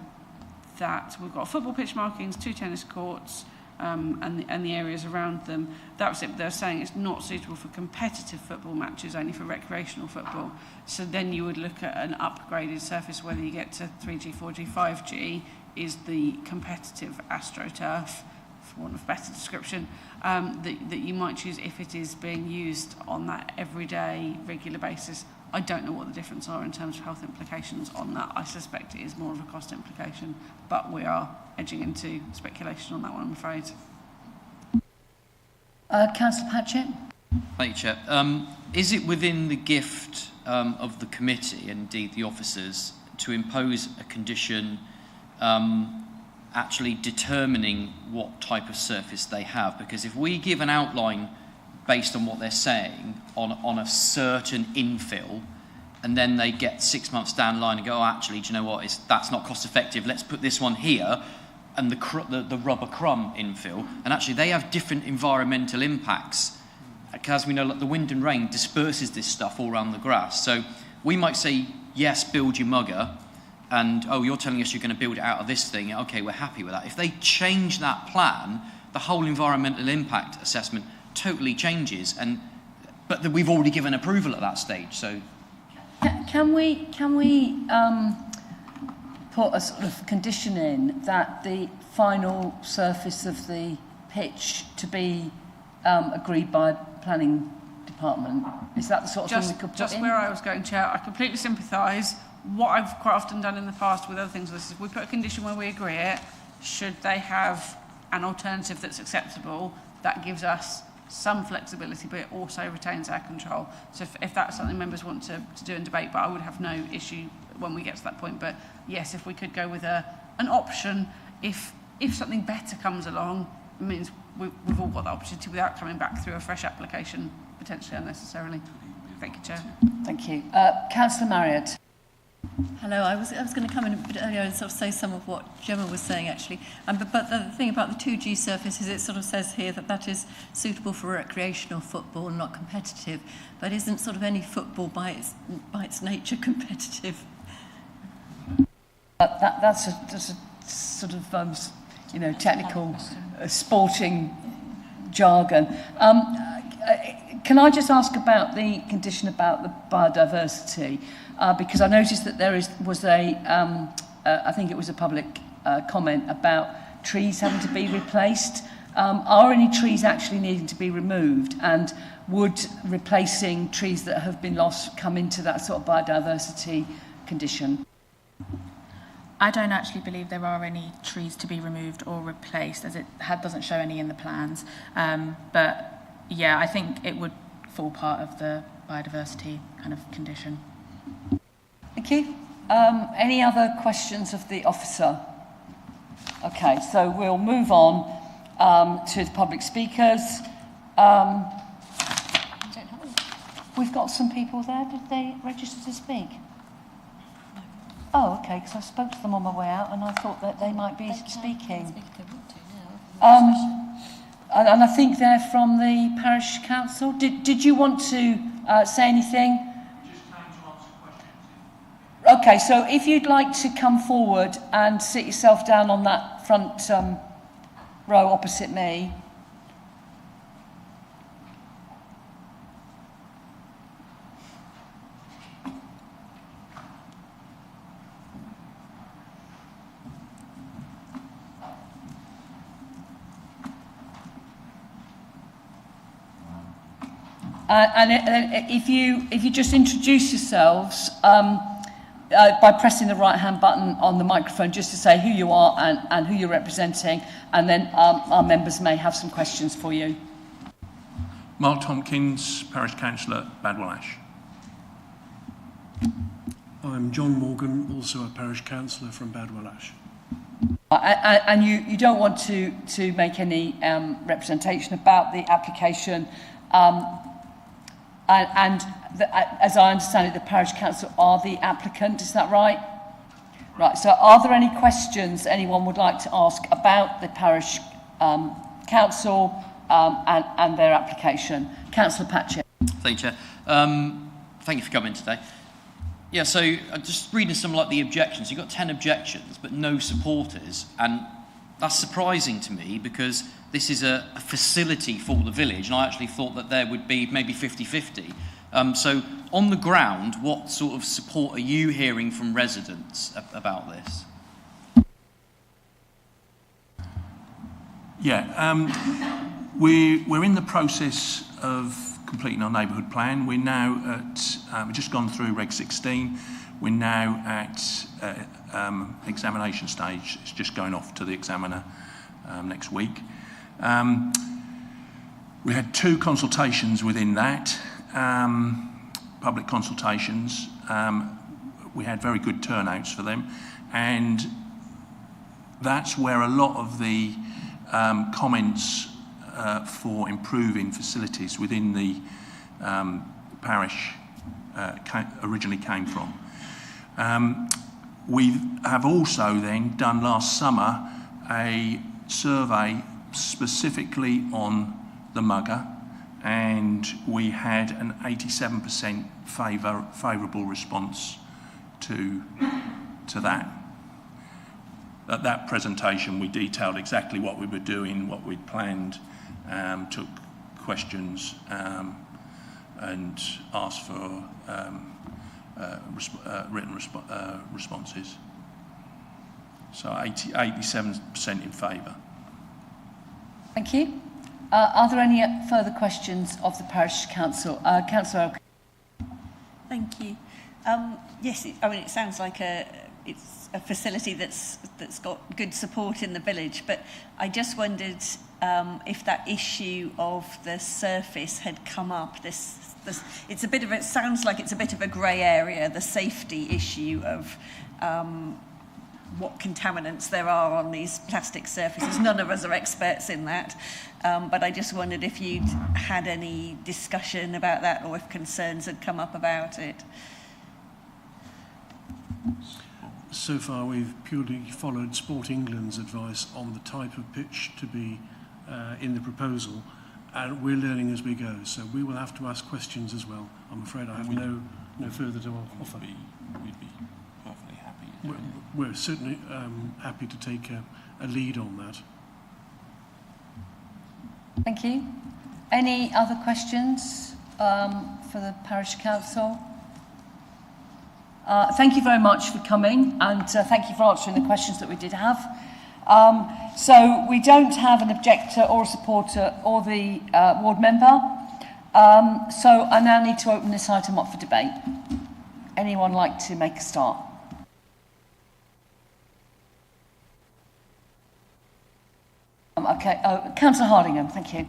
that we've got football pitch markings, 2 tennis courts, and the areas around them. That was it. They're saying it's not suitable for competitive football matches, only for recreational football. So then you would look at an upgraded surface, whether you get to 3G, 4G, 5G, is the competitive AstroTurf, for want of a better description, that you might choose if it is being used on that everyday, regular basis. I don't know what the difference are in terms of health implications on that. I suspect it is more of a cost implication, but we are edging into speculation on that one, I'm afraid. Councillor Patchett? Thank you, Chair. Is it within the gift of the committee, and indeed the officers, to impose a condition actually determining what type of surface they have? Because if we give an outline based on what they're saying on a certain infill, and then they get 6 months down the line and go, oh, actually, do you know what, that's not cost effective, let's put this one here, and the rubber crumb infill, and actually they have different environmental impacts. As we know, like the wind and rain disperses this stuff all around the grass. So we might say, yes, build your mugger, and, oh, you're telling us you're going to build it out of this thing, okay, we're happy with that. If they change that plan, the whole environmental impact assessment totally changes, but we've already given approval at that stage. So, can we put a sort of condition in that the final surface of the pitch to be agreed by planning department? Is that the sort of thing we could put just in? Where I was going, Chair, I completely sympathise. What I've quite often done in the past with other things, is if we put a condition where we agree it, should they have an alternative that's acceptable, that gives us some flexibility, but it also retains our control. So if that's something members want to do and debate, but I would have no issue when we get to that point. But yes, if we could go with an option, if something better comes along, it means we've all got the opportunity without coming back through a fresh application, potentially unnecessarily. Thank you, Chair. Thank you. Councillor Marriott. Hello, I was going to come in a bit earlier and sort of say some of what Gemma was saying actually. But the thing about the 2G surface is it sort of says here that is suitable for recreational football, not competitive. But isn't sort of any football by its nature competitive? That's a sort of technical sporting jargon. Can I just ask about the condition about the biodiversity? Because I noticed that there was I think it was a public comment about trees having to be replaced. Are any trees actually needing to be removed? And would replacing trees that have been lost come into that sort of biodiversity condition. I don't actually believe there are any trees to be removed or replaced, as it doesn't show any in the plans. But yeah, I think it would fall part of the biodiversity kind of condition. Thank you. Any other questions of the officer? Okay, so we'll move on to the public speakers. We've got some people there. Did they register to speak? Oh, okay, because I spoke to them on my way out and I thought that they might be speaking. And I think they're from the parish council. Did you want to say anything? Okay, so if you'd like to come forward and sit yourself down on that front row opposite me. If you just introduce yourselves by pressing the right-hand button on the microphone, just to say who you are and who you're representing, and then our members may have some questions for you. Mark Tompkins, Parish Councillor, Badwell Ash. I'm John Morgan, also a Parish Councillor from Badwell Ash. And you don't want to make any representation about the application. As I understand it, the Parish Council are the applicant, is that right? Right, so are there any questions anyone would like to ask about the Parish Council and their application? Councillor Patchett. Thank you, Chair. Thank you for coming today. Yeah, so just reading some like the objections. You've got 10 objections, but no supporters, and that's surprising to me because this is a facility for the village, and I actually thought that there would be maybe 50-50. So on the ground, what sort of support are you hearing from residents about this? Yeah, we're in the process of completing our neighbourhood plan. We're now at, we've just gone through Reg 16. We're now at examination stage. It's just going off to the examiner next week. We had 2 consultations within that, public consultations. We had very good turnouts for them, and that's where a lot of the comments for improving facilities within the parish originally came from. We have also then done last summer a survey specifically on the mugger, and we had an 87% favourable response to that. At that presentation we detailed exactly what we were doing, what we'd planned, took questions and asked for written responses. So 87% in favour. Thank you. Are there any further questions of the Parish Council? Councillor Elkin. Thank you. Yes, it sounds like it's a facility that's got good support in the village, but I just wondered if that issue of the surface had come up. It's a bit of it sounds like it's a bit of a grey area, the safety issue of what contaminants there are on these plastic surfaces. None of us are experts in that, but I just wondered if you'd had any discussion about that or if concerns had come up about it. So far we've purely followed Sport England's advice on the type of pitch to be in the proposal, and we're learning as we go, so we will have to ask questions as well. I'm afraid I have no further to offer. We'd be perfectly happy. We're certainly happy to take a lead on that. Thank you. Any other questions for the Parish Council? Thank you very much for coming, and thank you for answering the questions that we did have. So we don't have an objector or a supporter or the ward member. So I now need to open this item up for debate. anyone like to make a start? Okay, Councillor Hardingham, thank you.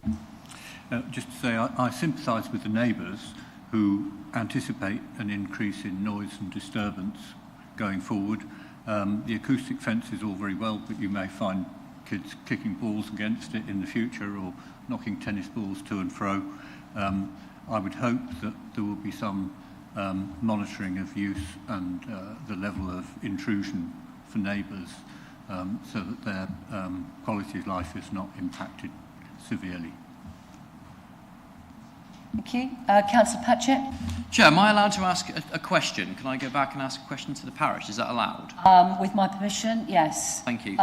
Just to say, I sympathise with the neighbours who anticipate an increase in noise and disturbance going forward. The acoustic fence is all very well, but you may find kids kicking balls against it in the future or knocking tennis balls to and fro. I would hope that there will be some monitoring of use and the level of intrusion for neighbours so that their quality of life is not impacted severely. Thank you. Councillor Patchett? Chair, am I allowed to ask a question? Can I go back and ask a question to the parish? Is that allowed? With my permission, yes. Thank you.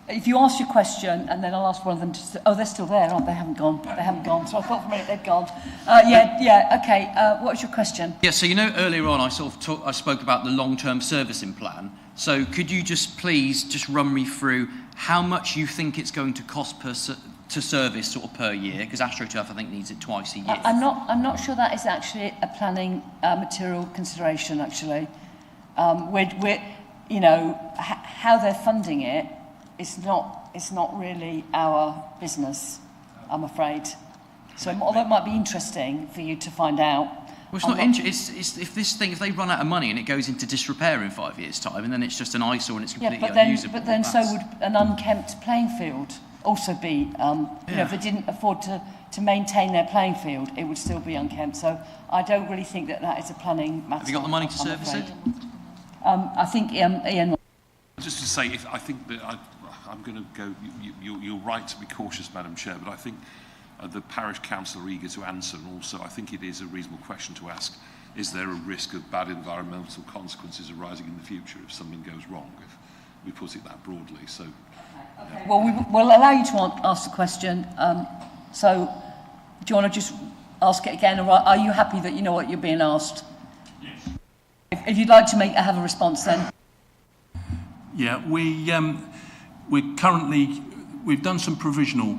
If you ask your question, and then I'll ask one of them to... Oh, they're still there, aren't they? They haven't gone. They haven't gone. So I thought for a minute they'd gone. Okay. What was your question? Yeah, so you know earlier on I spoke about the long-term servicing plan. So could you just please just run me through how much you think it's going to cost to service sort of per year? Because AstroTurf I think needs it twice a year. I'm not sure that is actually a planning material consideration. Actually, we're you know how they're funding it. It's not really our business, I'm afraid. So although it might be interesting for you to find out. Well, it's not interesting. If they run out of money and it goes into disrepair in 5 years' time, and then it's just an eyesore and it's completely unusable. But then so would an unkempt playing field also be. You know, if they didn't afford to maintain their playing field, it would still be unkempt. So I don't really think that is a planning matter. Have you got the money to service it? I think Ian. Just to say, I think that I'm going to go. You're right to be cautious, Madam Chair, but I think the parish council are eager to answer, and also I think it is a reasonable question to ask: is there a risk of bad environmental consequences arising in the future if something goes wrong? If we put it that broadly, so. Okay. Well, we'll allow you to ask the question. So, do you want to just ask it again, or are you happy that you know what you're being asked? Yes. If you'd like to have a response, then. Yeah, we're currently, we've done some provisional,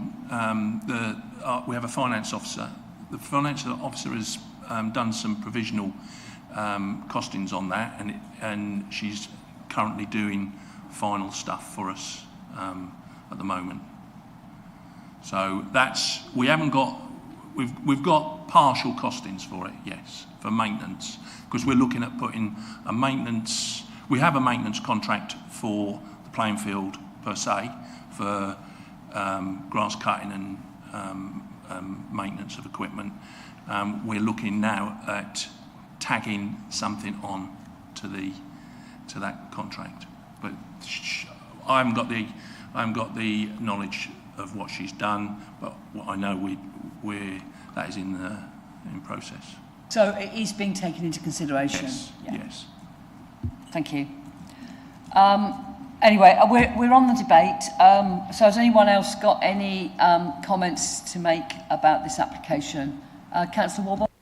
we have a finance officer. The finance officer has done some provisional costings on that, and she's currently doing final stuff for us at the moment. So we haven't got, we've got partial costings for it, yes, for maintenance, because we're looking at putting a maintenance. We have a maintenance contract for the playing field per se, for grass cutting and maintenance of equipment. We're looking now at tagging something on to that contract, but I haven't got the knowledge of what she's done. But what I know, that is in process. So it is being taken into consideration. Yes. Yeah. Yes. Thank you. Anyway, we're on the debate. So has anyone else got any comments to make about this application? Councillor Warburton?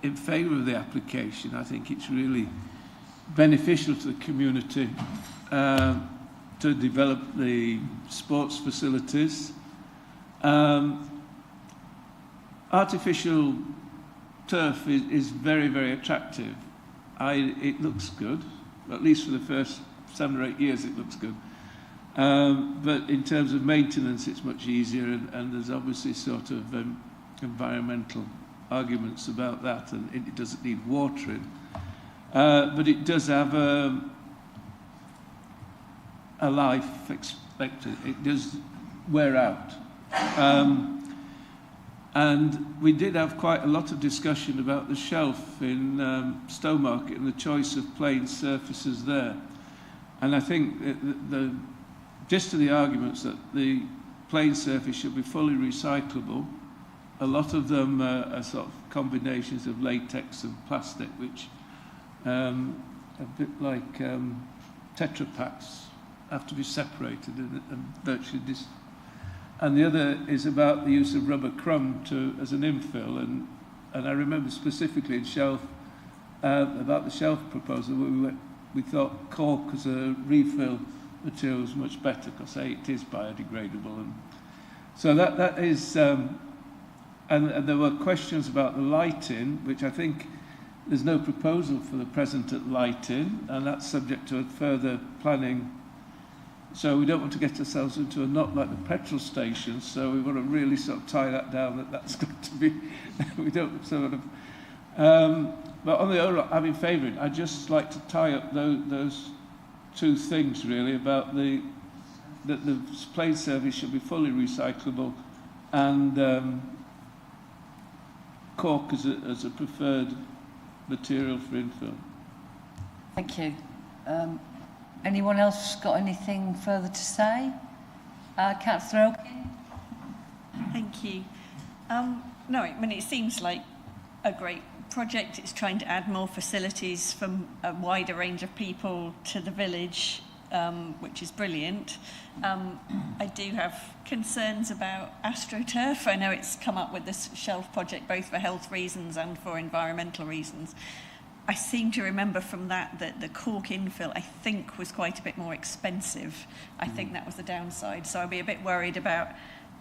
In favour of the application. I think it's really beneficial to the community to develop the sports facilities. Artificial turf is very, very attractive. It looks good, at least for the first 7 or 8 years it looks good. But in terms of maintenance it's much easier, and there's obviously sort of environmental arguments about that, and it doesn't need watering. But it does have a life expected. It does wear out. And we did have quite a lot of discussion about the shelf in Stowmarket and the choice of playing surfaces there. And I think the gist of the arguments that the playing surface should be fully recyclable. A lot of them are sort of combinations of latex and plastic, which a bit like Tetra Paks have to be separated and virtually and the other is about the use of rubber crumb as an infill, and I remember specifically in shelf about the shelf proposal where we thought cork as a refill material was much better because it is biodegradable, and so that is And there were questions about the lighting, which I think there's no proposal for the present at lighting, and that's subject to a further planning. So we don't want to get ourselves into a knot like the petrol stations, so we want to really sort of tie that down, that's got to be, we don't sort of... but on the whole, I'm in favour of it. I'd just like to tie up those two things, really, about that the plane service should be fully recyclable and cork as a preferred material for infill. Thank you. Anyone else got anything further to say? Councillor Elkin? Thank you. No, I mean, it seems like a great project. It's trying to add more facilities from a wider range of people to the village, which is brilliant. I do have concerns about AstroTurf. I know it's come up with this shelf project both for health reasons and for environmental reasons. I seem to remember from that the cork infill, I think, was quite a bit more expensive. I think that was the downside. So I'd be a bit worried about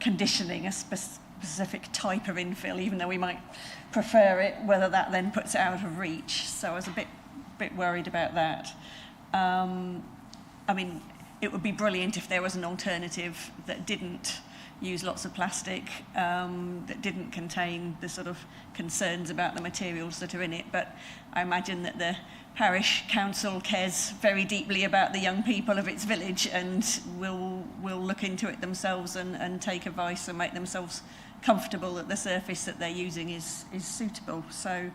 conditioning a specific type of infill, even though we might prefer it, whether that then puts it out of reach. So I was a bit worried about that. I mean, it would be brilliant if there was an alternative that didn't use lots of plastic, that didn't contain the sort of concerns about the materials that are in it. But I imagine that the parish council cares very deeply about the young people of its village and will look into it themselves and take advice and make themselves comfortable that the surface that they're using is suitable. So,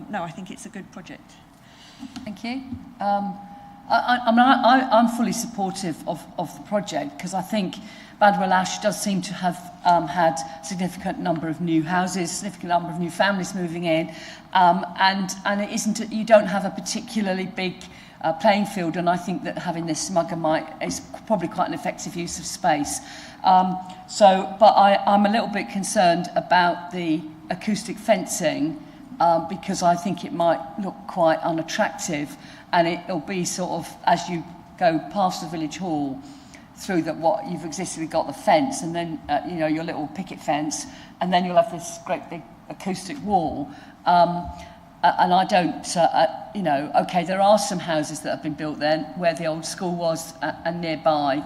no, I think it's a good project. Thank you. I'm fully supportive of the project because I think Badwell Ash does seem to have had a significant number of new houses, significant number of new families moving in, and it isn't. You don't have a particularly big playing field, and I think that having this mugger is probably quite an effective use of space. But I'm a little bit concerned about the acoustic fencing because I think it might look quite unattractive, and it'll be sort of as you go past the village hall. Through that, what you've existingly got the fence, and then your little picket fence, and then you'll have this great big acoustic wall. And I don't, okay, there are some houses that have been built then where the old school was and nearby,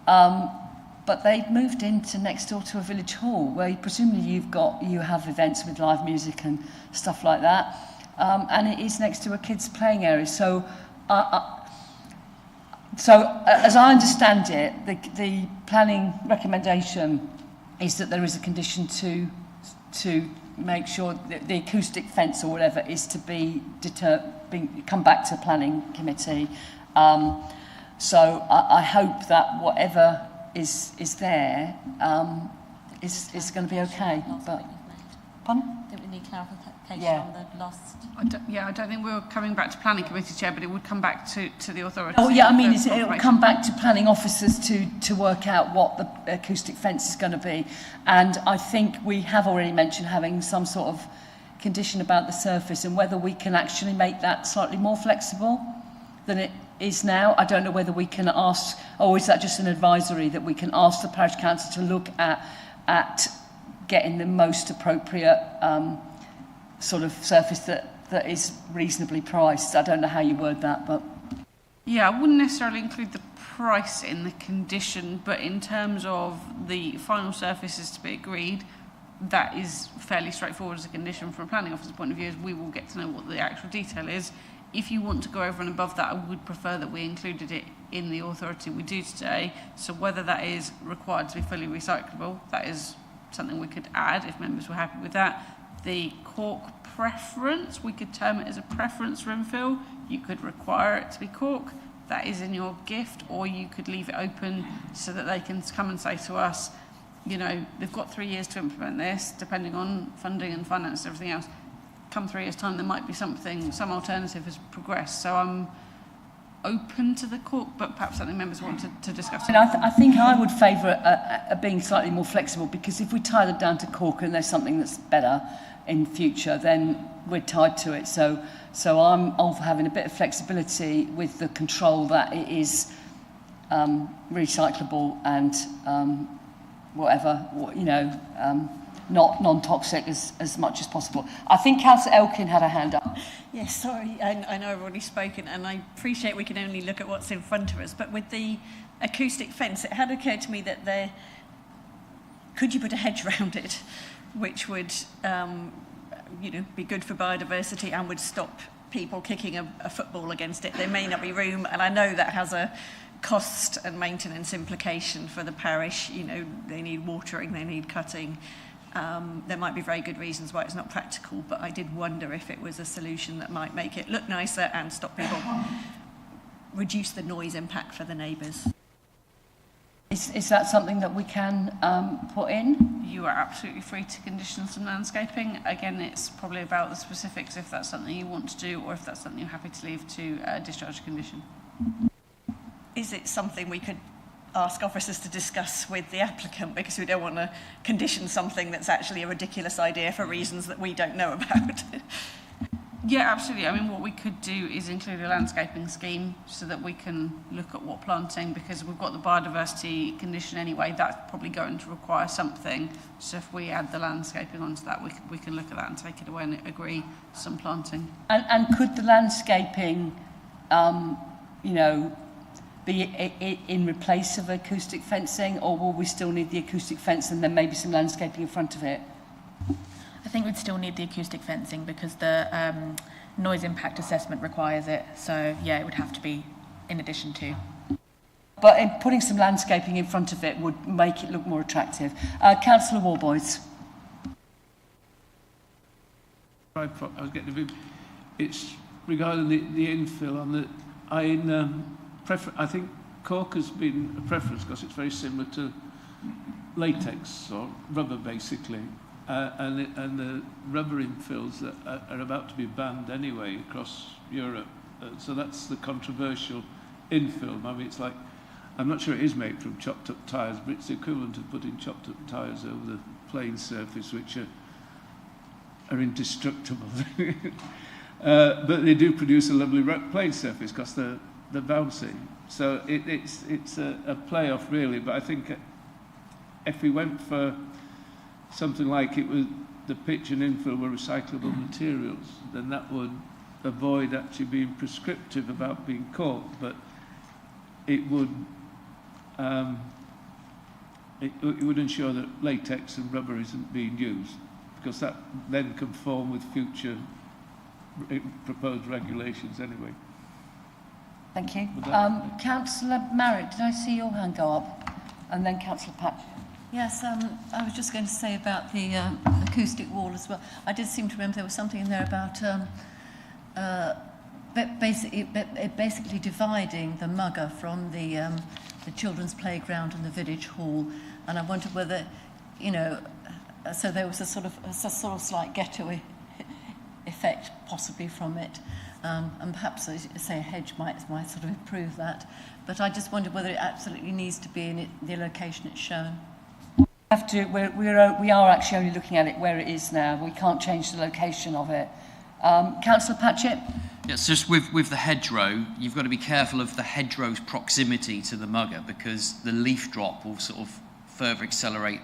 but they've moved into next door to a village hall where presumably you have events with live music and stuff like that, and it is next to a kids' playing area. So as I understand it, the planning recommendation is that there is a condition to make sure that the acoustic fence or whatever is to be come back to planning committee. So I hope that whatever is there is going to be okay. But pardon? Don't we need clarification Yeah. on the last? I don't think we're coming back to planning committee, Chair, but it would come back to the authority. Oh yeah, I mean it'll come back to planning officers to work out what the acoustic fence is going to be, and I think we have already mentioned having some sort of condition about the surface and whether we can actually make that slightly more flexible than it is now. I don't know whether we can ask, or is that just an advisory that we can ask the parish council to look at getting the most appropriate sort of surface that is reasonably priced. I don't know how you word that, but... Yeah, I wouldn't necessarily include the price in the condition, but in terms of the final surfaces to be agreed, that is fairly straightforward as a condition from a planning officer's point of view, as we will get to know what the actual detail is. If you want to go over and above that, I would prefer that we included it in the authority we do today. So whether that is required to be fully recyclable, that is something we could add if members were happy with that. The cork preference, we could term it as a preference for infill. You could require it to be cork. That is in your gift, or you could leave it open so that they can come and say to us, they've got 3 years to implement this, depending on funding and finance and everything else. Come 3 years' time, there might be some alternative has progressed. So I'm open to the cork, but perhaps something members want to discuss. I think I would favour being slightly more flexible, because if we tie them down to cork and there's something that's better in future, then we're tied to it. So I'm all for having a bit of flexibility with the control that it is recyclable and whatever, not non-toxic as much as possible. I think Councillor Elkin had a hand up. Yes, sorry, I know I've already spoken, and I appreciate we can only look at what's in front of us, but with the acoustic fence, it had occurred to me that could you put a hedge around it, which would, be good for biodiversity and would stop people kicking a football against it. There may not be room, and I know that has a cost and maintenance implication for the parish. They need watering, they need cutting. There might be very good reasons why it's not practical, but I did wonder if it was a solution that might make it look nicer and stop people, reduce the noise impact for the neighbours. Is that something that we can put in? You are absolutely free to condition some landscaping. Again, it's probably about the specifics, if that's something you want to do or if that's something you're happy to leave to discharge condition. Is it something we could ask officers to discuss with the applicant, because we don't want to condition something that's actually a ridiculous idea for reasons that we don't know about? Yeah, absolutely. I mean, what we could do is include a landscaping scheme so that we can look at what planting, because we've got the biodiversity condition anyway, that's probably going to require something. So if we add the landscaping onto that, we can look at that and take it away and agree some planting. And could the landscaping, be in replace of acoustic fencing, or will we still need the acoustic fence and then maybe some landscaping in front of it? I think we'd still need the acoustic fencing because the noise impact assessment requires it. So, yeah, it would have to be in addition to. But in putting some landscaping in front of it would make it look more attractive. Councillor Warboys. It's regarding the infill on the. I think cork has been a preference because it's very similar to latex or rubber, basically. And the rubber infills that are about to be banned anyway across Europe. So that's the controversial infill. I mean, it's like, I'm not sure it is made from chopped up tyres, but it's the equivalent of putting chopped up tyres over the plain surface, which are indestructible. But they do produce a lovely plain surface because they're bouncing. So it's a play-off, really. But I think if we went for something like it was the pitch and infill were recyclable materials, then that would avoid actually being prescriptive about being caught, but it would ensure that latex and rubber isn't being used, because that then conform with future proposed regulations anyway. Thank you. Councillor Marriott, did I see your hand go up? And then Councillor Patch. Yes, I was just going to say about the acoustic wall as well. I did seem to remember there was something in there about basically dividing the mugger from the children's playground and the village hall. And I wondered whether, so there was a sort of slight getaway effect possibly from it. And perhaps, as you say, a hedge might sort of improve that. But I just wondered whether it absolutely needs to be in the location it's shown. We are actually only looking at it where it is now. We can't change the location of it. Councillor Patchett? Yes, just with the hedgerow, you've got to be careful of the hedgerow's proximity to the mugger, because the leaf drop will sort of further accelerate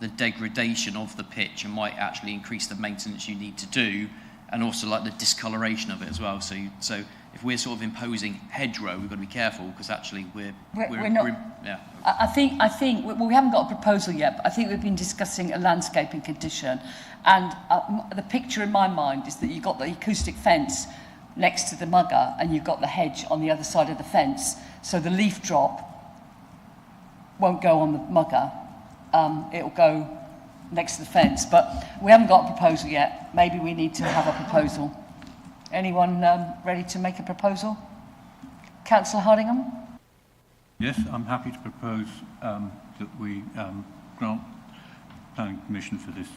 the degradation of the pitch and might actually increase the maintenance you need to do, and also like the discoloration of it as well. So if we're sort of imposing hedgerow, we've got to be careful, because actually we're not. Yeah. I think we haven't got a proposal yet, but I think we've been discussing a landscaping condition, and the picture in my mind is that you've got the acoustic fence next to the mugger and you've got the hedge on the other side of the fence, so the leaf drop won't go on the mugger, it'll go next to the fence. But we haven't got a proposal yet. Maybe we need to have a proposal. Anyone ready to make a proposal? Councillor Hardingham? Yes, I'm happy to propose that we grant planning permission for this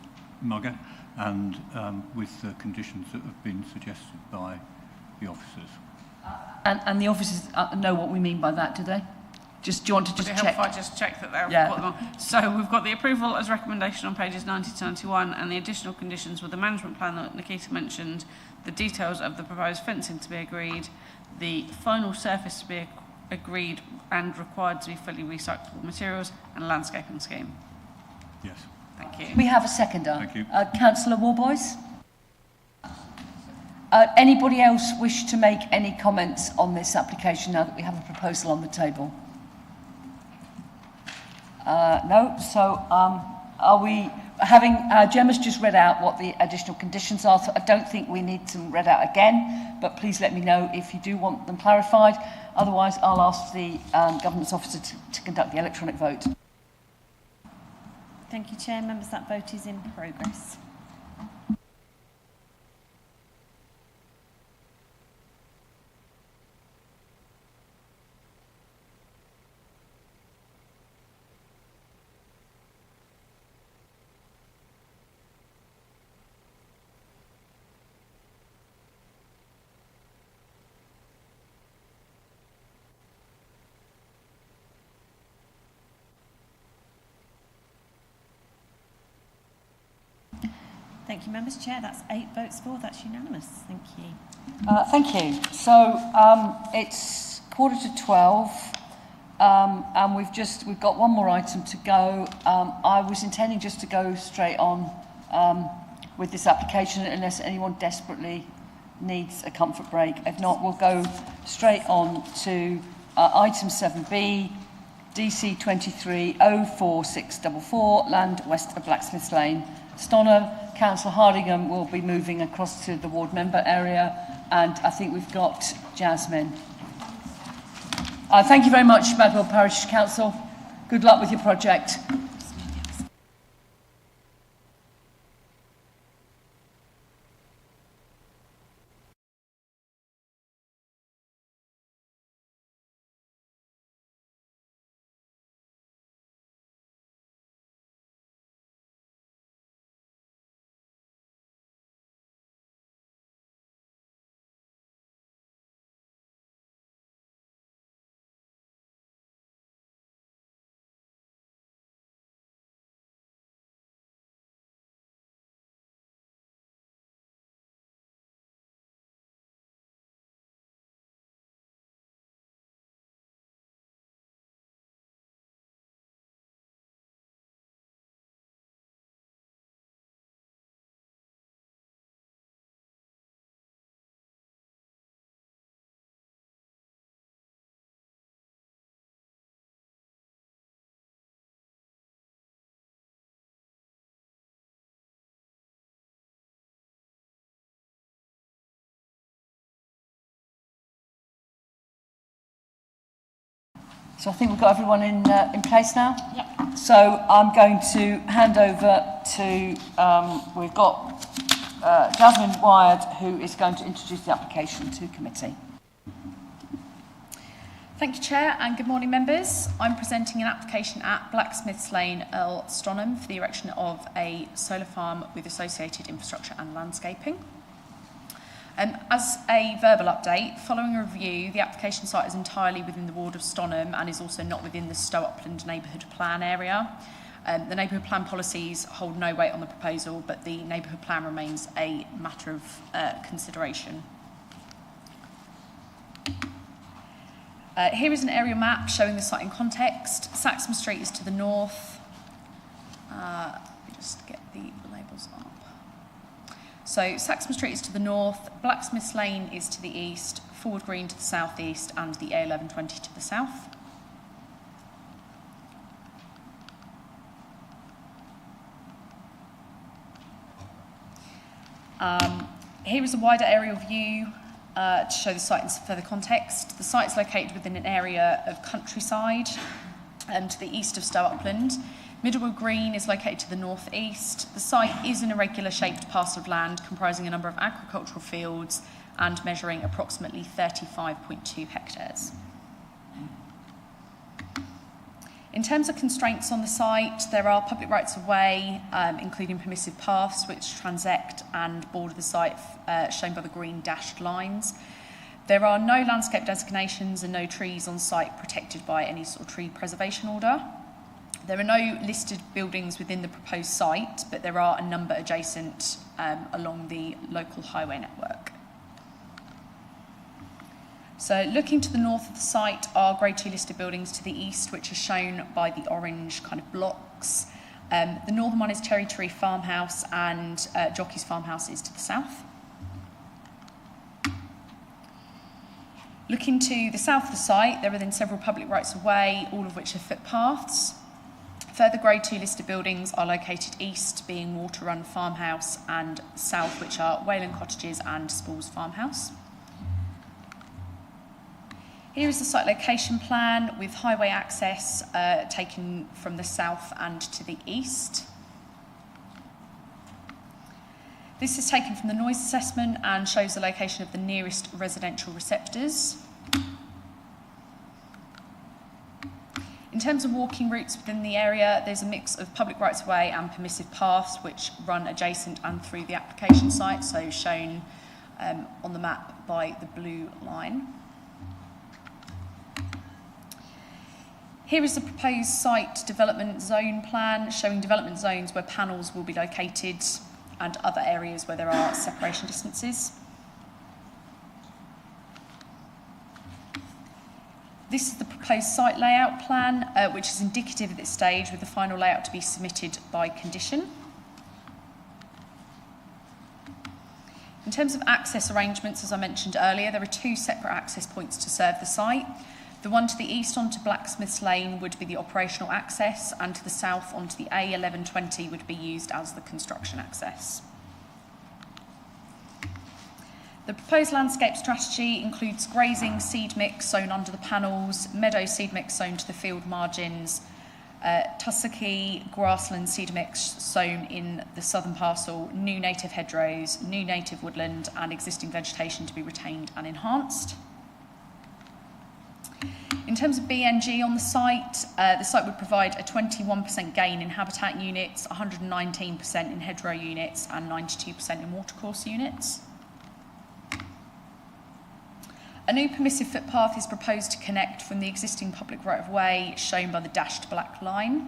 mugger, and with the conditions that have been suggested by the officers. And the officers know what we mean by that, do they? Do you want to just check? If I just check that they've got them on. So we've got the approval as recommendation on pages 90 to 91, and the additional conditions with the management plan that Nikita mentioned, the details of the proposed fencing to be agreed, the final surface to be agreed and required to be fully recyclable materials, and a landscaping scheme. Yes. Thank you. We have a seconder. Thank you. Councillor Warboys. Anybody else wish to make any comments on this application now that we have a proposal on the table? No. So are we having, Gemma's just read out what the additional conditions are, so I don't think we need them read out again, but please let me know if you do want them clarified. Otherwise, I'll ask the Governance Officer to conduct the electronic vote. Thank you, Chair. Members, that vote is in progress. Thank you, members. Chair, that's 8 votes for. That's unanimous. Thank you. Thank you. So it's 11:45, and we've got one more item to go. I was intending just to go straight on with this application unless anyone desperately needs a comfort break. If not, we'll go straight on to item 7B, DC 23-04644, land west of Blacksmiths Lane, Stonham. Councillor Hardingham will be moving across to the ward member area, and I think we've got Jasmine. Thank you very much, Madwell Parish Council. Good luck with your project. So I think we've got everyone in place now. Yep. So I'm going to hand over to, we've got Jasmine Wyard, who is going to introduce the application to committee. Thank you, Chair, and good morning, members. I'm presenting an application at Blacksmiths Lane, Earl Stonham, for the erection of a solar farm with associated infrastructure and landscaping. As a verbal update, following a review, the application site is entirely within the ward of Stonham and is also not within the Stow Upland neighbourhood plan area. The neighbourhood plan policies hold no weight on the proposal, but the neighbourhood plan remains a matter of consideration. Here is an aerial map showing the site in context. Saxon Street is to the north. Let me just get the labels up. So Saxon Street is to the north, Blacksmiths Lane is to the east, Forward Green to the southeast, and the A1120 to the south. Here is a wider aerial view to show the site in further context. The site is located within an area of countryside to the east of Stow Upland. Middlewood Green is located to the northeast. The site is an irregular shaped parcel of land comprising a number of agricultural fields and measuring approximately 35.2 hectares. In terms of constraints on the site, there are public rights of way, including permissive paths which transect and border the site, shown by the green dashed lines. There are no landscape designations and no trees on site protected by any sort of tree preservation order. There are no listed buildings within the proposed site, but there are a number adjacent along the local highway network. So looking to the north of the site are Grade 2 listed buildings to the east, which are shown by the orange kind of blocks. The northern one is Cherry Tree Farmhouse, and Jockey's Farmhouse is to the south. Looking to the south of the site, there are then several public rights of way, all of which are footpaths. Further Grade 2 listed buildings are located east, being Water Run Farmhouse, and south, which are Wayland Cottages and Spools Farmhouse. Here is the site location plan with highway access taken from the south and to the east. This is taken from the noise assessment and shows the location of the nearest residential receptors. In terms of walking routes within the area, there's a mix of public rights of way and permissive paths which run adjacent and through the application site, so shown on the map by the blue line. Here is the proposed site development zone plan, showing development zones where panels will be located and other areas where there are separation distances. This is the proposed site layout plan, which is indicative at this stage, with the final layout to be submitted by condition. In terms of access arrangements, as I mentioned earlier, there are two separate access points to serve the site. The one to the east onto Blacksmiths Lane would be the operational access, and to the south onto the A1120 would be used as the construction access. The proposed landscape strategy includes grazing seed mix sown under the panels, meadow seed mix sown to the field margins, tussocky grassland seed mix sown in the southern parcel, new native hedgerows, new native woodland and existing vegetation to be retained and enhanced. In terms of BNG on the site would provide a 21% gain in habitat units, 119% in hedgerow units and 92% in watercourse units. A new permissive footpath is proposed to connect from the existing public right-of-way shown by the dashed black line.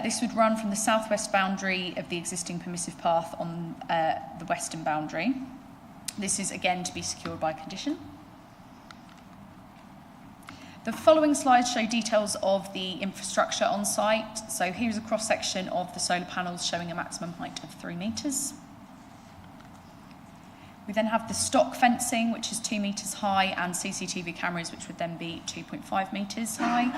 This would run from the southwest boundary of the existing permissive path on the western boundary. This is again to be secured by condition. The following slides show details of the infrastructure on site. So here's a cross-section of the solar panels showing a maximum height of 3 metres. We then have the stock fencing, which is 2 metres high, and CCTV cameras, which would then be 2.5 metres high.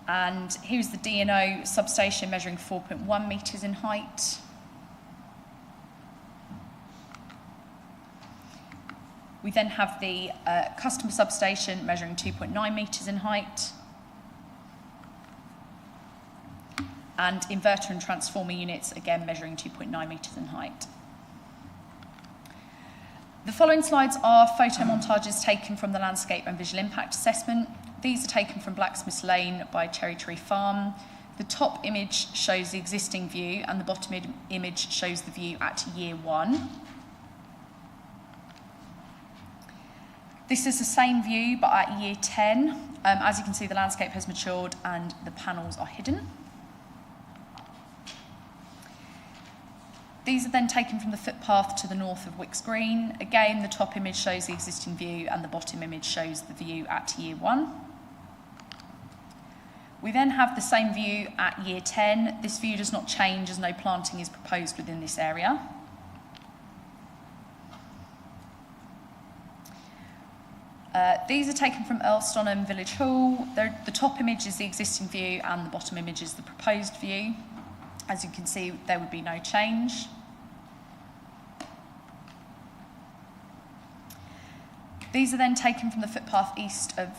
And here's the D&O substation measuring 4.1 metres in height. We then have the customer substation measuring 2.9 metres in height. And inverter and transformer units, again measuring 2.9 metres in height. The following slides are photo montages taken from the landscape and visual impact assessment. These are taken from Blacksmiths Lane by Cherry Tree Farm. The top image shows the existing view and the bottom image shows the view at year 1. This is the same view but at year 10. As you can see, the landscape has matured and the panels are hidden. These are then taken from the footpath to the north of Wicks Green. Again, the top image shows the existing view and the bottom image shows the view at year 1. We then have the same view at year 10. This view does not change as no planting is proposed within this area. These are taken from Earlstonham Village Hall. The top image is the existing view and the bottom image is the proposed view. As you can see, there would be no change. These are then taken from the footpath east of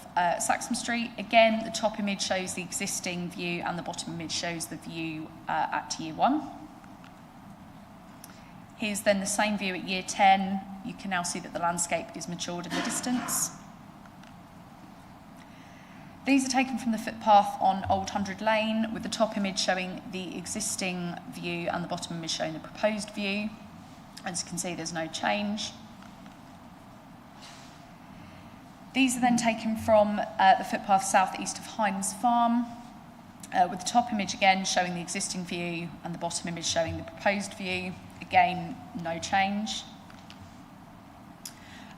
Saxon Street. Again, the top image shows the existing view and the bottom image shows the view at year 1. Here's then the same view at year 10. You can now see that the landscape is matured in the distance. These are taken from the footpath on Old Hundred Lane, with the top image showing the existing view and the bottom image showing the proposed view. As you can see, there's no change. These are then taken from the footpath southeast of Hines Farm, with the top image again showing the existing view and the bottom image showing the proposed view. Again, no change.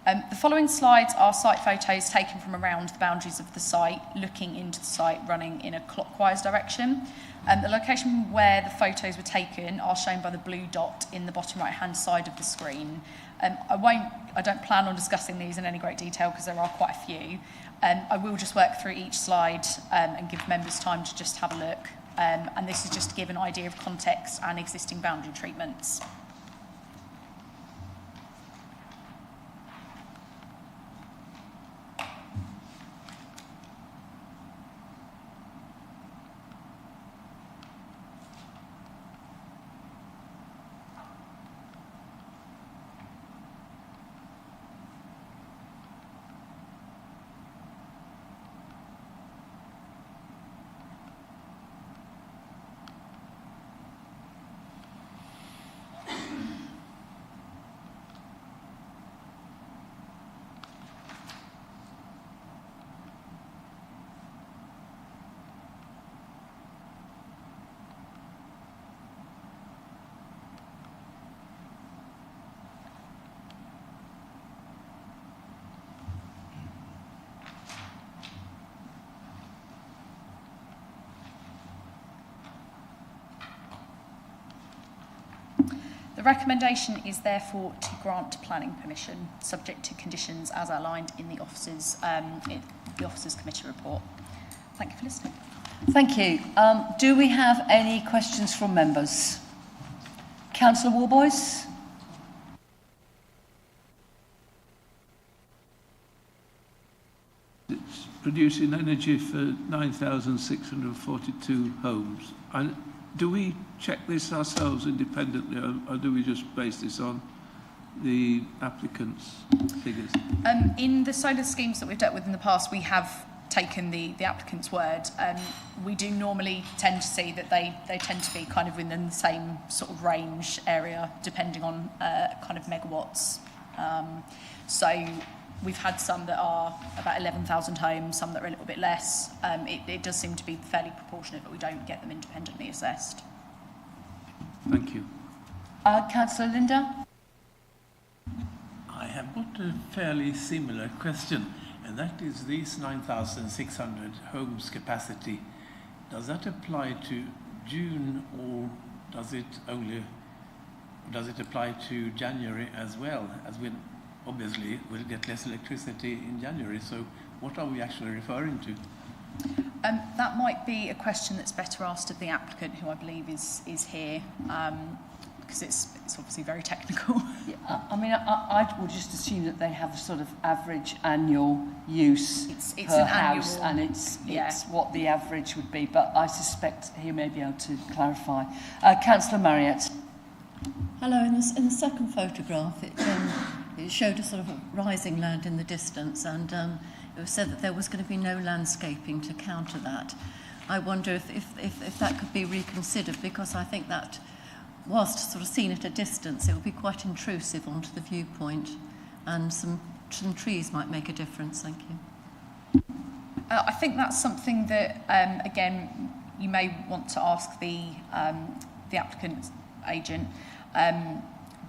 The following slides are site photos taken from around the boundaries of the site, looking into the site, running in a clockwise direction. The location where the photos were taken are shown by the blue dot in the bottom right-hand side of the screen. I don't plan on discussing these in any great detail because there are quite a few. I will just work through each slide and give members time to just have a look. And this is just to give an idea of context and existing boundary treatments. The recommendation is therefore to grant planning permission, subject to conditions as outlined in the officers' committee report. Thank you for listening. Thank you. Do we have any questions from members? Councillor Warboys? It's producing energy for 9,642 homes. And do we check this ourselves independently, or do we just base this on the applicants' figures? In the solar schemes that we've dealt with in the past, we have taken the applicant's word. We do normally tend to see that they tend to be kind of within the same sort of range area, depending on kind of megawatts. So we've had some that are about 11,000 homes, some that are a little bit less. It does seem to be fairly proportionate, but we don't get them independently assessed. Thank you. Councillor Linda? I have got a fairly similar question, and that is these 9,600 homes capacity. Does that apply to June, or does it apply to January as well? As we obviously will get less electricity in January, so what are we actually referring to? That might be a question that's better asked of the applicant, who I believe is here, because it's obviously very technical. Yeah, I mean, I would just assume that they have a sort of average annual use it's per an house, annual, and it's what the average would be, but I suspect he may be able to clarify. Councillor Marriott. Hello, in the second photograph, it showed a sort of a rising land in the distance, and it was said that there was going to be no landscaping to counter that. I wonder if that could be reconsidered, because I think that, whilst sort of seen at a distance, it would be quite intrusive onto the viewpoint, and some trees might make a difference. Thank you. I think that's something that, again, you may want to ask the applicant agent,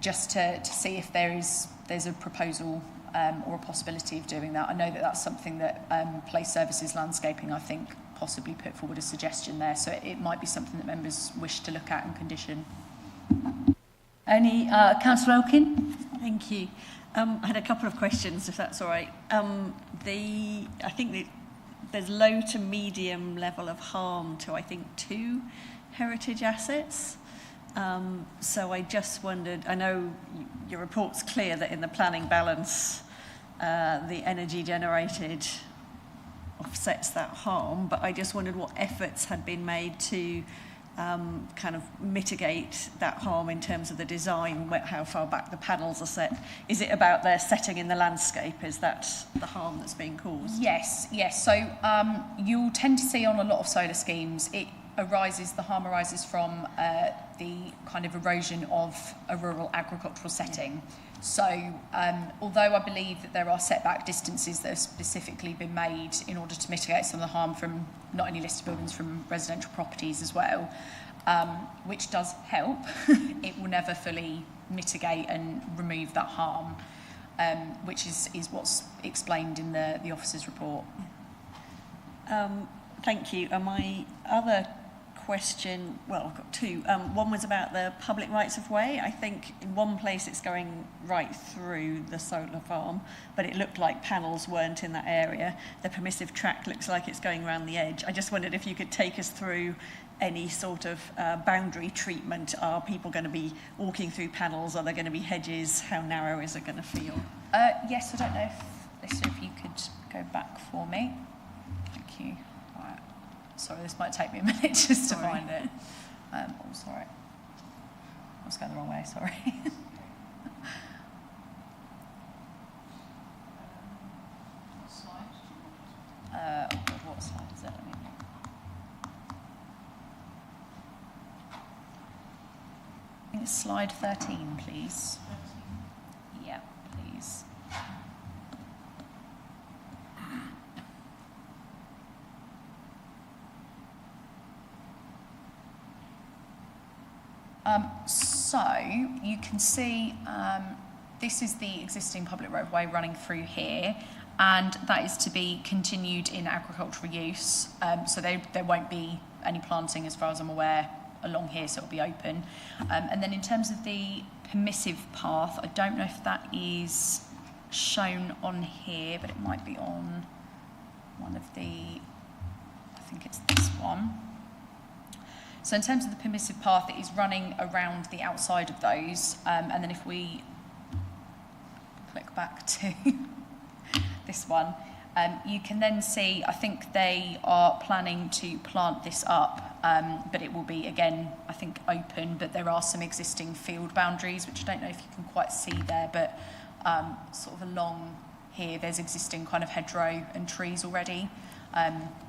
just to see if there's a proposal or a possibility of doing that. I know that that's something that Place Services Landscaping, I think, possibly put forward a suggestion there, so it might be something that members wish to look at and condition. Any, Councillor Elkin? Thank you. I had a couple of questions, if that's all right. I think that there's low to medium level of harm to, I think, 2 heritage assets. So I just wondered, I know your report's clear that in the planning balance, the energy generated offsets that harm, but I just wondered what efforts had been made to kind of mitigate that harm in terms of the design, how far back the panels are set. Is it about their setting in the landscape? Is that the harm that's being caused? Yes. So you'll tend to see on a lot of solar schemes, the harm arises from the kind of erosion of a rural agricultural setting. So although I believe that there are setback distances that have specifically been made in order to mitigate some of the harm from not only listed buildings, from residential properties as well, which does help, it will never fully mitigate and remove that harm. which is what's explained in the officer's report. Thank you. And my other question, well, I've got two. One was about the public rights of way. I think in one place it's going right through the solar farm, but it looked like panels weren't in that area. The permissive track looks like it's going around the edge. I just wondered if you could take us through any sort of boundary treatment. Are people going to be walking through panels? Are there going to be hedges? How narrow is it going to feel? Yes, I don't know if you could go back for me. Thank you. Right. Sorry, this might take me a minute just to find it. Sorry. I was going the wrong way, sorry. What slide? What slide is it? Let me look. I think it's slide 13, please. Yeah, please. So you can see this is the existing public roadway running through here, and that is to be continued in agricultural use. So there won't be any planting, as far as I'm aware, along here, so it'll be open. And then in terms of the permissive path, I don't know if that is shown on here, but it might be on one of the, I think it's this one. So in terms of the permissive path, it is running around the outside of those. And then if we click back to this one, you can then see, I think they are planning to plant this up, but it will be, again, I think open, but there are some existing field boundaries, which I don't know if you can quite see there, but sort of along here, there's existing kind of hedgerow and trees already.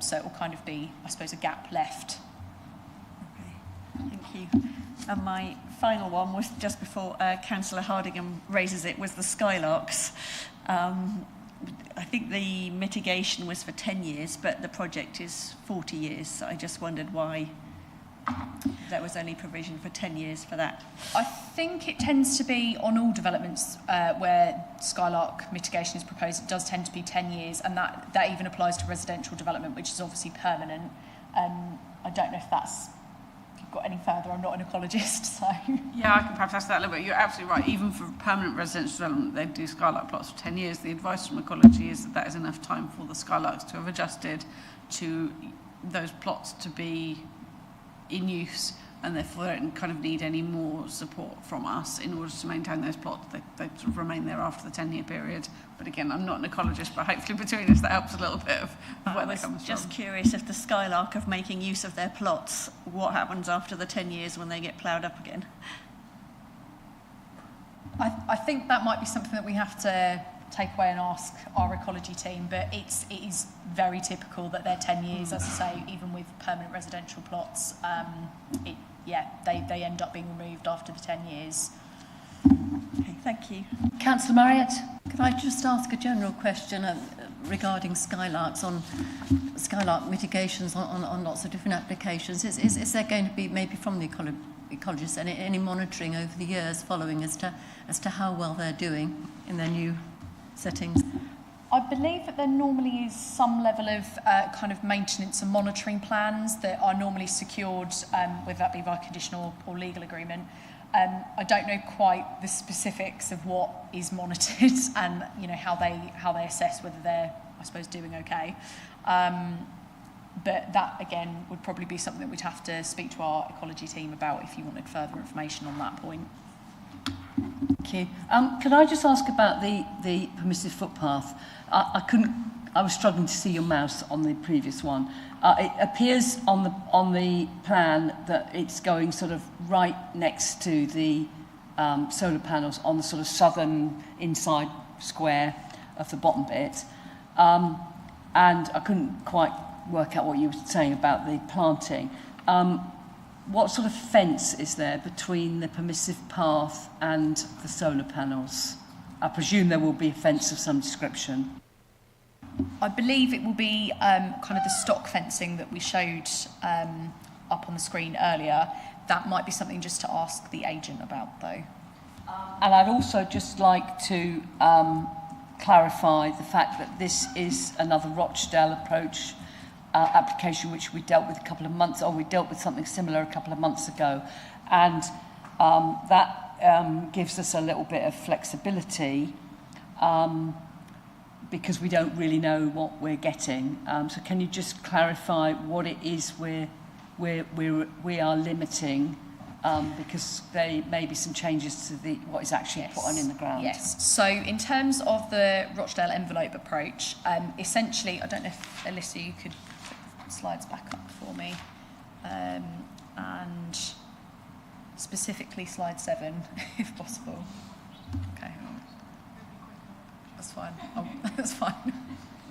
So it will kind of be, I suppose, a gap left. Thank you. And my final one was just before Councillor Hardingham raises it, was the skylarks. I think the mitigation was for 10 years, but the project is 40 years. So I just wondered why there was only provision for 10 years for that. I think it tends to be on all developments where skylark mitigation is proposed, it does tend to be 10 years, and that even applies to residential development, which is obviously permanent. I don't know if that's got any further. I'm not an ecologist, so yeah, I can perhaps ask that a little bit. You're absolutely right. Even for permanent residential development, they do skylark plots for 10 years. The advice from ecology is that that is enough time for the skylarks to have adjusted to those plots to be in use, and therefore they don't kind of need any more support from us in order to maintain those plots. They sort of remain there after the 10-year period. But again, I'm not an ecologist, but hopefully between us that helps a little bit of where that comes from. Just curious, if the skylark of making use of their plots, what happens after the 10 years when they get ploughed up again? I think that might be something that we have to take away and ask our ecology team, but it is very typical that they're 10 years, as I say, even with permanent residential plots. They end up being removed after the 10 years. Okay, thank you. Councillor Marriott? Could I just ask a general question regarding skylarks, on skylark mitigations on lots of different applications? Is there going to be, maybe from the ecologists, any monitoring over the years following as to how well they're doing in their new settings? I believe that there normally is some level of kind of maintenance and monitoring plans that are normally secured, whether that be via conditional or legal agreement. I don't know quite the specifics of what is monitored and how they assess whether they're, I suppose, doing okay. But that again would probably be something that we'd have to speak to our ecology team about if you wanted further information on that point. Thank you. Could I just ask about the permissive footpath? I was struggling to see your mouse on the previous one. It appears on the plan that it's going sort of right next to the solar panels on the sort of southern inside square of the bottom bit. And I couldn't quite work out what you were saying about the planting. What sort of fence is there between the permissive path and the solar panels? I presume there will be a fence of some description. I believe it will be kind of the stock fencing that we showed up on the screen earlier. That might be something just to ask the agent about, though. And I'd also just like to clarify the fact that this is another Rochdale approach application which we dealt with we dealt with something similar a couple of months ago. And that gives us a little bit of flexibility because we don't really know what we're getting. So can you just clarify what it is we are limiting? Because there may be some changes to what is actually put on in the ground. Yes. So in terms of the Rochdale envelope approach, essentially, I don't know if Alyssa, you could put the slides back up for me, and specifically slide 7, if possible. Okay. That's fine. Oh, that's fine.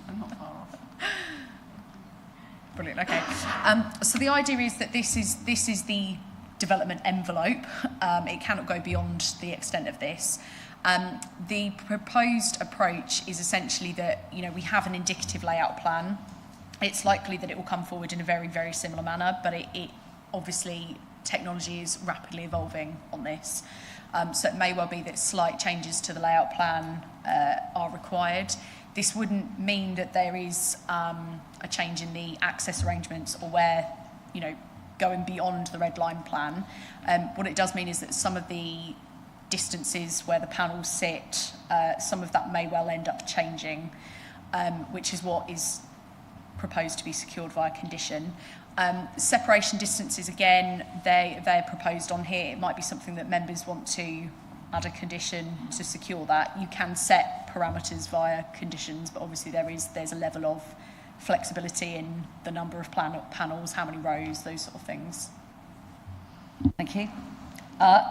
I'm not far off. Brilliant. Okay. So the idea is that this is the development envelope. It cannot go beyond the extent of this. The proposed approach is essentially that, we have an indicative layout plan. It's likely that it will come forward in a very, very similar manner, but it obviously, technology is rapidly evolving on this. So it may well be that slight changes to the layout plan are required. This wouldn't mean that there is a change in the access arrangements or where, going beyond the red line plan. What it does mean is that some of the distances where the panels sit, some of that may well end up changing, which is what is proposed to be secured via condition. Separation distances, again, they're proposed on here. It might be something that members want to add a condition to secure that. You can set parameters via conditions, but obviously there's a level of flexibility in the number of panels, how many rows, those sort of things. Thank you.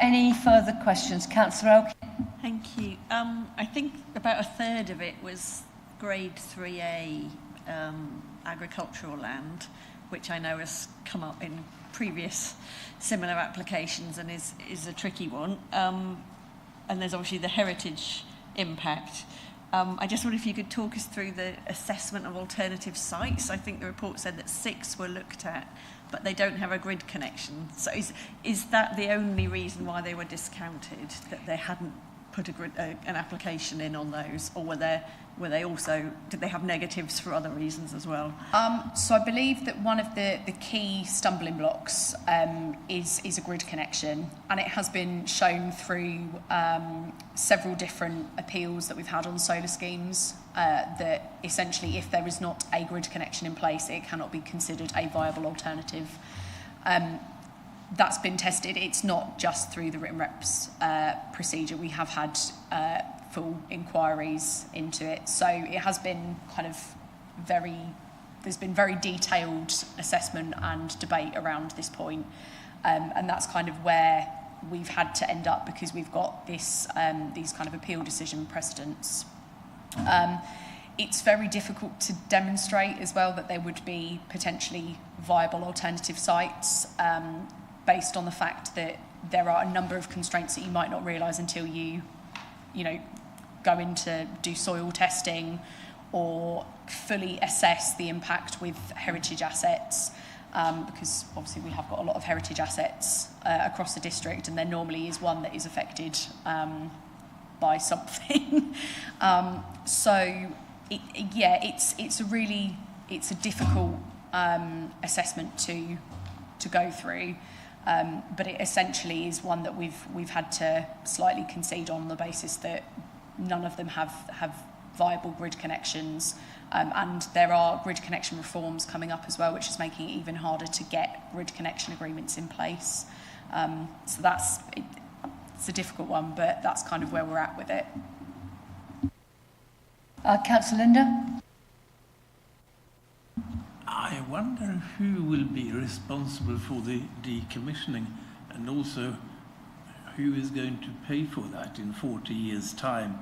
Any further questions? Councillor Elkin? Thank you. I think about a third of it was grade 3A agricultural land, which I know has come up in previous similar applications and is a tricky one. And there's obviously the heritage impact. I just wonder if you could talk us through the assessment of alternative sites. I think the report said that 6 were looked at, but they don't have a grid connection. So is that the only reason why they were discounted, that they hadn't put an application in on those, or were they also, did they have negatives for other reasons as well? So I believe that one of the key stumbling blocks is a grid connection, and it has been shown through several different appeals that we've had on solar schemes that essentially if there is not a grid connection in place, it cannot be considered a viable alternative. That's been tested. It's not just through the written reps procedure. We have had full inquiries into it. So it has been kind of there's been very detailed assessment and debate around this point. And that's kind of where we've had to end up because we've got these kind of appeal decision precedents. It's very difficult to demonstrate as well that there would be potentially viable alternative sites based on the fact that there are a number of constraints that you might not realise until you go in to do soil testing or fully assess the impact with heritage assets, because obviously we have got a lot of heritage assets across the district, and there normally is one that is affected by something. It's a difficult assessment to go through. But it essentially is one that we've had to slightly concede on the basis that none of them have viable grid connections, and there are grid connection reforms coming up as well, which is making it even harder to get grid connection agreements in place. So it's a difficult one, but that's kind of where we're at with it. Councillor Linda? I wonder who will be responsible for the decommissioning, and also who is going to pay for that in 40 years' time.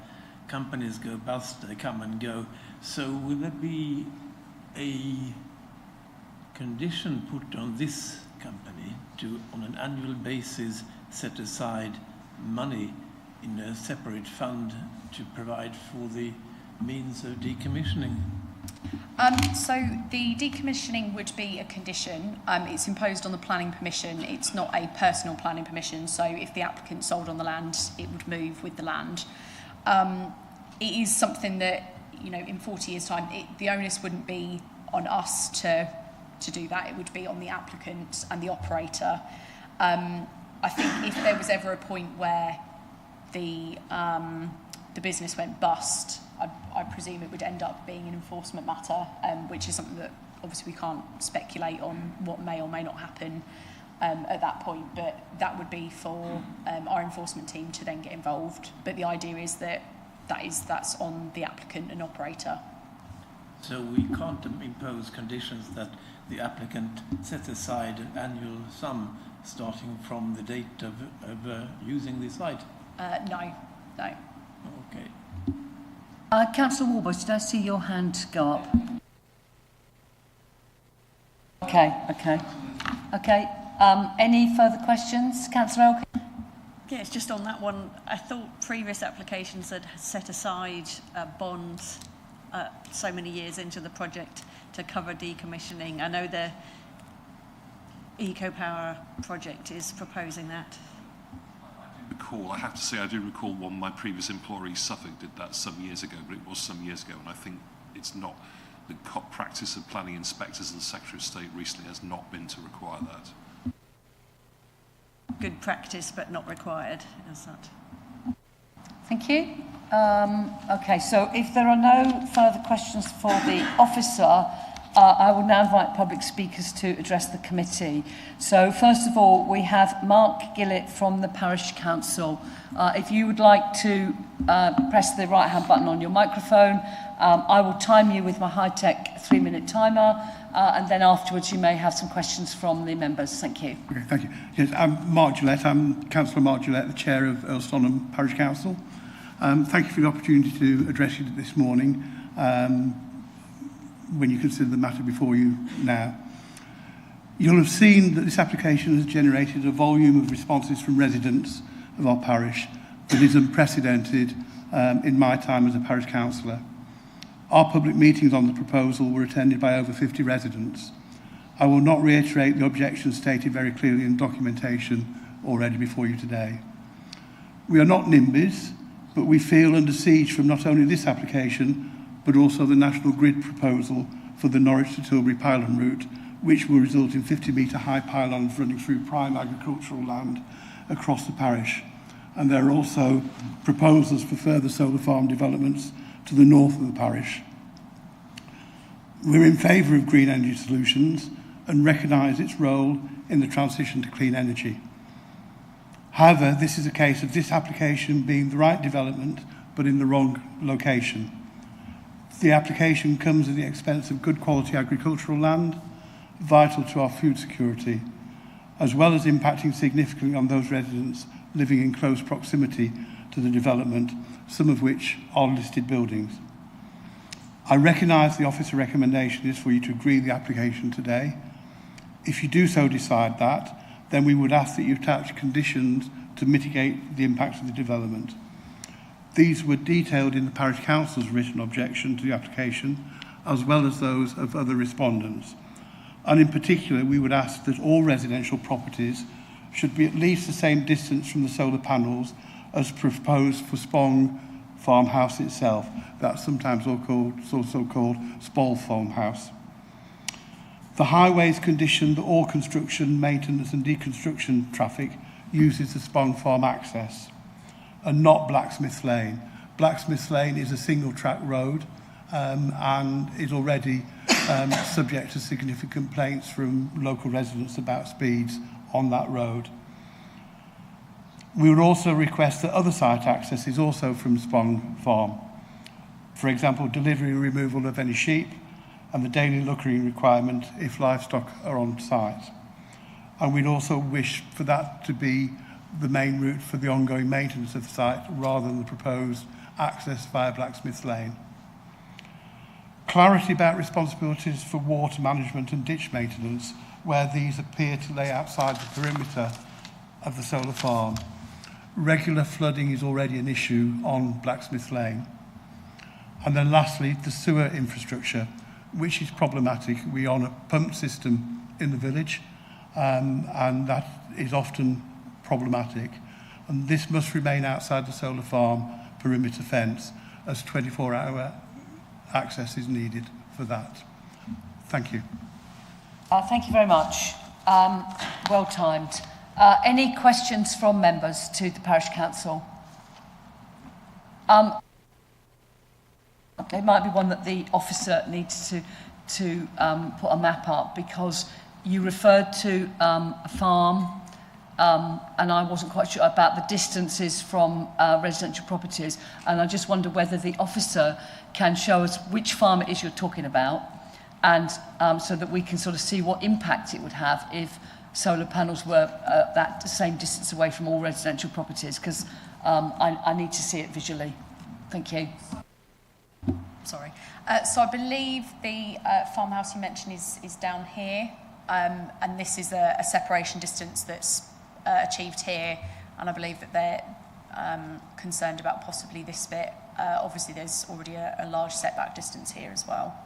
Companies go bust, they come and go. So will there be a condition put on this company to, on an annual basis, set aside money in a separate fund to provide for the means of decommissioning? So the decommissioning would be a condition. It's imposed on the planning permission. It's not a personal planning permission. So if the applicant sold on the land, it would move with the land. It is something that, you know, in 40 years' time, the onus wouldn't be on us to do that. It would be on the applicant and the operator. I think if there was ever a point where the business went bust, I presume it would end up being an enforcement matter, which is something that obviously we can't speculate on what may or may not happen at that point, but that would be for our enforcement team to then get involved. But the idea is that's on the applicant and operator. So we can't impose conditions that the applicant sets aside an annual sum starting from the date of using the site? No. Okay. Councillor Warburton, did I see your hand go up? Okay. Any further questions, Councillor Elkin? Yeah, it's just on that one. I thought previous applications had set aside bonds so many years into the project to cover decommissioning. I know the Eco-Power project is proposing that. I have to say I do recall one, my previous employee Suffolk did that some years ago, but it was some years ago, and I think it's not, the practice of planning inspectors and the Secretary of State recently has not been to require that. Good practice, but not required as that. Thank you. Okay, so if there are no further questions for the officer, I will now invite public speakers to address the committee. So first of all, we have Mark Gillett from the Parish Council. If you would like to press the right-hand button on your microphone, I will time you with my high-tech 3-minute timer, and then afterwards you may have some questions from the members. Thank you. Okay, thank you. Yes, I'm Mark Gillett. I'm Councillor Mark Gillett, the Chair of Earlstonham Parish Council. Thank you for the opportunity to address you this morning. When you consider the matter before you now. You'll have seen that this application has generated a volume of responses from residents of our parish that is unprecedented in my time as a parish councillor. Our public meetings on the proposal were attended by over 50 residents. I will not reiterate the objections stated very clearly in documentation already before you today. We are not NIMBYs, but we feel under siege from not only this application, but also the National Grid proposal for the Norwich to Tilbury pylon route, which will result in 50-metre high pylons running through prime agricultural land across the parish. And there are also proposals for further solar farm developments to the north of the parish. We're in favour of green energy solutions and recognise its role in the transition to clean energy. However, this is a case of this application being the right development, but in the wrong location. The application comes at the expense of good quality agricultural land, vital to our food security, as well as impacting significantly on those residents living in close proximity to the development, some of which are listed buildings. I recognise the officer recommendation is for you to agree the application today. If you do so decide that, then we would ask that you attach conditions to mitigate the impacts of the development. These were detailed in the Parish Council's written objection to the application, as well as those of other respondents. And in particular, we would ask that all residential properties should be at least the same distance from the solar panels as proposed for Spong farmhouse itself. That's sometimes also called Spall farmhouse. The highways condition that all construction, maintenance and deconstruction traffic uses the Spong farm access, and not Blacksmith Lane. Blacksmith Lane is a single track road and is already subject to significant complaints from local residents about speeds on that road. We would also request that other site access is also from Spong Farm. For example, delivery and removal of any sheep and the daily lookering requirement if livestock are on site. And we'd also wish for that to be the main route for the ongoing maintenance of the site rather than the proposed access via Blacksmith Lane. Clarity about responsibilities for water management and ditch maintenance where these appear to lay outside the perimeter of the solar farm. Regular flooding is already an issue on Blacksmith Lane. And then lastly, the sewer infrastructure. which is problematic. We are on a pump system in the village, and that is often problematic. And this must remain outside the solar farm perimeter fence, as 24-hour access is needed for that. Thank you. Thank you very much. Well timed. Any questions from members to the Parish Council? It might be one that the officer needs to put a map up, because you referred to a farm, and I wasn't quite sure about the distances from residential properties, and I just wonder whether the officer can show us which farm it is you're talking about, and so that we can sort of see what impact it would have if solar panels were that same distance away from all residential properties, because I need to see it visually. Thank you. Sorry. So I believe the farmhouse you mentioned is down here, and this is a separation distance that's achieved here, and I believe that they're concerned about possibly this bit. Obviously, there's already a large setback distance here as well.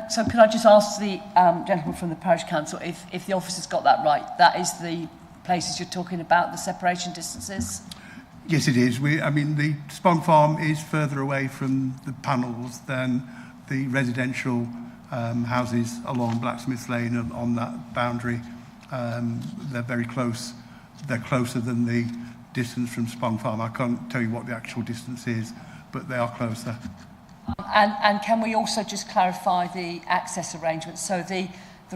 So could I just ask the gentleman from the Parish Council if the officer's got that right? That is the places you're talking about, the separation distances? Yes, it is. I mean, the Spong Farm is further away from the panels than the residential houses along Blacksmith's Lane on that boundary. They're very close. They're closer than the distance from Spong Farm. I can't tell you what the actual distance is, but they are closer. And can we also just clarify the access arrangements? So the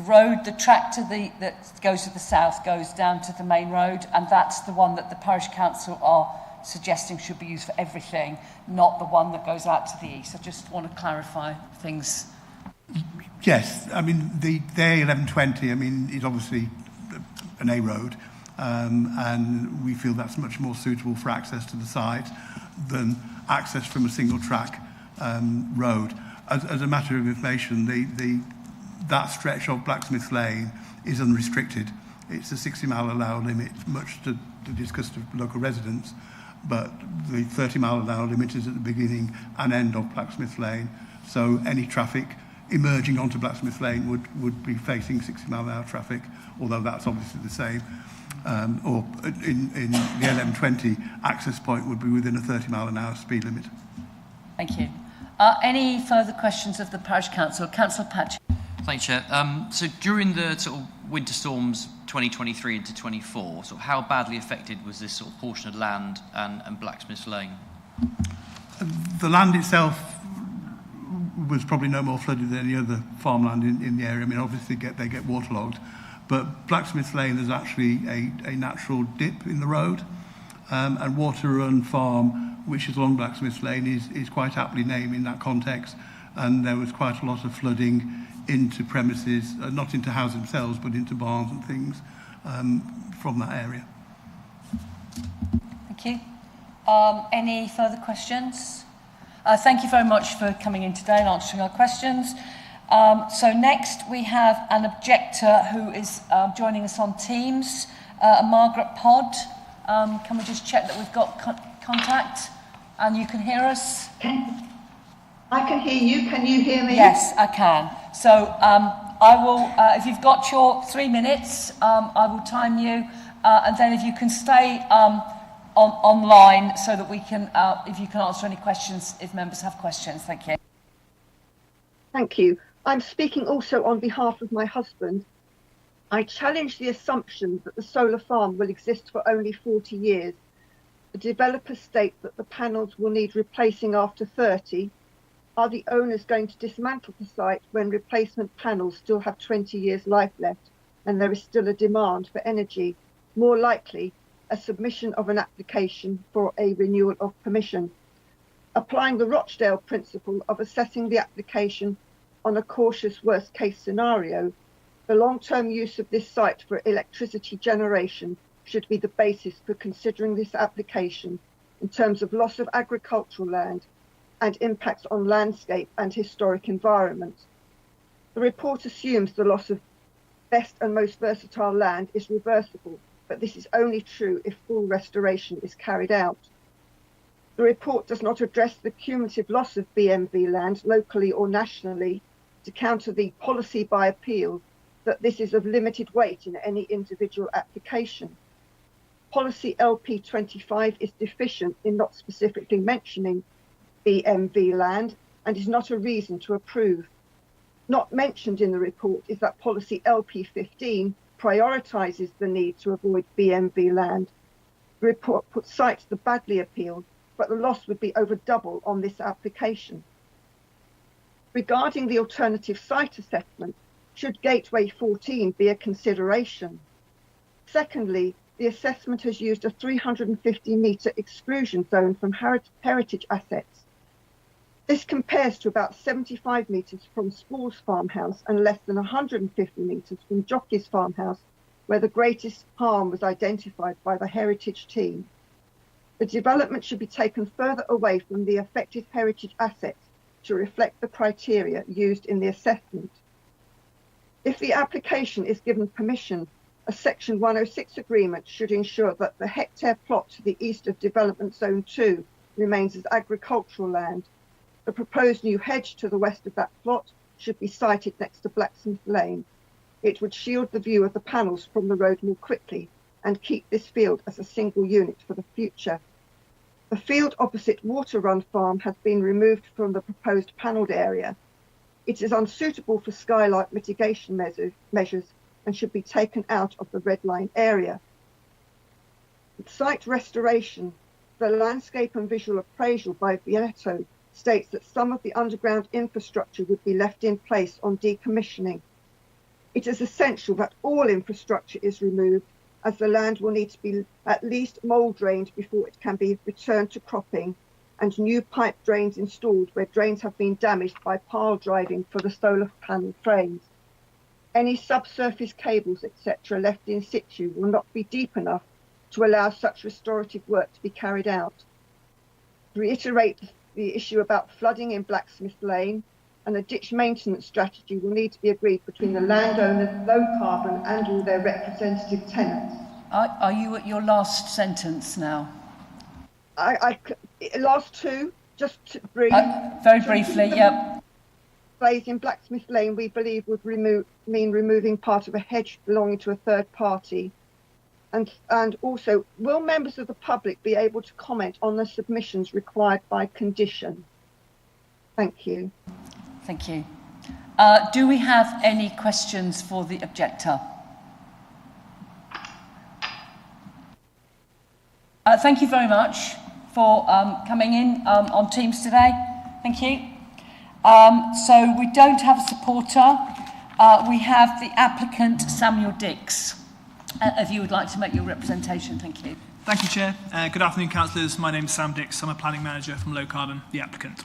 road, the track that goes to the south goes down to the main road, and that's the one that the Parish Council are suggesting should be used for everything, not the one that goes out to the east. I just want to clarify things. Yes, I mean, the A1120, I mean, is obviously an A road, and we feel that's much more suitable for access to the site than access from a single track road. As a matter of information, that stretch of Blacksmith's Lane is unrestricted. It's a 60-mile allowed limit, much to the disgust of local residents, but the 30-mile allowed limit is at the beginning and end of Blacksmith's Lane, so any traffic emerging onto Blacksmith's Lane would be facing 60-mile-an-hour traffic, although that's obviously the same. Or in the LM20, access point would be within a 30-mile-an-hour speed limit. Thank you. Any further questions of the Parish Council? Councillor Patch. Thanks, Chair. So during the sort of winter storms 2023 into 24, sort of how badly affected was this sort of portion of land and Blacksmith's Lane? The land itself was probably no more flooded than any other farmland in the area. I mean, obviously they get waterlogged, but Blacksmith's Lane is actually a natural dip in the road, and Water Run Farm, which is along Blacksmith's Lane, is quite aptly named in that context, and there was quite a lot of flooding into premises, not into houses themselves, but into barns and things from that area. Thank you. Any further questions? Thank you very much for coming in today and answering our questions. So next we have an objector who is joining us on Teams, Margaret Pod. Can we just check that we've got contact and you can hear us? I can hear you. Can you hear me? Yes, I can. So I will, if you've got your 3 minutes, I will time you, and then if you can stay online so that we can, if you can answer any questions, if members have questions. Thank you. Thank you. I'm speaking also on behalf of my husband. I challenge the assumption that the solar farm will exist for only 40 years. The developers state that the panels will need replacing after 30. Are the owners going to dismantle the site when replacement panels still have 20 years life left and there is still a demand for energy? More likely, a submission of an application for a renewal of permission. Applying the Rochdale principle of assessing the application on a cautious worst case scenario, the long-term use of this site for electricity generation should be the basis for considering this application in terms of loss of agricultural land and impacts on landscape and historic environment. The report assumes the loss of best and most versatile land is reversible, but this is only true if full restoration is carried out. The report does not address the cumulative loss of BMV land locally or nationally to counter the policy by appeal that this is of limited weight in any individual application. Policy LP25 is deficient in not specifically mentioning BMV land and is not a reason to approve. Not mentioned in the report is that policy LP15 prioritises the need to avoid BMV land. The report cites the Badley appeal, but the loss would be over double on this application. Regarding the alternative site assessment, should Gateway 14 be a consideration? Secondly, the assessment has used a 350-metre exclusion zone from heritage assets. This compares to about 75 metres from Spall's farmhouse and less than 150 metres from Jockey's farmhouse, where the greatest harm was identified by the heritage team. The development should be taken further away from the affected heritage assets to reflect the criteria used in the assessment. If the application is given permission, a Section 106 agreement should ensure that the hectare plot to the east of Development Zone 2 remains as agricultural land. The proposed new hedge to the west of that plot should be sited next to Blacksmith Lane. It would shield the view of the panels from the road more quickly and keep this field as a single unit for the future. The field opposite Water Run Farm has been removed from the proposed panelled area. It is unsuitable for skylight mitigation measures and should be taken out of the red line area. Site restoration, the landscape and visual appraisal by Vietto states that some of the underground infrastructure would be left in place on decommissioning. It is essential that all infrastructure is removed, as the land will need to be at least mould drained before it can be returned to cropping, and new pipe drains installed where drains have been damaged by pile driving for the solar panel frames. Any subsurface cables, etc., left in situ will not be deep enough to allow such restorative work to be carried out. To reiterate the issue about flooding in Blacksmith Lane, and a ditch maintenance strategy will need to be agreed between the landowners, low carbon, and all their representative tenants. Are you at your last sentence now? Last two, just to brief. Very briefly, yep. In Blacksmith Lane, we believe would mean removing part of a hedge belonging to a third party. And also, will members of the public be able to comment on the submissions required by condition? Thank you. Thank you. Do we have any questions for the objector? Thank you very much for coming in on Teams today. Thank you. So we don't have a supporter. We have the applicant, Samuel Dix. If you would like to make your representation, thank you. Thank you, Chair. Good afternoon, councillors. My name is Sam Dix. I'm a planning manager from Low Carbon, the applicant.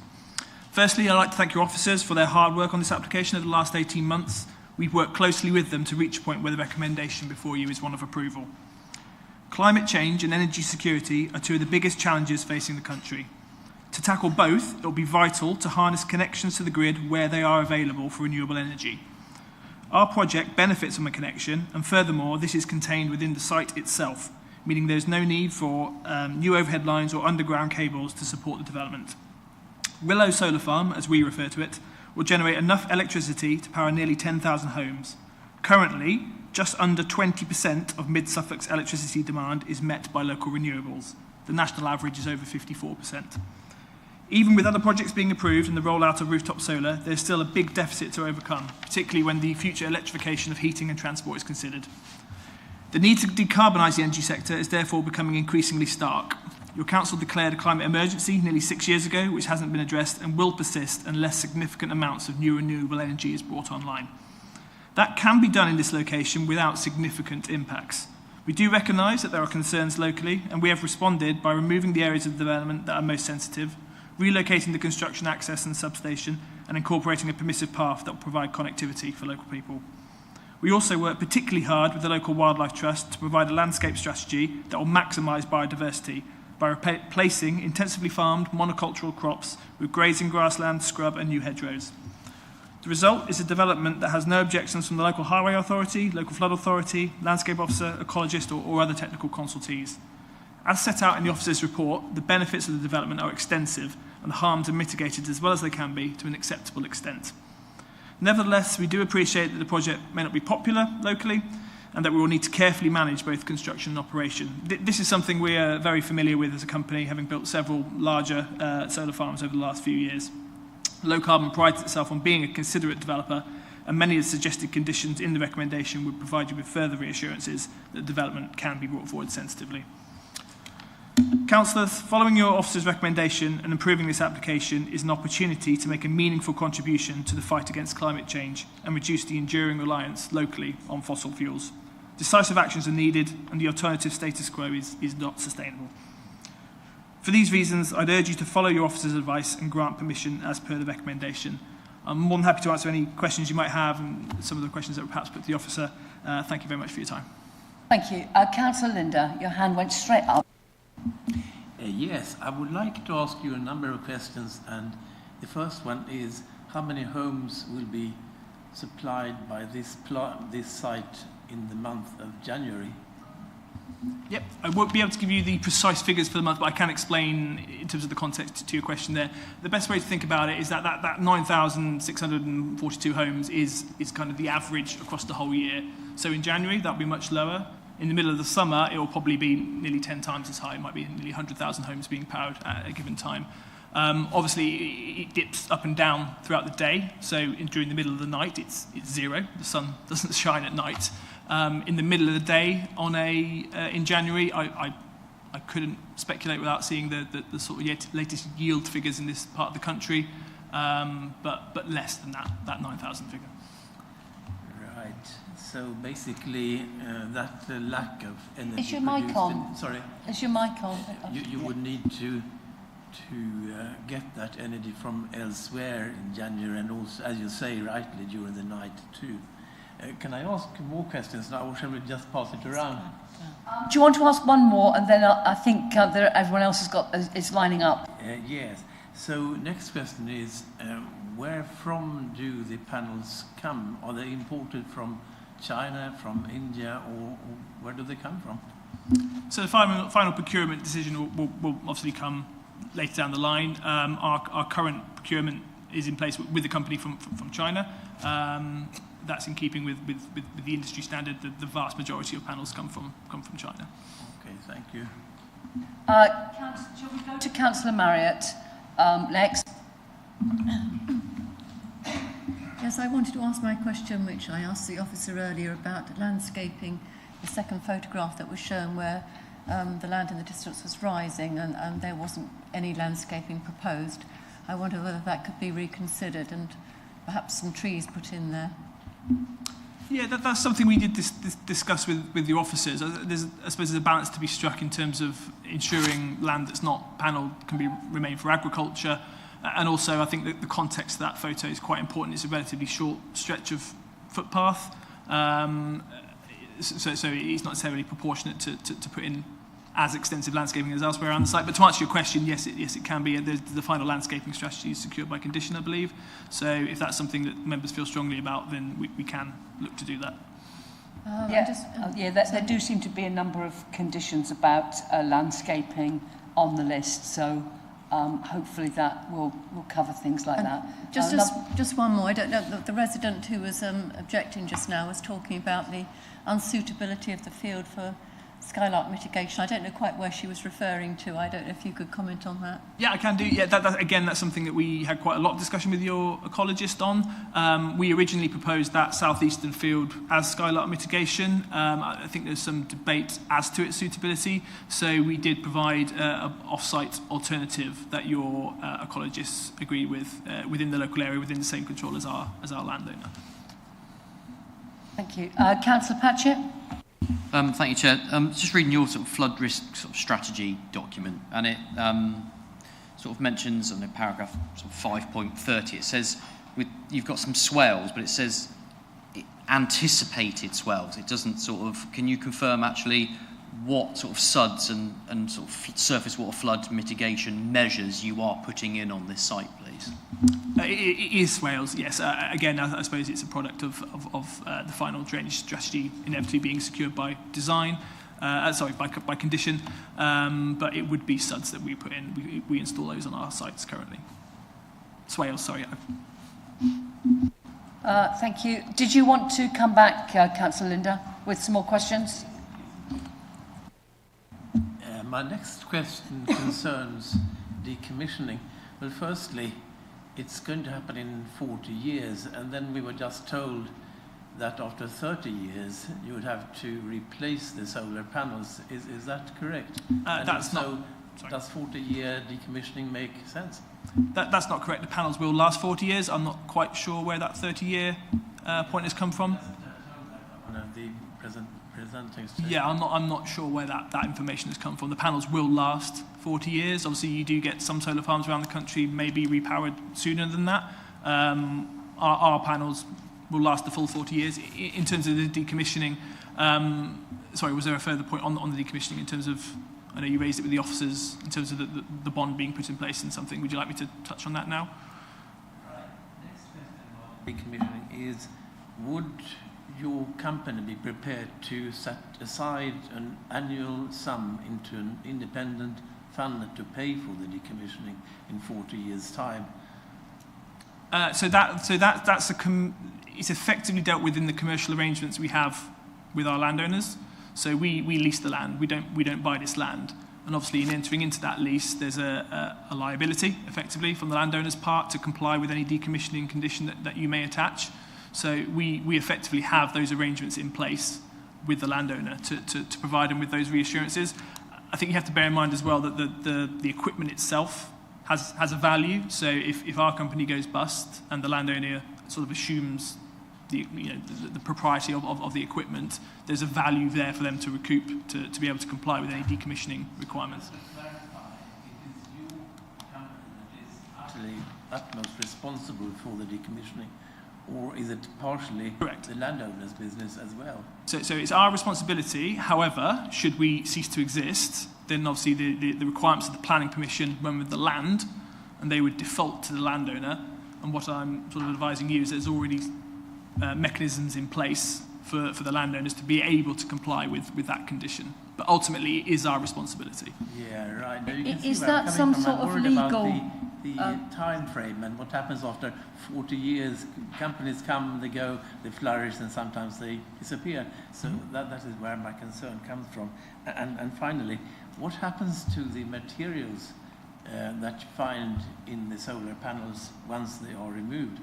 Firstly, I'd like to thank your officers for their hard work on this application over the last 18 months. We've worked closely with them to reach a point where the recommendation before you is one of approval. Climate change and energy security are two of the biggest challenges facing the country. To tackle both, it will be vital to harness connections to the grid where they are available for renewable energy. Our project benefits from a connection, and furthermore, this is contained within the site itself, meaning there's no need for new overhead lines or underground cables to support the development. Willow Solar Farm, as we refer to it, will generate enough electricity to power nearly 10,000 homes. Currently, just under 20% of Mid-Suffolk's electricity demand is met by local renewables. The national average is over 54%. Even with other projects being approved and the rollout of rooftop solar, there's still a big deficit to overcome, particularly when the future electrification of heating and transport is considered. The need to decarbonise the energy sector is therefore becoming increasingly stark. Your council declared a climate emergency nearly 6 years ago, which hasn't been addressed and will persist unless significant amounts of new renewable energy is brought online. That can be done in this location without significant impacts. We do recognise that there are concerns locally, and we have responded by removing the areas of development that are most sensitive, relocating the construction access and substation, and incorporating a permissive path that will provide connectivity for local people. We also work particularly hard with the local Wildlife Trust to provide a landscape strategy that will maximise biodiversity by replacing intensively farmed monocultural crops with grazing grassland, scrub and new hedgerows. The result is a development that has no objections from the local highway authority, local flood authority, landscape officer, ecologist or other technical consultees. As set out in the officer's report, the benefits of the development are extensive and the harms are mitigated as well as they can be to an acceptable extent. Nevertheless, we do appreciate that the project may not be popular locally and that we will need to carefully manage both construction and operation. This is something we are very familiar with as a company, having built several larger solar farms over the last few years. Low Carbon prides itself on being a considerate developer, and many of the suggested conditions in the recommendation would provide you with further reassurances that development can be brought forward sensitively. Councillors, following your officer's recommendation and improving this application is an opportunity to make a meaningful contribution to the fight against climate change and reduce the enduring reliance locally on fossil fuels. Decisive actions are needed and the alternative status quo is not sustainable. For these reasons, I'd urge you to follow your officer's advice and grant permission as per the recommendation. I'm more than happy to answer any questions you might have and some of the questions that were perhaps put to the officer. Thank you very much for your time. Thank you. Councillor Linda, your hand went straight up. Yes, I would like to ask you a number of questions, and the first one is how many homes will be supplied by this site in the month of January? Yep, I won't be able to give you the precise figures for the month, but I can explain in terms of the context to your question there. The best way to think about it is that 9,642 homes is kind of the average across the whole year. So in January, that'll be much lower. In the middle of the summer, it will probably be nearly 10 times as high. It might be nearly 100,000 homes being powered at a given time. Obviously, it dips up and down throughout the day. So during the middle of the night, it's zero. The sun doesn't shine at night. In the middle of the day in January, I couldn't speculate without seeing the sort of latest yield figures in this part of the country, but less than that 9,000 figure. Right. So basically, that lack of energy. Is your mic on? Sorry. Is your mic on? You would need to get that energy from elsewhere in January, and also, as you say, rightly during the night too. Can I ask more questions now, or shall we just pass it around? Do you want to ask one more, and then I think everyone else is lining up? Yes. So next question is, where from do the panels come? Are they imported from China, from India, or where do they come from? So the final procurement decision will obviously come later down the line. Our current procurement is in place with the company from China. That's in keeping with the industry standard. The vast majority of panels come from China. Okay, thank you. Shall we go to Councillor Marriott next? Yes, I wanted to ask my question, which I asked the officer earlier, about landscaping. The second photograph that was shown where the land in the distance was rising and there wasn't any landscaping proposed. I wonder whether that could be reconsidered and perhaps some trees put in there. Yeah, that's something we did discuss with your officers. I suppose there's a balance to be struck in terms of ensuring land that's not panelled can remain for agriculture. And also, I think that the context of that photo is quite important. It's a relatively short stretch of footpath. So it's not necessarily proportionate to put in as extensive landscaping as elsewhere around the site. But to answer your question, yes, it can be. The final landscaping strategy is secured by condition, I believe. So if that's something that members feel strongly about, then we can look to do that. There do seem to be a number of conditions about landscaping on the list. So hopefully that will cover things like that. Just one more. I don't know. The resident who was objecting just now was talking about the unsuitability of the field for skylark mitigation. I don't know quite where she was referring to. I don't know if you could comment on that. Yeah, I can do. Yeah, again, that's something that we had quite a lot of discussion with your ecologist on. We originally proposed that southeastern field as skylark mitigation. I think there's some debate as to its suitability. So we did provide an off-site alternative that your ecologists agreed with within the local area, within the same control as our landowner. Thank you. Councillor Patchett? Thank you, Chair. Just reading your sort of flood risk sort of strategy document, and it sort of mentions in paragraph sort of 5.30, it says you've got some swales, but it says anticipated swales. It doesn't sort of. Can you confirm actually what sort of SUDs and sort of surface water flood mitigation measures you are putting in on this site, please? It is swales, yes. Again, I suppose it's a product of the final drainage strategy inevitably being secured by design. by condition, but it would be suds that we put in. We install those on our sites currently. Swales, sorry. Thank you. Did you want to come back, Councillor Linda, with some more questions? My next question concerns decommissioning. Well, firstly, it's going to happen in 40 years, and then we were just told that after 30 years you would have to replace the solar panels. Is that correct? That's not. Does 40-year decommissioning make sense? That's not correct. The panels will last 40 years. I'm not quite sure where that 30-year point has come from. One of the presenting. Yeah, I'm not sure where that information has come from. The panels will last 40 years. Obviously, you do get some solar farms around the country maybe repowered sooner than that. Our panels will last the full 40 years. In terms of the decommissioning, sorry, was there a further point on the decommissioning in terms of, I know you raised it with the officers, in terms of the bond being put in place and something. Would you like me to touch on that now? Right. Next question about decommissioning is, would your company be prepared to set aside an annual sum into an independent fund to pay for the decommissioning in 40 years' time? It's effectively dealt with in the commercial arrangements we have with our landowners. So we lease the land. We don't buy this land. And obviously, in entering into that lease, there's a liability, effectively, from the landowner's part to comply with any decommissioning condition that you may attach. So we effectively have those arrangements in place with the landowner to provide them with those reassurances. I think you have to bear in mind as well that the equipment itself has a value. So if our company goes bust and the landowner sort of assumes the propriety of the equipment, there's a value there for them to recoup to be able to comply with any decommissioning requirements. Just to clarify, it is your company that is utmost responsible for the decommissioning, or is it partially the landowner's business as well? So it's our responsibility. However, should we cease to exist, then obviously the requirements of the planning permission run with the land, and they would default to the landowner. And what I'm sort of advising you is there's already mechanisms in place for the landowners to be able to comply with that condition. But ultimately, it is our responsibility. Yeah, right. Now, you can Is see where I'm that coming some from. sort I'm of worried legal... about the time frame and what happens after 40 years. Companies come, they go, they flourish, and sometimes they disappear. So that is where my concern comes from. And finally, what happens to the materials that you find in the solar panels once they are removed?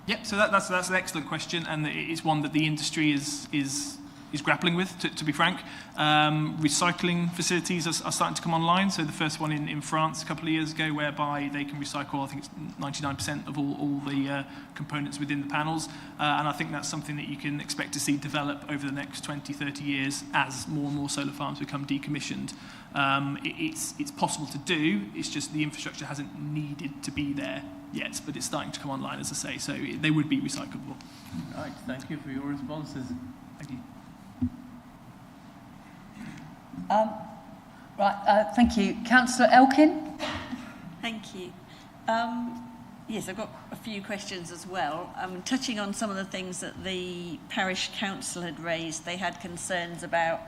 Yep, so that's an excellent question, and it's one that the industry is grappling with, to be frank. Recycling facilities are starting to come online. So the first one in France a couple of years ago, whereby they can recycle, I think it's 99% of all the components within the panels. And I think that's something that you can expect to see develop over the next 20, 30 years as more and more solar farms become decommissioned. It's possible to do, it's just the infrastructure hasn't needed to be there yet, but it's starting to come online, as I say, so they would be recyclable. Right, thank you for your responses. Thank you. Thank you. Councillor Elkin? Thank you. Yes, I've got a few questions as well. Touching on some of the things that the parish council had raised, they had concerns about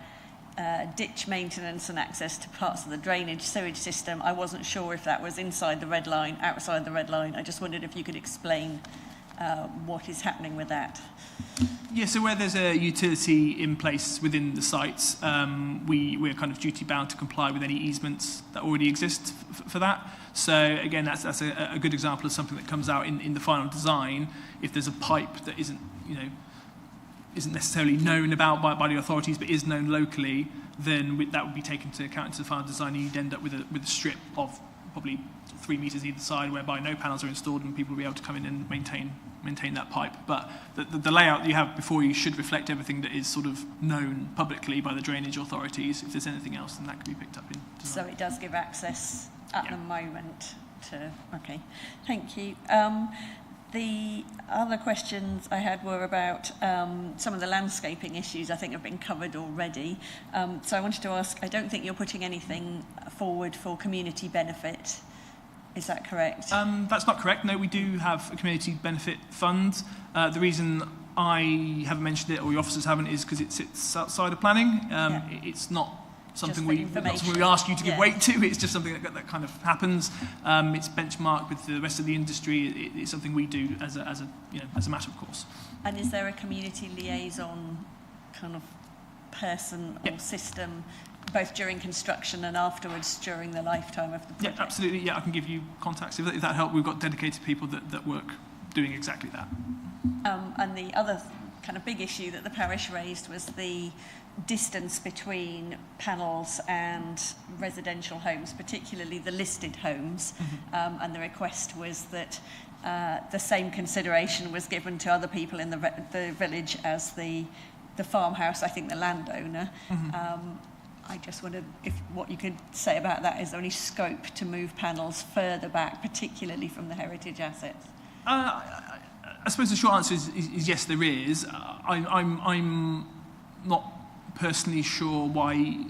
ditch maintenance and access to parts of the drainage sewage system. I wasn't sure if that was inside the red line, outside the red line. I just wondered if you could explain what is happening with that. Yeah, so where there's a utility in place within the sites, we're kind of duty bound to comply with any easements that already exist for that. So again, that's a good example of something that comes out in the final design. If there's a pipe that isn't necessarily known about by the authorities, but is known locally, then that would be taken into account into the final design, and you'd end up with a strip of probably 3 meters either side, whereby no panels are installed and people will be able to come in and maintain that pipe. But the layout that you have before you should reflect everything that is sort of known publicly by the drainage authorities. If there's anything else, then that could be picked up in design. So it does give access at the moment to... Okay, thank you. The other questions I had were about some of the landscaping issues I think have been covered already. So I wanted to ask, I don't think you're putting anything forward for community benefit. Is that correct? That's not correct. No, we do have a community benefit fund. The reason I haven't mentioned it, or your officers haven't, is because it sits outside of planning. It's not something we ask you to give weight to. It's just something that kind of happens. It's benchmarked with the rest of the industry. It's something we do as a matter of course. And is there a community liaison kind of person or system, both during construction and afterwards during the lifetime of the project? Yeah, absolutely. Yeah, I can give you contacts if that helps. We've got dedicated people that work doing exactly that. And the other kind of big issue that the parish raised was the distance between panels and residential homes, particularly the listed homes. And the request was that the same consideration was given to other people in the village as the farmhouse, I think the landowner. I just wondered if what you could say about that. Is there any scope to move panels further back, particularly from the heritage assets? I suppose the short answer is yes, there is. I'm not personally sure why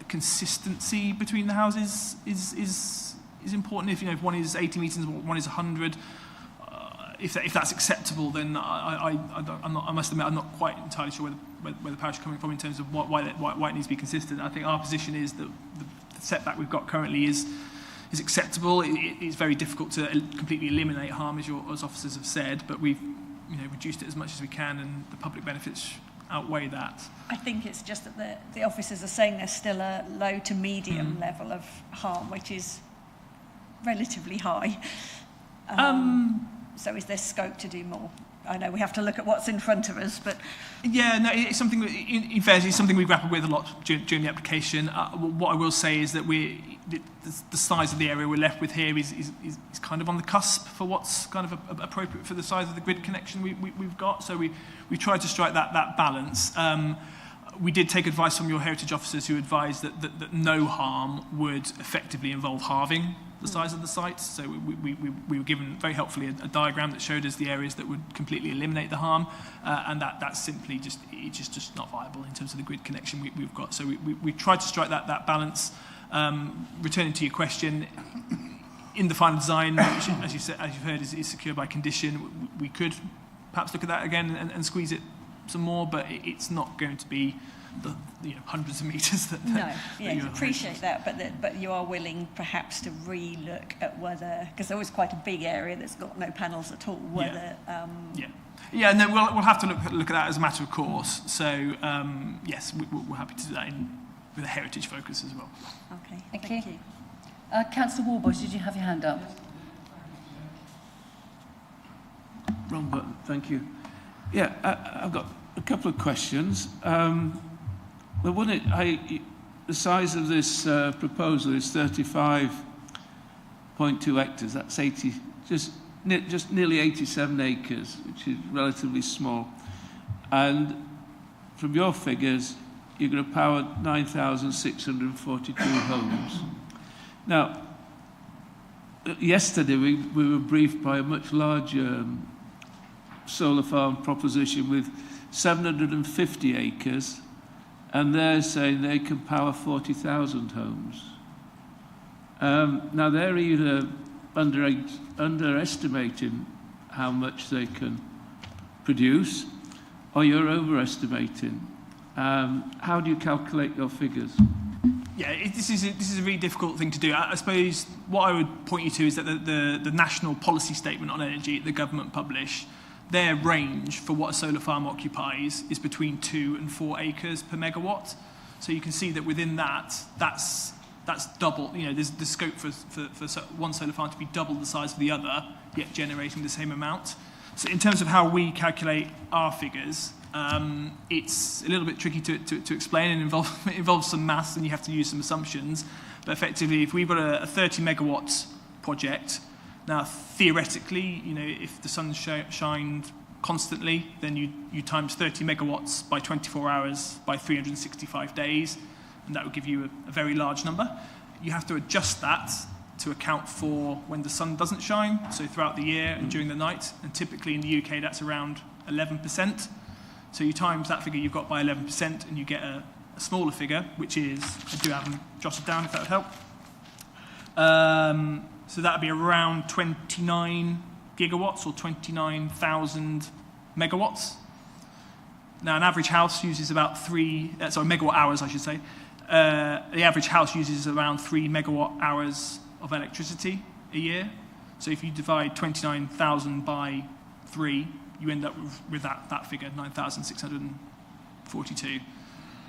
consistency between the houses is important. If one is 80 metres, one is 100. If that's acceptable, then I must admit I'm not quite entirely sure where the parish is coming from in terms of why it needs to be consistent. I think our position is that the setback we've got currently is acceptable. It's very difficult to completely eliminate harm, as officers have said, but we've reduced it as much as we can, and the public benefits outweigh that. I think it's just that the officers are saying there's still a low to medium level of harm, which is relatively high. So is there scope to do more? I know we have to look at what's in front of us, but... Yeah, no, it's something, in fairness, it's something we grapple with a lot during the application. What I will say is that the size of the area we're left with here is kind of on the cusp for what's kind of appropriate for the size of the grid connection we've got. So we tried to strike that balance. We did take advice from your heritage officers who advised that no harm would effectively involve halving the size of the site. So we were given very helpfully a diagram that showed us the areas that would completely eliminate the harm, and that's simply just not viable in terms of the grid connection we've got. So we tried to strike that balance. Returning to your question, in the final design, which, as you've heard, is secured by condition, we could perhaps look at that again and squeeze it some more, but it's not going to be the hundreds of metres that you appreciate that, but you are willing perhaps to re-look at whether, because there was quite a big area that's got no panels at all, whether... and then we'll have to look at that as a matter of course. So yes, we're happy to do that with a heritage focus as well. Okay, thank you. Councillor Warbush, did you have your hand up? Wrong button, thank you. Yeah, I've got a couple of questions. The size of this proposal is 35.2 hectares. That's just nearly 87 acres, which is relatively small. And from your figures, you're going to power 9,642 homes. Now, yesterday we were briefed by a much larger solar farm proposition with 750 acres, and they're saying they can power 40,000 homes. Now they're either underestimating how much they can produce, or you're overestimating. How do you calculate your figures? Yeah, this is a really difficult thing to do. I suppose what I would point you to is that the national policy statement on energy the government publish, their range for what a solar farm occupies is between 2 and 4 acres per megawatt. So you can see that within that's double. There's the scope for one solar farm to be double the size of the other, yet generating the same amount. So in terms of how we calculate our figures, it's a little bit tricky to explain, and it involves some maths, and you have to use some assumptions. But effectively, if we've got a 30 megawatts project, now theoretically, if the sun shined constantly, then you times 30 megawatts by 24 hours by 365 days, and that would give you a very large number. You have to adjust that to account for when the sun doesn't shine, so throughout the year and during the night, and typically in the UK that's around 11%. So you times that figure you've got by 11% and you get a smaller figure, which is, I do have them jotted down if that would help. So that would be around 29 gigawatts or 29,000 megawatts. Now, an average house uses about megawatt hours, I should say. The average house uses around 3 megawatt hours of electricity a year. So if you divide 29,000 by 3, you end up with that figure, 9,642.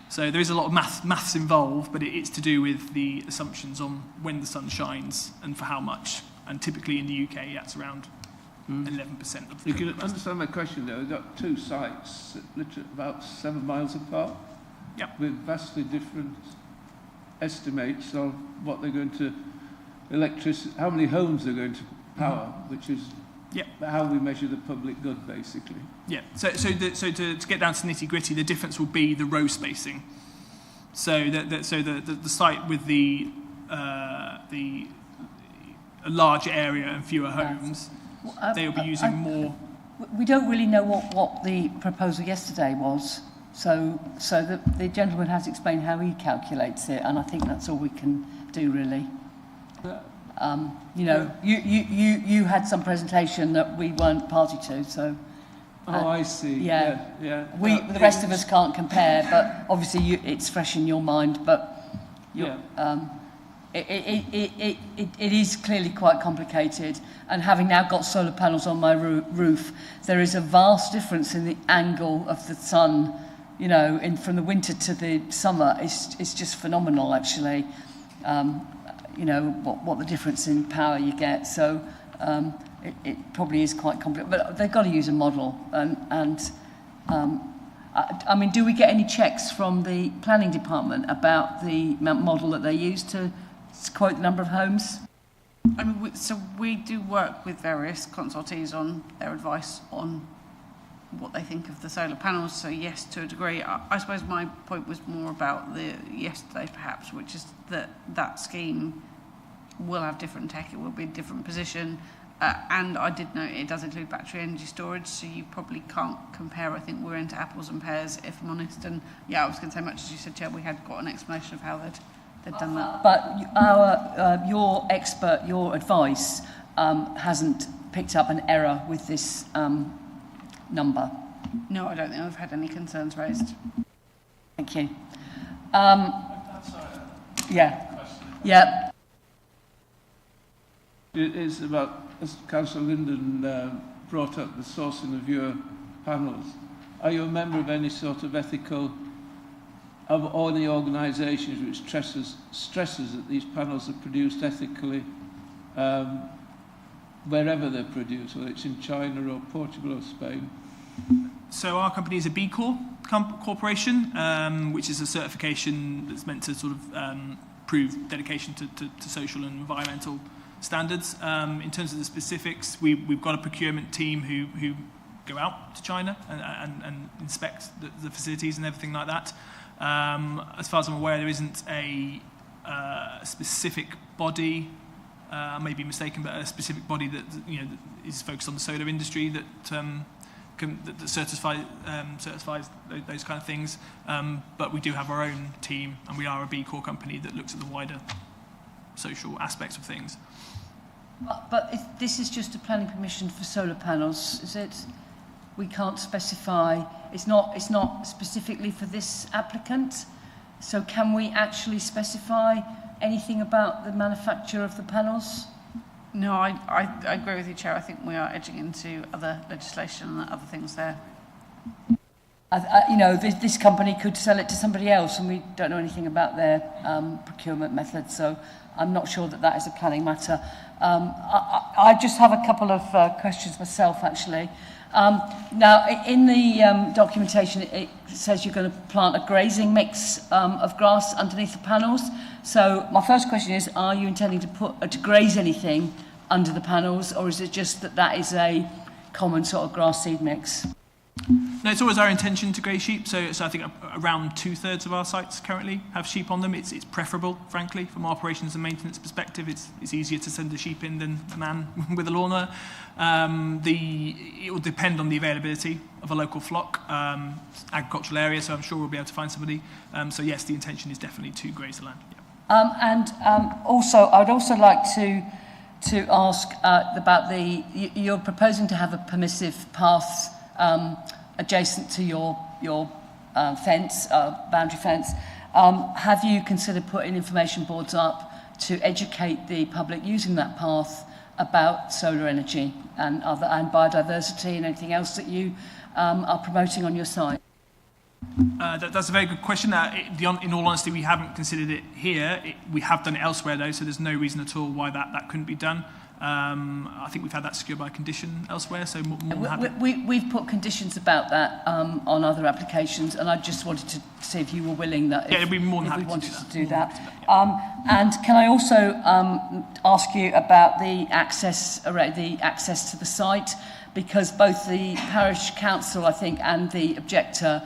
So there is a lot of maths involved, but it's to do with the assumptions on when the sun shines and for how much. And typically in the UK, that's around 11% of the. You can understand my question though. We've got two sites literally about 7 miles apart. Yep. With vastly different estimates of what they're going to how many homes they're going to power, which is how we measure the public good, basically. Yeah. So to get down to nitty gritty, the difference will be the row spacing. So the site with the a larger area and fewer homes, they will be using more. We don't really know what the proposal yesterday was. So the gentleman has explained how he calculates it, and I think that's all we can do really. You had some presentation that we weren't party to, so. I see. Yeah. The rest of us can't compare, but obviously it's fresh in your mind. But it is clearly quite complicated. And having now got solar panels on my roof, there is a vast difference in the angle of the sun. From the winter to the summer, it's just phenomenal, actually. What the difference in power you get. So it probably is quite complicated, but they've got to use a model. Do we get any checks from the planning department about the model that they use to quote the number of homes? We do work with various consultees on their advice on what they think of the solar panels, so yes, to a degree. I suppose my point was more about the yesterday perhaps, which is that scheme will have different tech, it will be a different position, and I did note it does include battery energy storage, so you probably can't compare. I think we're into apples and pears, if I'm honest, and I was going to say, much as you said, Chair, we had got an explanation of how they'd done that. But your advice hasn't picked up an error with this number? No, I don't think I've had any concerns raised. Thank you. It is about, as Councillor Linden brought up, the sourcing of your panels. Are you a member of any sort of ethical, or any organisations which stresses that these panels are produced ethically wherever they're produced, whether it's in China or Portugal or Spain? So our company is a B Corp corporation, which is a certification that's meant to sort of prove dedication to social and environmental standards. In terms of the specifics, we've got a procurement team who go out to China and inspect the facilities and everything like that. As far as I'm aware, there isn't a specific body. I may be mistaken, but a specific body that that is focused on the solar industry that certifies those kind of things. But we do have our own team, and we are a B Corp company that looks at the wider social aspects of things. But this is just a planning permission for solar panels, is it? We can't specify. It's not specifically for this applicant. So can we actually specify anything about the manufacture of the panels? No, I agree with you, Chair. I think we are edging into other legislation and other things there. This company could sell it to somebody else, and we don't know anything about their procurement methods. So I'm not sure that is a planning matter. I just have a couple of questions myself, actually. Now, in the documentation, it says you're going to plant a grazing mix of grass underneath the panels. So my first question is, are you intending to graze anything under the panels, or is it just that is a common sort of grass seed mix? No, it's always our intention to graze sheep. So I think around 2/3 of our sites currently have sheep on them. It's preferable, frankly, from an operations and maintenance perspective. It's easier to send a sheep in than a man with a lawnmower. It will depend on the availability of a local flock, agricultural area. So I'm sure we'll be able to find somebody. So yes, the intention is definitely to graze the land. Yeah. Also, I'd also like to ask about you're proposing to have a permissive path adjacent to your fence, boundary fence. Have you considered putting information boards up to educate the public using that path about solar energy and biodiversity and anything else that you are promoting on your site? That's a very good question. In all honesty, we haven't considered it here. We have done it elsewhere, though, so there's no reason at all why that couldn't be done. I think we've had that secured by condition elsewhere, so more than happy. We've put conditions about that on other applications, and I just wanted to see if you were willing that. Yeah, we'd be more than happy to do that. And can I also ask you about the access to the site, because both the parish council, I think, and the objector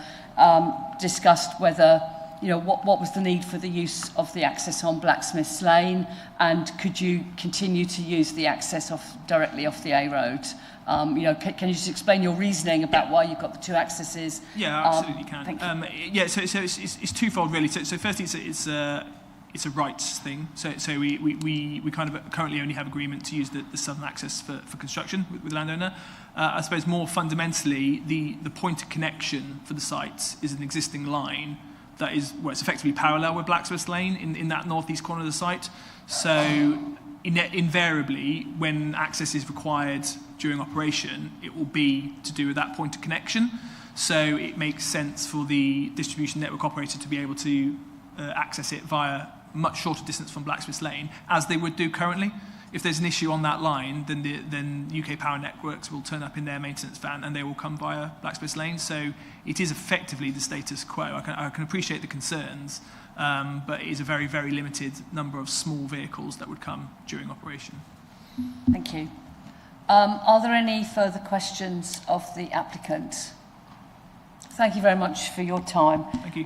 discussed whether, what was the need for the use of the access on Blacksmith's Lane, and could you continue to use the access directly off the A road? Can you just explain your reasoning about why you've got the two accesses? Yeah, absolutely can. Thank you. So it's twofold really. So firstly, it's a rights thing. So we kind of currently only have agreement to use the southern access for construction with the landowner. I suppose more fundamentally, the point of connection for the sites is an existing line that is, it's effectively parallel with Blacksmith's Lane in that northeast corner of the site. So invariably, when access is required during operation, it will be to do with that point of connection. So it makes sense for the distribution network operator to be able to access it via much shorter distance from Blacksmith's Lane, as they would do currently. If there's an issue on that line, then UK Power Networks will turn up in their maintenance van and they will come via Blacksmith's Lane. So it is effectively the status quo. I can appreciate the concerns, but it is a very, very limited number of small vehicles that would come during operation. Thank you. Are there any further questions of the applicant? Thank you very much for your time. Thank you.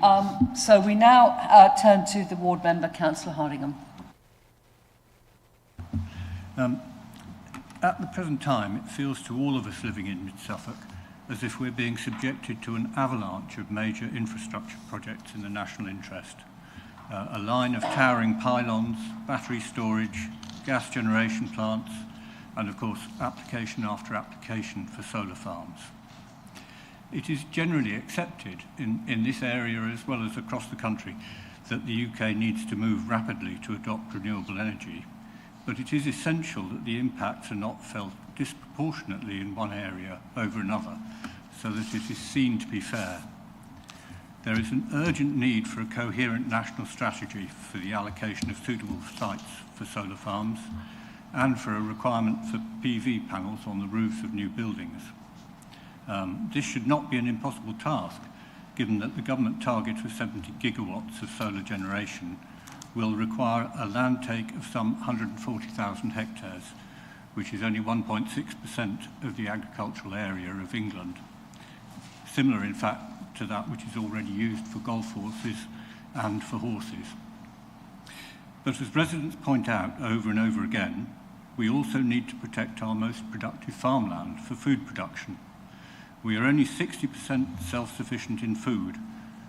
So we now turn to the ward member, Councillor Hardingham. At the present time, it feels to all of us living in Mid-Suffolk as if we're being subjected to an avalanche of major infrastructure projects in the national interest. A line of towering pylons, battery storage, gas generation plants, and of course, application after application for solar farms. It is generally accepted in this area as well as across the country that the UK needs to move rapidly to adopt renewable energy, but it is essential that the impacts are not felt disproportionately in one area over another, so that it is seen to be fair. There is an urgent need for a coherent national strategy for the allocation of suitable sites for solar farms and for a requirement for PV panels on the roofs of new buildings. This should not be an impossible task, given that the government target of 70 gigawatts of solar generation will require a land take of some 140,000 hectares, which is only 1.6% of the agricultural area of England. Similar, in fact, to that which is already used for golf horses and for horses. But as residents point out over and over again, we also need to protect our most productive farmland for food production. We are only 60% self-sufficient in food,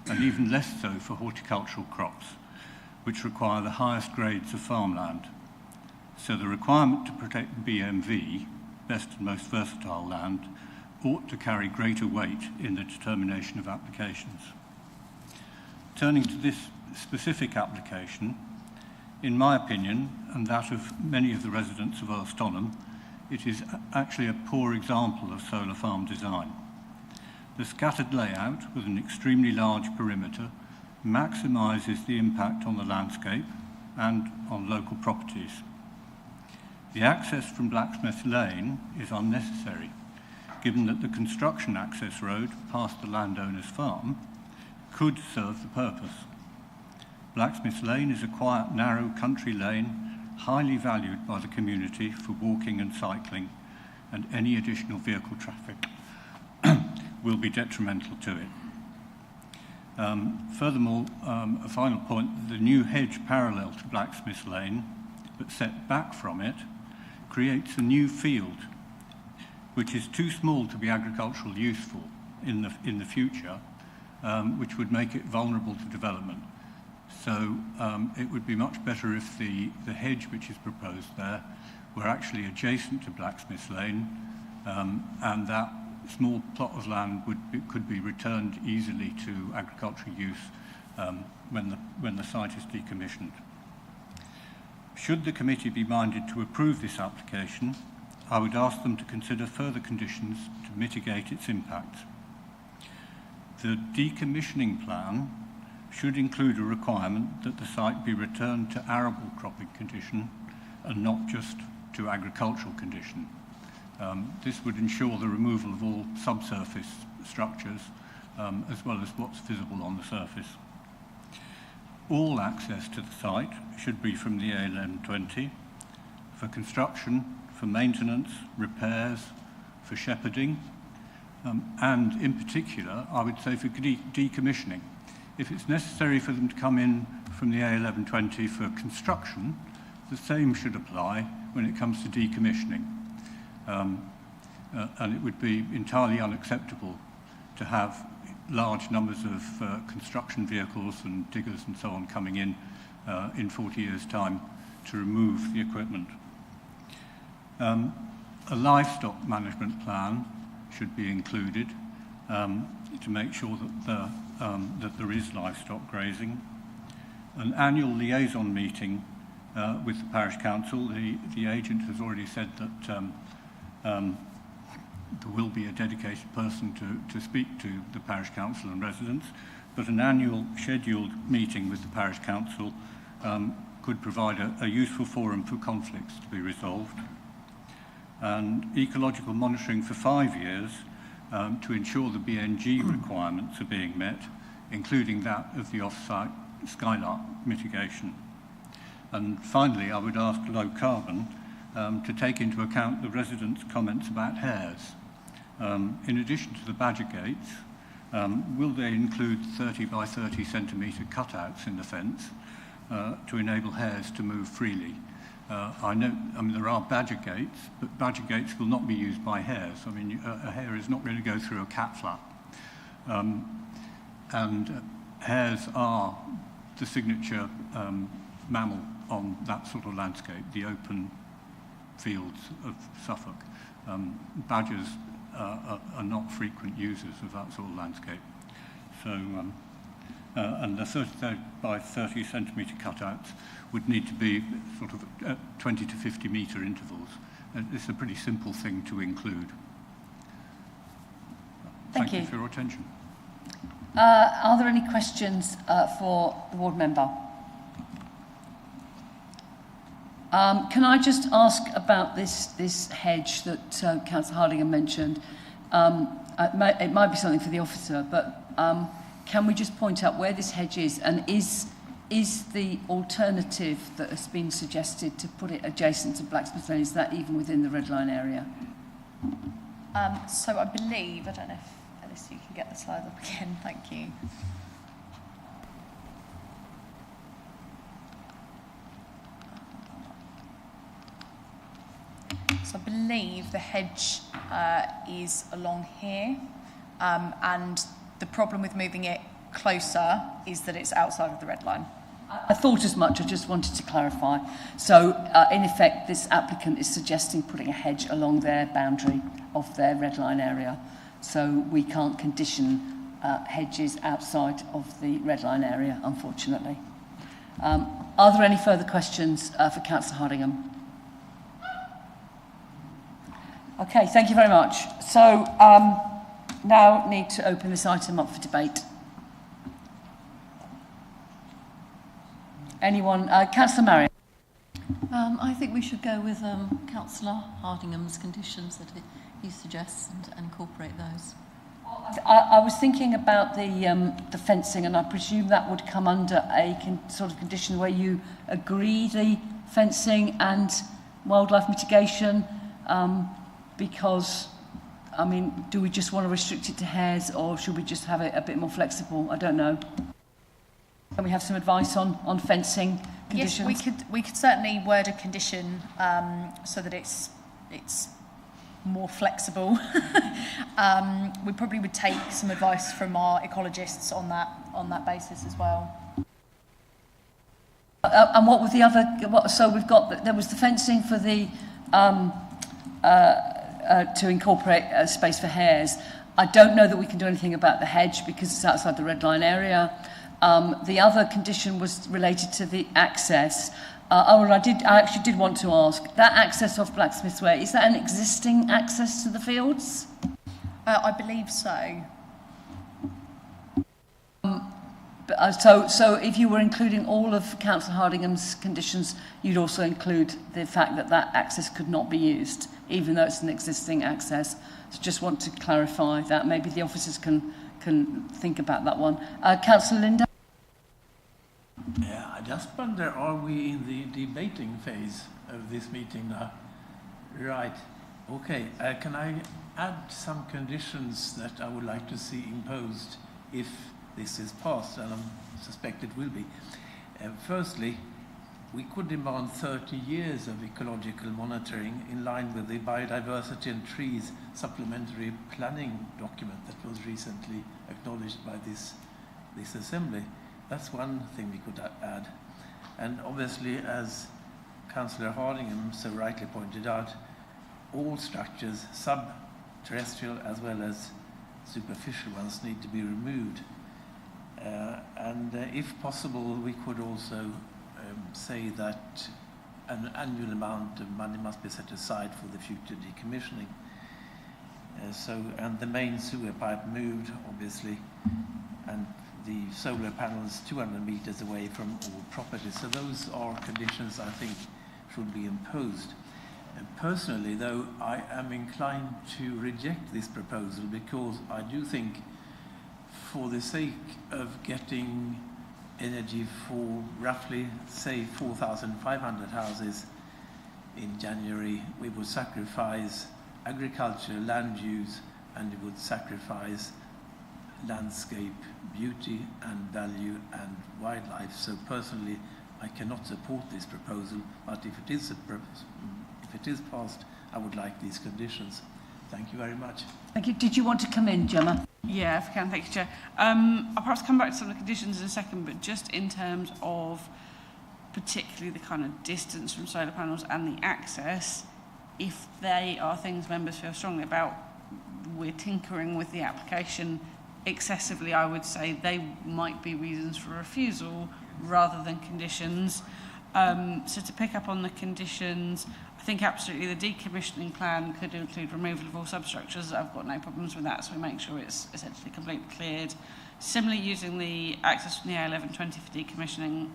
and even less so for horticultural crops, which require the highest grades of farmland. So the requirement to protect BMV, best and most versatile land, ought to carry greater weight in the determination of applications. Turning to this specific application, in my opinion, and that of many of the residents of Earl Stonham, it is actually a poor example of solar farm design. The scattered layout, with an extremely large perimeter, maximises the impact on the landscape and on local properties. The access from Blacksmith Lane is unnecessary, given that the construction access road past the landowner's farm could serve the purpose. Blacksmith Lane is a quiet, narrow country lane, highly valued by the community for walking and cycling, and any additional vehicle traffic will be detrimental to it. Furthermore, a final point, the new hedge parallel to Blacksmith Lane, but set back from it, creates a new field, which is too small to be agriculturally useful in the future, which would make it vulnerable to development. So it would be much better if the hedge which is proposed there were actually adjacent to Blacksmith Lane, and that small plot of land could be returned easily to agricultural use when the site is decommissioned. Should the committee be minded to approve this application, I would ask them to consider further conditions to mitigate its impact. The decommissioning plan should include a requirement that the site be returned to arable cropping condition and not just to agricultural condition. This would ensure the removal of all subsurface structures as well as what's visible on the surface. All access to the site should be from the A1120 for construction, for maintenance, repairs, for shepherding, and in particular, I would say for decommissioning. If it's necessary for them to come in from the A1120 for construction, the same should apply when it comes to decommissioning. And it would be entirely unacceptable to have large numbers of construction vehicles and diggers and so on coming in 40 years' time to remove the equipment. A livestock management plan should be included to make sure that there is livestock grazing. An annual liaison meeting with the parish council. The agent has already said that there will be a dedicated person to speak to the parish council and residents, but an annual scheduled meeting with the parish council could provide a useful forum for conflicts to be resolved. And ecological monitoring for 5 years to ensure the BNG requirements are being met, including that of the off-site skylark mitigation. And finally, I would ask Low Carbon to take into account the residents' comments about hares. In addition to the badger gates, will they include 30 by 30 centimetre cutouts in the fence to enable hares to move freely? I mean, there are badger gates, but badger gates will not be used by hares. I mean, a hare is not going to go through a cat flap. And hares are the signature mammal on that sort of landscape, the open fields of Suffolk. Badgers are not frequent users of that sort of landscape. So, and the 30 by 30 centimetre cutouts would need to be sort of 20 to 50 metre intervals. It's a pretty simple thing to include. Thank you for your attention. Are there any questions for the ward member? Can I just ask about this hedge that Councillor Hardingham mentioned? It might be something for the officer, but can we just point out where this hedge is, and is the alternative that has been suggested to put it adjacent to Blacksmith Lane, is that even within the red line area? So I believe, I don't know if Alice, you can get the slide up again, thank you. So I believe the hedge is along here, and the problem with moving it closer is that it's outside of the red line. I thought as much, I just wanted to clarify. So, in effect, this applicant is suggesting putting a hedge along their boundary of their red line area. So we can't condition hedges outside of the red line area, unfortunately. Are there any further questions for Councillor Hardingham? Okay, thank you very much. So, now need to open this item up for debate. Anyone? Councillor Marion. I think we should go with Councillor Hardingham's conditions that he suggests and incorporate those. I was thinking about the fencing, and I presume that would come under a sort of condition where you agree the fencing and wildlife mitigation, because, I mean, do we just want to restrict it to hares, or should we just have it a bit more flexible? I don't know. Can we have some advice on fencing conditions? Yes, we could certainly word a condition so that it's more flexible. We probably would take some advice from our ecologists on that basis as well. And what were the other? So we've got there was the fencing for the to incorporate a space for hares. I don't know that we can do anything about the hedge because it's outside the red line area. The other condition was related to the access. I actually did want to ask, that access off Blacksmith's Way, is that an existing access to the fields? I believe so. So if you were including all of Councillor Hardingham's conditions, you'd also include the fact that that access could not be used, even though it's an existing access. So just want to clarify that. Maybe the officers can think about that one. Councillor Linda? Yeah, I just wonder, are we in the debating phase of this meeting now? Right. Okay. Can I add some conditions that I would like to see imposed if this is passed, and I suspect it will be? Firstly, we could demand 30 years of ecological monitoring in line with the Biodiversity and Trees Supplementary Planning document that was recently acknowledged by this Assembly. That's one thing we could add. And obviously, as Councillor Hardingham so rightly pointed out, all structures, sub-terrestrial as well as superficial ones, need to be removed. If possible, we could also say that an annual amount of money must be set aside for the future decommissioning. And the main sewer pipe moved, obviously, and the solar panels 200 meters away from all property. So those are conditions I think should be imposed. Personally, though, I am inclined to reject this proposal because I do think, for the sake of getting energy for roughly, say, 4,500 houses in January, we would sacrifice agriculture, land use, and we would sacrifice landscape beauty and value and wildlife. So personally, I cannot support this proposal, but if it is passed, I would like these conditions. Thank you very much. Thank you. Did you want to come in, Gemma? Yeah, if I can, thank you, Chair. I'll perhaps come back to some of the conditions in a second, but just in terms of particularly the kind of distance from solar panels and the access, if they are things members feel strongly about, we're tinkering with the application excessively, I would say they might be reasons for refusal rather than conditions. So to pick up on the conditions, I think absolutely the decommissioning plan could include removal of all substructures. I've got no problems with that, so we make sure it's essentially completely cleared. Similarly, using the access from the A1120 for decommissioning,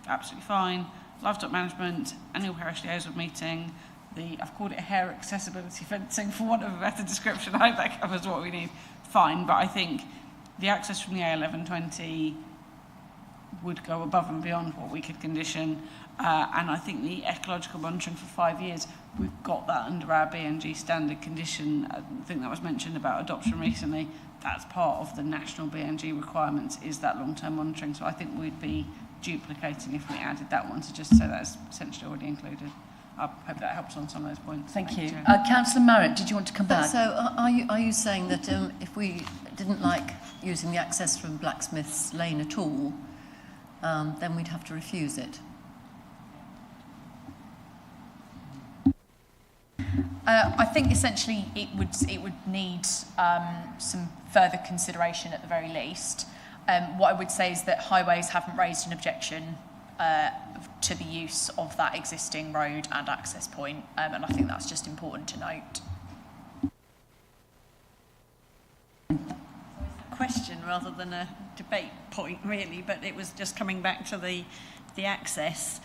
absolutely fine. Livestock management, annual parish liaison meeting, I've called it hare accessibility fencing for want of a better description. I hope that covers what we need. Fine, but I think the access from the A1120 would go above and beyond what we could condition. And I think the ecological monitoring for 5 years, we've got that under our BNG standard condition. I think that was mentioned about adoption recently. That's part of the national BNG requirements, is that long-term monitoring. So I think we'd be duplicating if we added that one, to just say that's essentially already included. I hope that helps on some of those points. Thank you. Councillor Marriott, did you want to come back? So are you saying that if we didn't like using the access from Blacksmith's Lane at all, then we'd have to refuse it? I think essentially it would need some further consideration at the very least. What I would say is that Highways haven't raised an objection to the use of that existing road and access point, and I think that's just important to note. Question rather than a debate point, really, but it was just coming back to the access.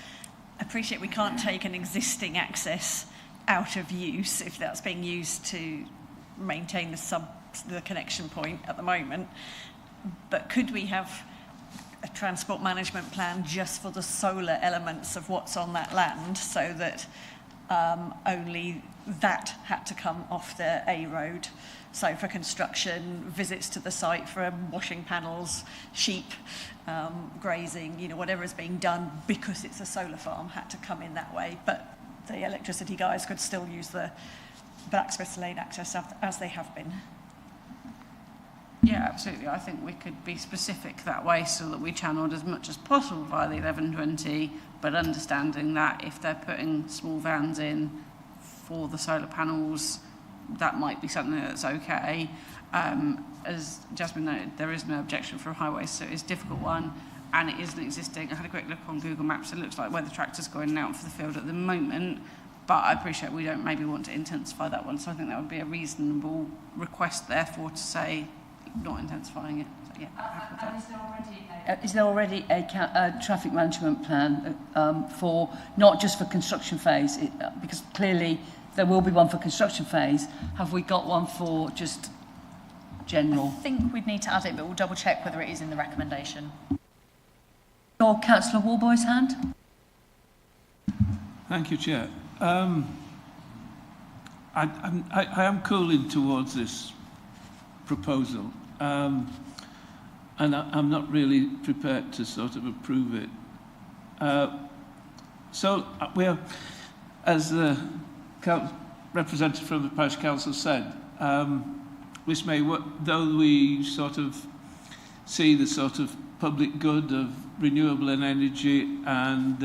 I appreciate we can't take an existing access out of use if that's being used to maintain the connection point at the moment, but could we have a transport management plan just for the solar elements of what's on that land, so that only that had to come off the A road? So for construction, visits to the site for washing panels, sheep, grazing, whatever is being done because it's a solar farm had to come in that way. But the electricity guys could still use the Blacksmith's Lane access as they have been. Yeah, absolutely. I think we could be specific that way so that we channeled as much as possible via the 1120, but understanding that if they're putting small vans in for the solar panels, that might be something that's okay. As Jasmine noted, there is no objection for highways, so it's a difficult one, and it isn't existing. I had a quick look on Google Maps. It looks like where the tractor's going out for the field at the moment, but I appreciate we don't maybe want to intensify that one, so I think that would be a reasonable request, therefore, to say not intensifying it. So, yeah, happy with that. Is there already a traffic management plan for, not just for construction phase, because clearly there will be one for construction phase. Have we got one for just general? I think we'd need to add it, but we'll double check whether it is in the recommendation. Or Councillor Warboy's hand? Thank you, Chair. I am cooling towards this proposal, and I'm not really prepared to sort of approve it. So we're, as the representative from the Parish Council said, this may work, though we sort of see the sort of public good of renewable energy and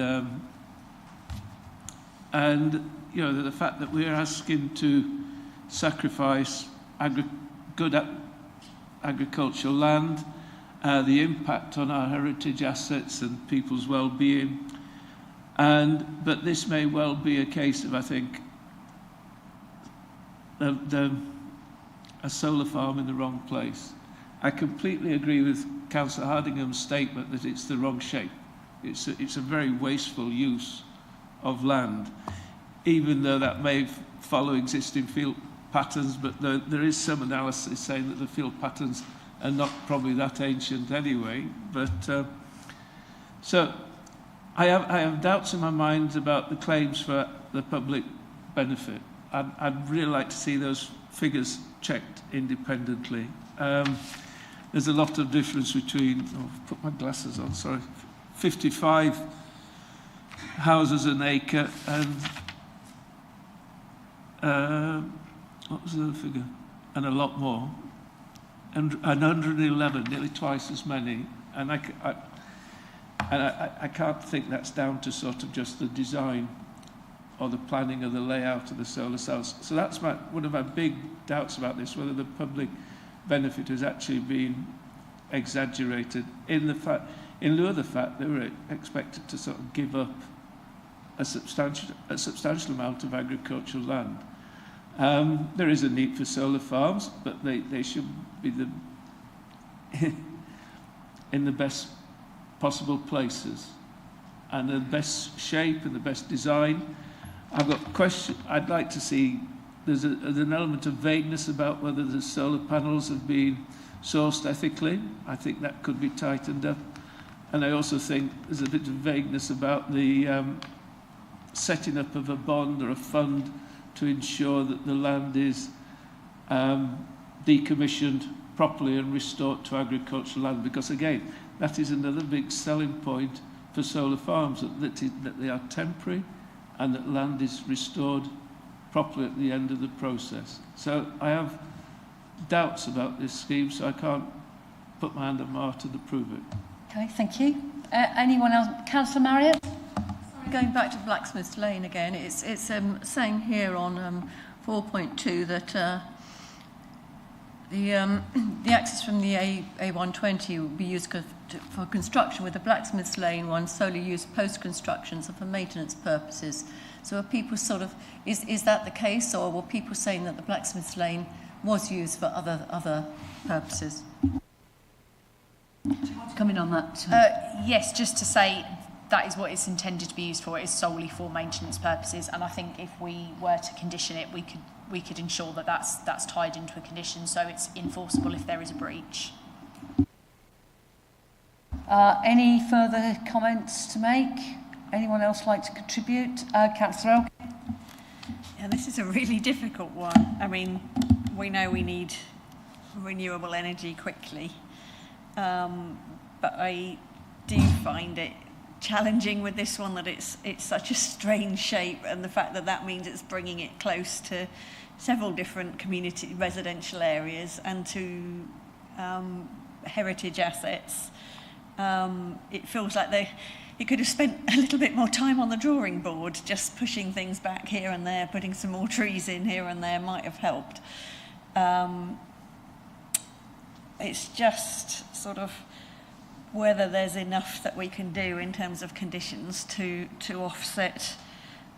you know, the fact that we're asking to sacrifice good agricultural land, the impact on our heritage assets and people's well-being, but this may well be a case of, I think, a solar farm in the wrong place. I completely agree with Councillor Hardingham's statement that it's the wrong shape. It's a very wasteful use of land, even though that may follow existing field patterns, but there is some analysis saying that the field patterns are not probably that ancient anyway. But so I have doubts in my mind about the claims for the public benefit. I'd really like to see those figures checked independently. There's a lot of difference between, I've put my glasses on, sorry, 55 houses an acre and what was the other figure? And a lot more. And 111, nearly twice as many. And I can't think that's down to sort of just the design or the planning of the layout of the solar cells. So that's one of my big doubts about this, whether the public benefit has actually been exaggerated in lieu of the fact that we're expected to sort of give up a substantial amount of agricultural land. There is a need for solar farms, but they should be in the best possible places and the best shape and the best design. I've got a question. I'd like to see, there's an element of vagueness about whether the solar panels have been sourced ethically. I think that could be tightened up. And I also think there's a bit of vagueness about the setting up of a bond or a fund to ensure that the land is decommissioned properly and restored to agricultural land. Because again, that is another big selling point for solar farms, that they are temporary and that land is restored properly at the end of the process. So I have doubts about this scheme, so I can't put my hand on my heart and approve it. Okay, thank you. Anyone else? Councillor Marriott? Going back to Blacksmith's Lane again, it's saying here on 4.2 that the access from the A120 will be used for construction, with the Blacksmith's Lane one solely used post-construction, so for maintenance purposes. So are people sort of, is that the case, or were people saying that the Blacksmith's Lane was used for other purposes? Do you want to come in on that? Yes, just to say that is what it's intended to be used for. It is solely for maintenance purposes, and I think if we were to condition it, we could ensure that that's tied into a condition, so it's enforceable if there is a breach. Any further comments to make? Anyone else like to contribute? Councillor Elkin? Yeah, this is a really difficult one. I mean, we know we need renewable energy quickly, but I do find it challenging with this one that it's such a strange shape, and the fact that means it's bringing it close to several different community residential areas and to heritage assets. It feels like he could have spent a little bit more time on the drawing board, just pushing things back here and there, putting some more trees in here and there might have helped. It's just sort of whether there's enough that we can do in terms of conditions to offset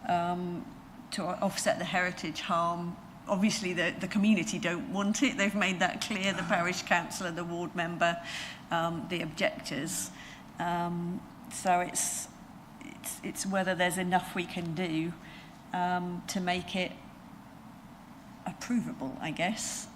the heritage harm. Obviously, the community don't want it. They've made that clear, the parish councillor, the ward member, the objectors. So it's whether there's enough we can do to make it approvable, I guess.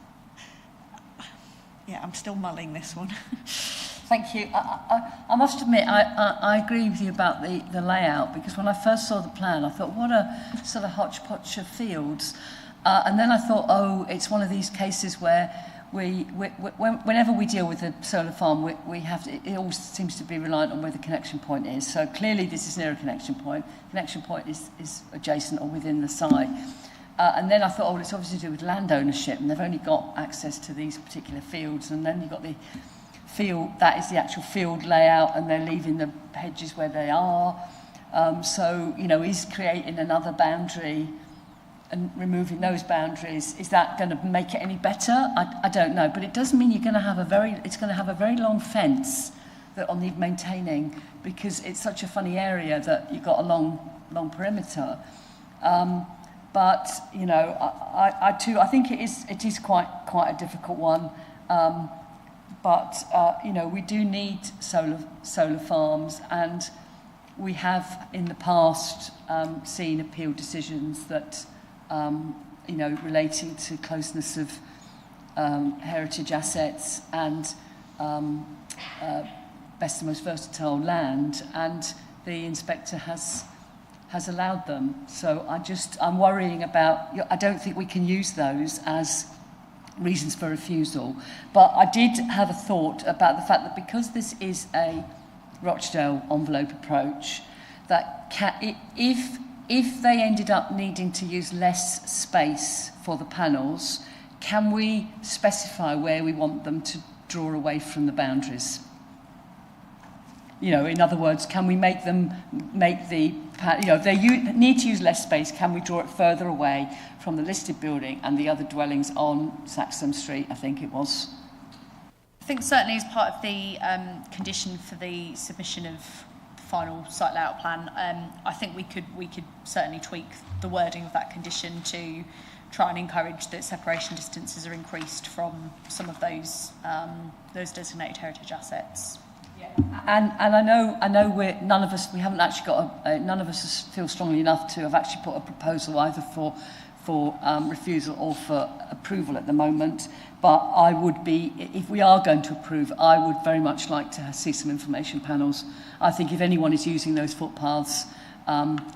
Yeah, I'm still mulling this one. Thank you. I must admit, I agree with you about the layout, because when I first saw the plan, I thought, what a sort of hodgepodge of fields. And then I thought, oh, it's one of these cases where whenever we deal with a solar farm, we have to, it always seems to be reliant on where the connection point is. So clearly this is near a connection point. Connection point is adjacent or within the site. And then I thought, oh, well, it's obviously to do with land ownership, and they've only got access to these particular fields. And then you've got the field, that is the actual field layout, and they're leaving the hedges where they are. So, you know, is creating another boundary and removing those boundaries, is that going to make it any better? I don't know, but it does mean you're going to have it's going to have a very long fence that will need maintaining, because it's such a funny area that you've got a long perimeter. But you know, I think it is quite a difficult one. But you know, we do need solar farms, and we have in the past seen appeal decisions that you know, relating to closeness of heritage assets and best and most versatile land, and the inspector has allowed them. So I'm worrying about, I don't think we can use those as reasons for refusal. But I did have a thought about the fact that because this is a Rochdale envelope approach, that if they ended up needing to use less space for the panels, can we specify where we want them to draw away from the boundaries? You know, in other words, can we make the, you know, if they need to use less space, can we draw it further away from the listed building and the other dwellings on Saxham Street, I think it was? I think certainly as part of the condition for the submission of the final site layout plan, I think we could certainly tweak the wording of that condition to try and encourage that separation distances are increased from some of those designated heritage assets. And I know none of us feel strongly enough to have actually put a proposal either for refusal or for approval at the moment. But I would be, if we are going to approve, I would very much like to see some information panels. I think if anyone is using those footpaths,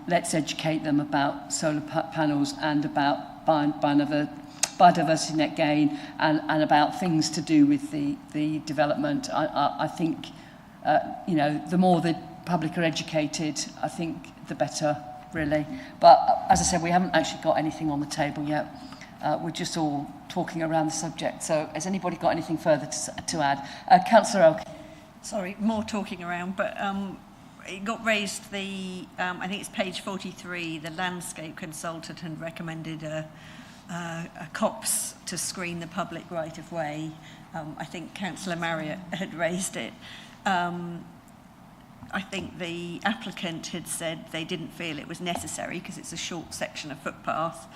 let's educate them about solar panels and about biodiversity net gain and about things to do with the development. I think, you know, the more the public are educated, I think the better, really. But as I said, we haven't actually got anything on the table yet. We're just all talking around the subject. So has anybody got anything further to add? Councillor Elkin. Sorry, more talking around, but it got raised, I think it's page 43, the landscape consultant had recommended a copse to screen the public right-of-way. I think Councillor Marriott had raised it. I think the applicant had said they didn't feel it was necessary because it's a short section of footpath,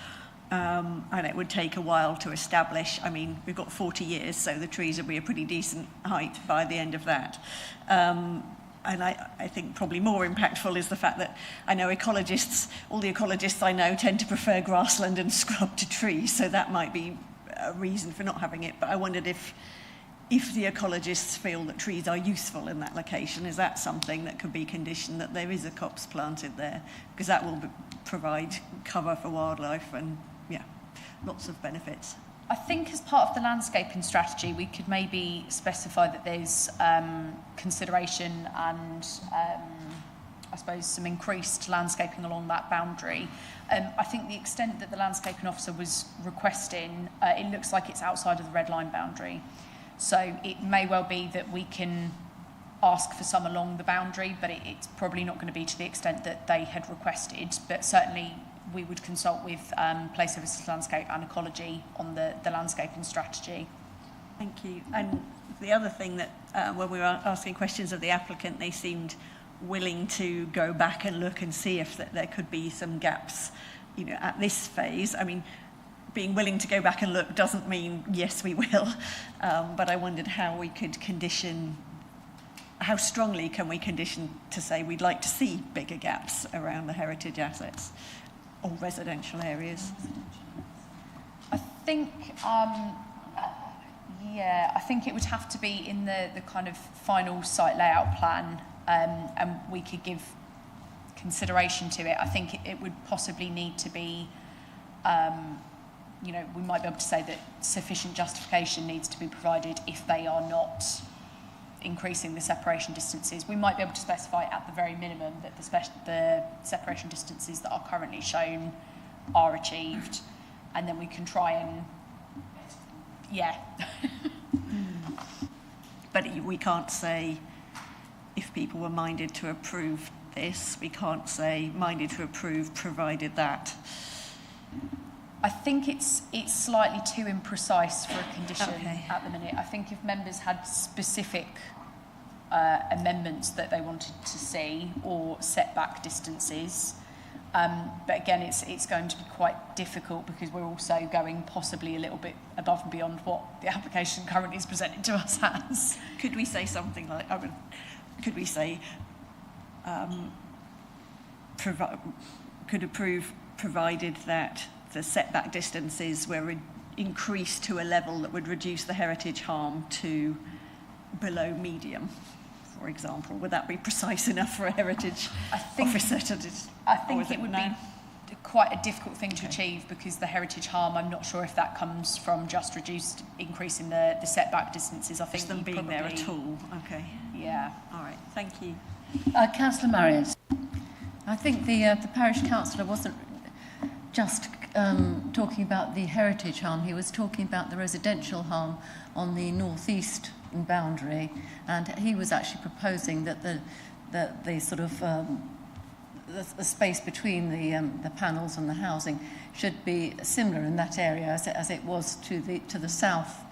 and it would take a while to establish. I mean, we've got 40 years, so the trees will be a pretty decent height by the end of that. And I think probably more impactful is the fact that I know ecologists, all the ecologists I know tend to prefer grassland and scrub to trees, so that might be a reason for not having it. But I wondered if the ecologists feel that trees are useful in that location, is that something that could be conditioned, that there is a copse planted there? Because that will provide cover for wildlife and, yeah, lots of benefits. I think as part of the landscaping strategy, we could maybe specify that there's consideration and I suppose some increased landscaping along that boundary. I think the extent that the landscaping officer was requesting, it looks like it's outside of the red line boundary. So it may well be that we can ask for some along the boundary, but it's probably not going to be to the extent that they had requested. But certainly we would consult with Place Services Landscape and Ecology on the landscaping strategy. Thank you. And the other thing that when we were asking questions of the applicant, they seemed willing to go back and look and see if there could be some gaps, you know, at this phase. I mean, being willing to go back and look doesn't mean yes, we will. But I wondered how we could condition, how strongly can we condition to say we'd like to see bigger gaps around the heritage assets or residential areas? I think, I think it would have to be in the kind of final site layout plan, and we could give consideration to it. I think it would possibly need to be, you know, we might be able to say that sufficient justification needs to be provided if they are not increasing the separation distances. We might be able to specify at the very minimum that the separation distances that are currently shown are achieved, and then we can try and, But we can't say, if people were minded to approve this, we can't say minded to approve provided that. I think it's slightly too imprecise for a condition at the minute. I think if members had specific amendments that they wanted to see or setback distances, but again, it's going to be quite difficult because we're also going possibly a little bit above and beyond what the application currently is presented to us as. Could we say something like, could we say, could approve provided that the setback distances were increased to a level that would reduce the heritage harm to below medium, for example? Would that be precise enough for a heritage officer to do? I think it would be quite a difficult thing to achieve because the heritage harm, I'm not sure if that comes from just increasing the setback distances. I think them being there at all. Okay. Yeah. All right. Thank you. Councillor Marion. I think the parish councillor wasn't just talking about the heritage harm. He was talking about the residential harm on the northeast boundary, and he was actually proposing that the sort of the space between the panels and the housing should be similar in that area as it was to the south.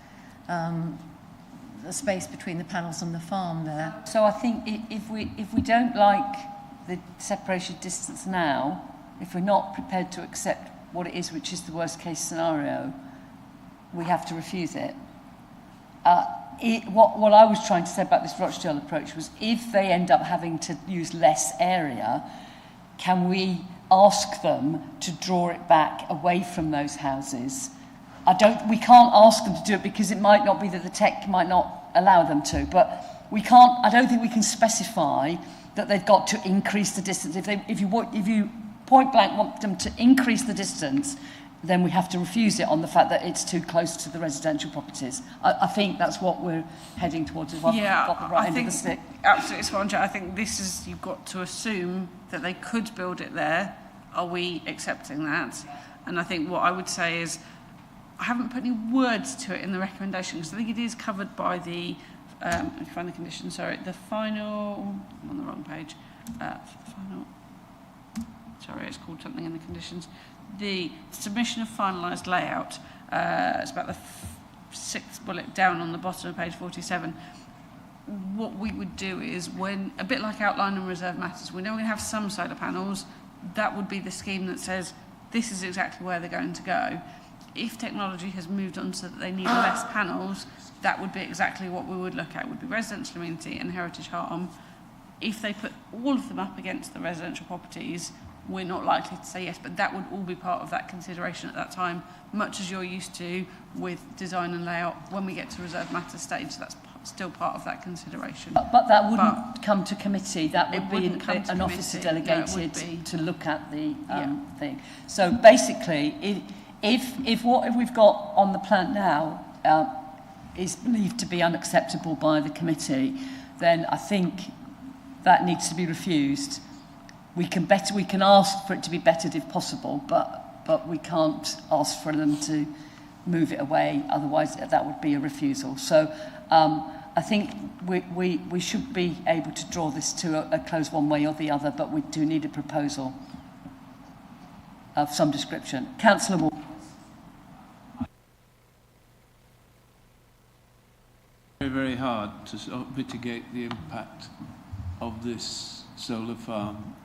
The space between the panels and the farm there. So I think if we don't like the separation distance now, if we're not prepared to accept what it is, which is the worst case scenario, we have to refuse it. What I was trying to say about this Rochdale approach was if they end up having to use less area, can we ask them to draw it back away from those houses? We can't ask them to do it because it might not be that the tech might not allow them to, but I don't think we can specify that they've got to increase the distance. If you point blank want them to increase the distance, then we have to refuse it on the fact that it's too close to the residential properties. I think that's what we're heading towards. If I've got the right end of the stick. Absolutely spot on. I think this is, you've got to assume that they could build it there. Are we accepting that? And I think what I would say is, I haven't put any words to it in the recommendation because I think it is covered by the, let me find the condition, sorry, the final, I'm on the wrong page, sorry, it's called something in the conditions. The submission of finalised layout, it's about the sixth bullet down on the bottom of page 47. What we would do is, when, a bit like outline and reserve matters, we know we have some solar panels, that would be the scheme that says this is exactly where they're going to go. If technology has moved on so that they need less panels, that would be exactly what we would look at. It would be residential amenity and heritage harm. If they put all of them up against the residential properties, we're not likely to say yes, but that would all be part of that consideration at that time, much as you're used to with design and layout. When we get to reserve matter stage, that's still part of that consideration. But that wouldn't come to committee. That would be an officer delegated to look at the thing. So basically, if what we've got on the plan now is believed to be unacceptable by the committee, then I think that needs to be refused. We can ask for it to be bettered if possible, but we can't ask for them to move it away, otherwise that would be a refusal. So I think we should be able to draw this to a close one way or the other, but we do need a proposal of some description. Councillor Ward. Very, very hard to sort of mitigate the impact of this solar farm.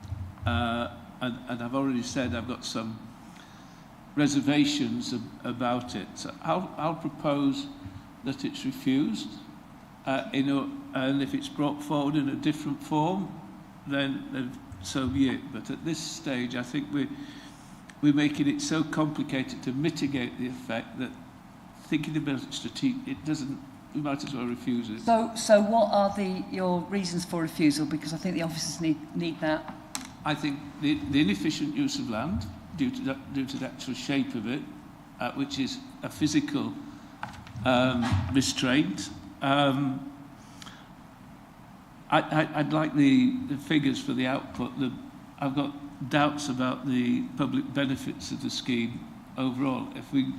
And I've already said I've got some reservations about it. So I'll propose that it's refused, and if it's brought forward in a different form, then so be it. But at this stage, I think we're making it so complicated to mitigate the effect that thinking about it strategic, it doesn't. We might as well refuse it. So what are your reasons for refusal? Because I think the officers need that. I think the inefficient use of land due to the actual shape of it, which is a physical restraint. I'd like the figures for the output. I've got doubts about the public benefits of the scheme overall. If we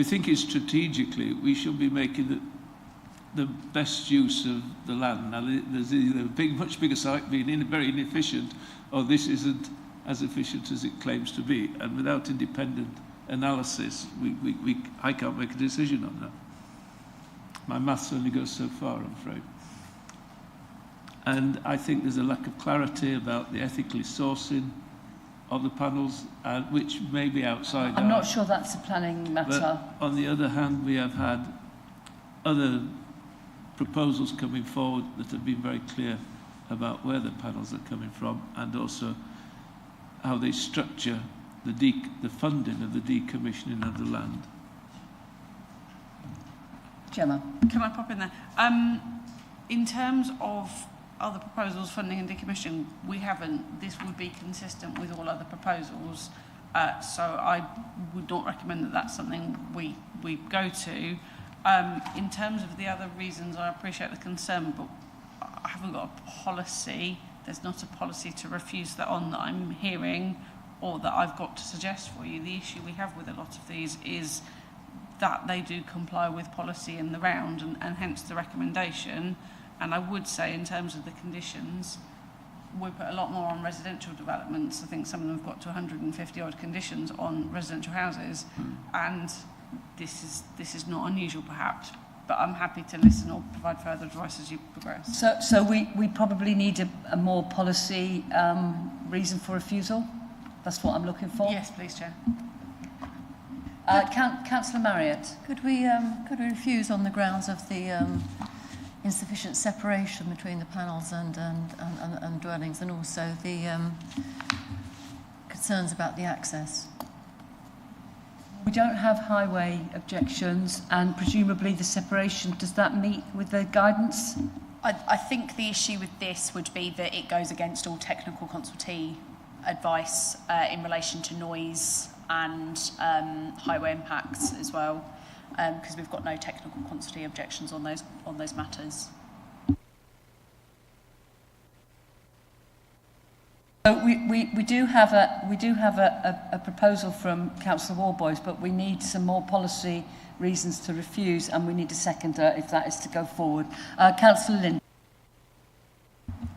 think it strategically, we should be making the best use of the land. Now, there's either a much bigger site being very inefficient, or this isn't as efficient as it claims to be. And without independent analysis, I can't make a decision on that. My maths only goes so far, I'm afraid. And I think there's a lack of clarity about the ethically sourcing of the panels, which may be outside. I'm not sure that's a planning matter. But on the other hand, we have had other proposals coming forward that have been very clear about where the panels are coming from, and also how they structure the funding of the decommissioning of the land. Gemma. Can I pop in there? In terms of other proposals, funding and decommissioning, we haven't. This would be consistent with all other proposals. So I would not recommend that that's something we go to. In terms of the other reasons, I appreciate the concern, but I haven't got a policy. There's not a policy to refuse that on that I'm hearing or that I've got to suggest for you. The issue we have with a lot of these is that they do comply with policy in the round, and hence the recommendation. And I would say in terms of the conditions, we put a lot more on residential developments. I think some of them have got to 150 odd conditions on residential houses, and this is not unusual perhaps, but I'm happy to listen or provide further advice as you progress. So we probably need a more policy reason for refusal. That's what I'm looking for. Yes, please, Chair. Councillor Marriott. Could we refuse on the grounds of the insufficient separation between the panels and dwellings, and also the concerns about the access? We don't have highway objections, and presumably the separation, does that meet with the guidance? I think the issue with this would be that it goes against all technical consultee advice in relation to noise and highway impacts as well, because we've got no technical consultee objections on those matters. So we do have a proposal from Councillor Warboys, but we need some more policy reasons to refuse, and we need a seconder if that is to go forward. Councillor Lind.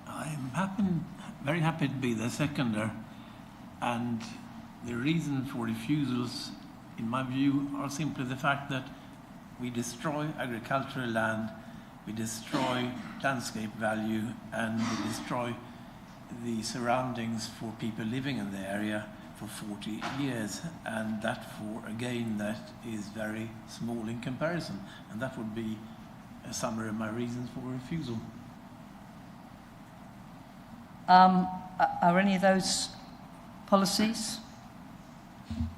I'm very happy to be the seconder, and the reason for refusals, in my view, are simply the fact that we destroy agricultural land, we destroy landscape value, and we destroy the surroundings for people living in the area for 40 years, and that is very small in comparison, and that would be a summary of my reasons for refusal. Are any of those policies?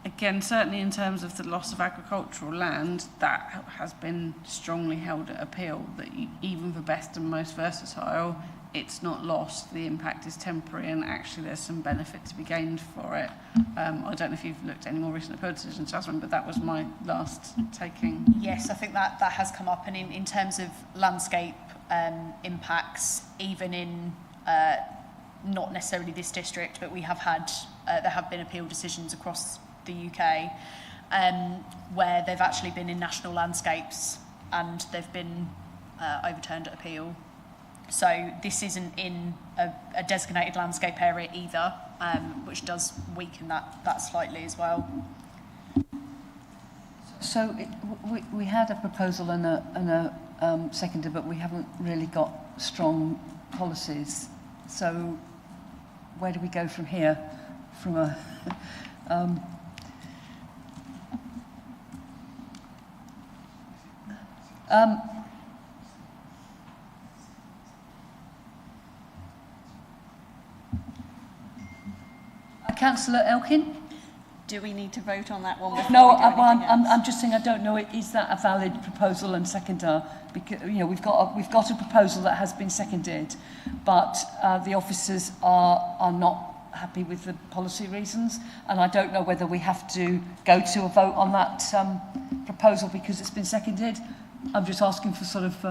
Again, certainly in terms of the loss of agricultural land, that has been strongly held at appeal, that even for best and most versatile, it's not lost, the impact is temporary, and actually there's some benefit to be gained for it. I don't know if you've looked at any more recent appeal decisions, Jasmine, but that was my last taking. Yes, I think that has come up, and in terms of landscape impacts, even in not necessarily this district, but we have had, there have been appeal decisions across the UK, where they've actually been in national landscapes and they've been overturned at appeal. So this isn't in a designated landscape area either, which does weaken that slightly as well. So we had a proposal and a seconder, but we haven't really got strong policies. So where do we go from here? From a Councillor Elkin? Do we need to vote on that one before No, we do anything else? I'm just saying I don't know. Is that a valid proposal and seconder? Because we've got a proposal that has been seconded, but the officers are not happy with the policy reasons, and I don't know whether we have to go to a vote on that proposal because it's been seconded. I'm just asking for sort of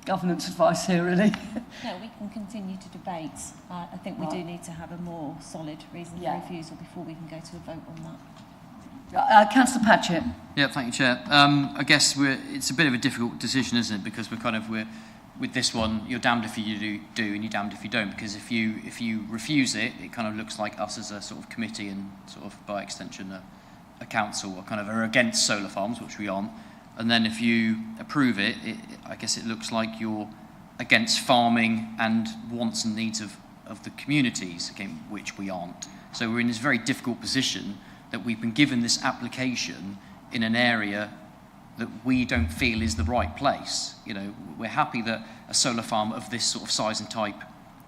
governance advice here, really. No, we can continue to debate. I think we do need to have a more solid reason for refusal before we can go to a vote on that. Councillor Patchett. Yeah, thank you, Chair. I guess it's a bit of a difficult decision, isn't it? Because we're with this one, you're damned if you do and you're damned if you don't. Because if you refuse it, it kind of looks like us as a sort of committee and sort of by extension a council are against solar farms, which we aren't. And then if you approve it, I guess it looks like you're against farming and wants and needs of the communities, again, which we aren't. So we're in this very difficult position that we've been given this application in an area that we don't feel is the right place. We're happy that a solar farm of this sort of size and type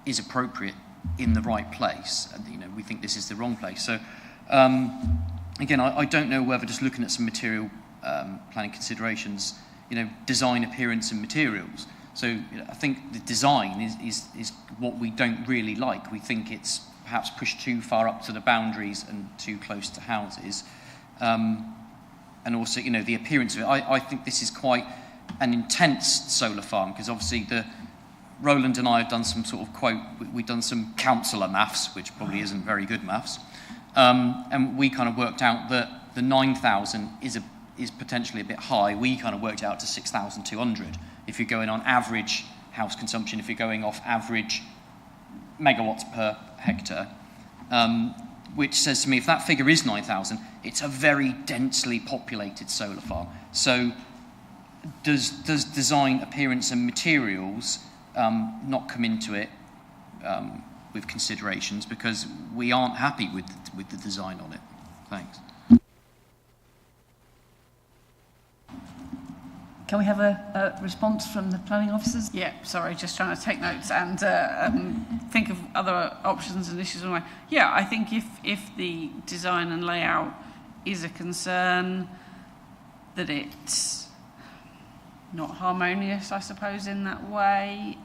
is appropriate in the right place. And, we think this is the wrong place. So, again, I don't know whether just looking at some material planning considerations, design, appearance and materials. So I think the design is what we don't really like. We think it's perhaps pushed too far up to the boundaries and too close to houses. And also, the appearance of it. I think this is quite an intense solar farm because obviously Roland and I have done some sort of we've done some councillor maths, which probably isn't very good maths. And we kind of worked out that the 9,000 is potentially a bit high. We kind of worked out to 6,200. If you're going on average house consumption, if you're going off average megawatts per hectare, which says to me, if that figure is 9,000, it's a very densely populated solar farm. So does design, appearance and materials not come into it with considerations because we aren't happy with the design on it? Thanks. Can we have a response from the planning officers? Yeah, sorry, just trying to take notes and think of other options and issues. Yeah, I think if the design and layout is a concern, that it's not harmonious, I suppose, in that way.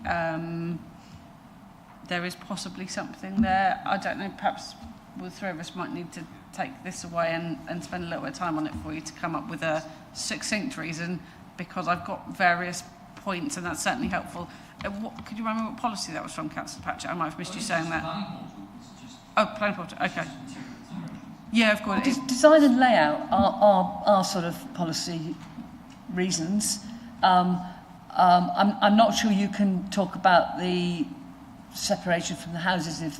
There is possibly something there. I don't know, perhaps the three of us might need to take this away and spend a little bit of time on it for you to come up with a succinct reason, because I've got various points and that's certainly helpful. Could you remember what policy that was from, Councillor Patchett? I might have missed you saying that. Oh, planning portal, okay. Yeah, of course. Design and layout are sort of policy reasons. I'm not sure you can talk about the separation from the houses if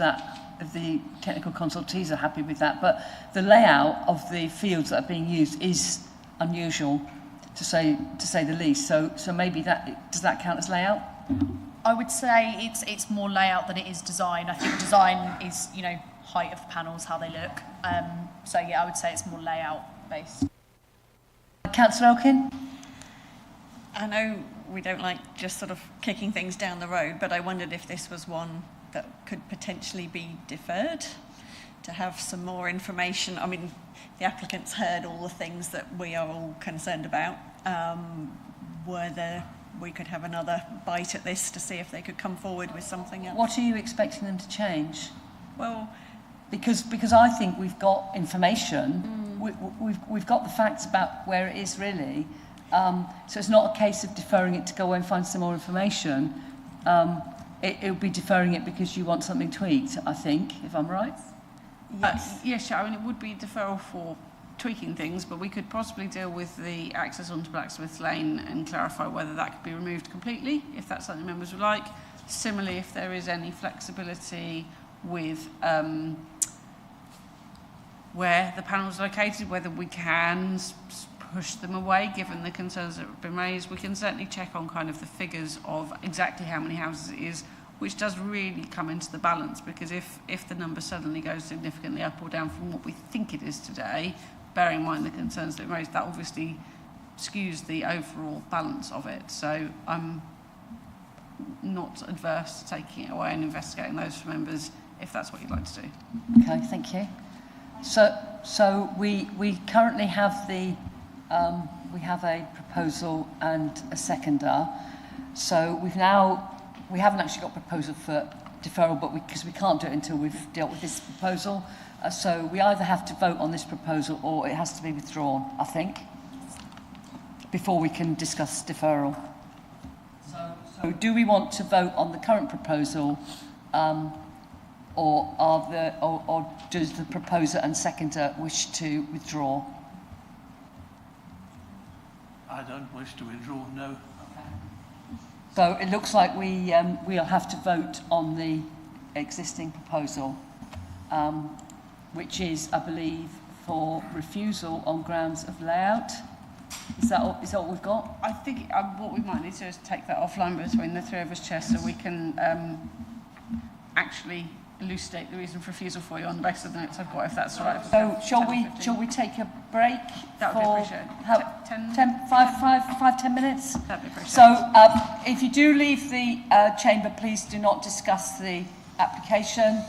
the technical consultees are happy with that, but the layout of the fields that are being used is unusual, to say the least. So maybe does that count as layout? I would say it's more layout than it is design. I think design is height of panels, how they look. So yeah, I would say it's more layout based. Councillor Elkin? I know we don't like just sort of kicking things down the road, but I wondered if this was one that could potentially be deferred to have some more information. I mean, the applicants heard all the things that we are all concerned about. Whether we could have another bite at this to see if they could come forward with something else. What are you expecting them to change? Well, because I think we've got information, we've got the facts about where it is really. So it's not a case of deferring it to go away and find some more information. It'll be deferring it because you want something tweaked, I think, if I'm right. Yes, I mean, it would be deferral for tweaking things, but we could possibly deal with the access onto Blacksmith Lane and clarify whether that could be removed completely, if that's something members would like. Similarly, if there is any flexibility with where the panels are located, whether we can push them away given the concerns that have been raised. We can certainly check on kind of the figures of exactly how many houses it is, which does really come into the balance, because if the number suddenly goes significantly up or down from what we think it is today, bearing in mind the concerns that are raised, that obviously skews the overall balance of it. So I'm not adverse to taking it away and investigating those for members if that's what you'd like to do. Okay, thank you. So we currently have we have a proposal and a seconder. So we haven't actually got a proposal for deferral, but because we can't do it until we've dealt with this proposal. So we either have to vote on this proposal or it has to be withdrawn, I think, before we can discuss deferral. So do we want to vote on the current proposal, or does the proposer and seconder wish to withdraw? I don't wish to withdraw, no. So it looks like we'll have to vote on the existing proposal, which is, I believe, for refusal on grounds of layout. Is that what we've got? I think what we might need to do is take that offline between the three of us, Chair, so we can actually elucidate the reason for refusal for you on the basis of the notes I've got, if that's all right. So shall we take a break? That would be appreciated. 5-10 minutes? That'd be appreciated. So if you do leave the chamber, please do not discuss the application.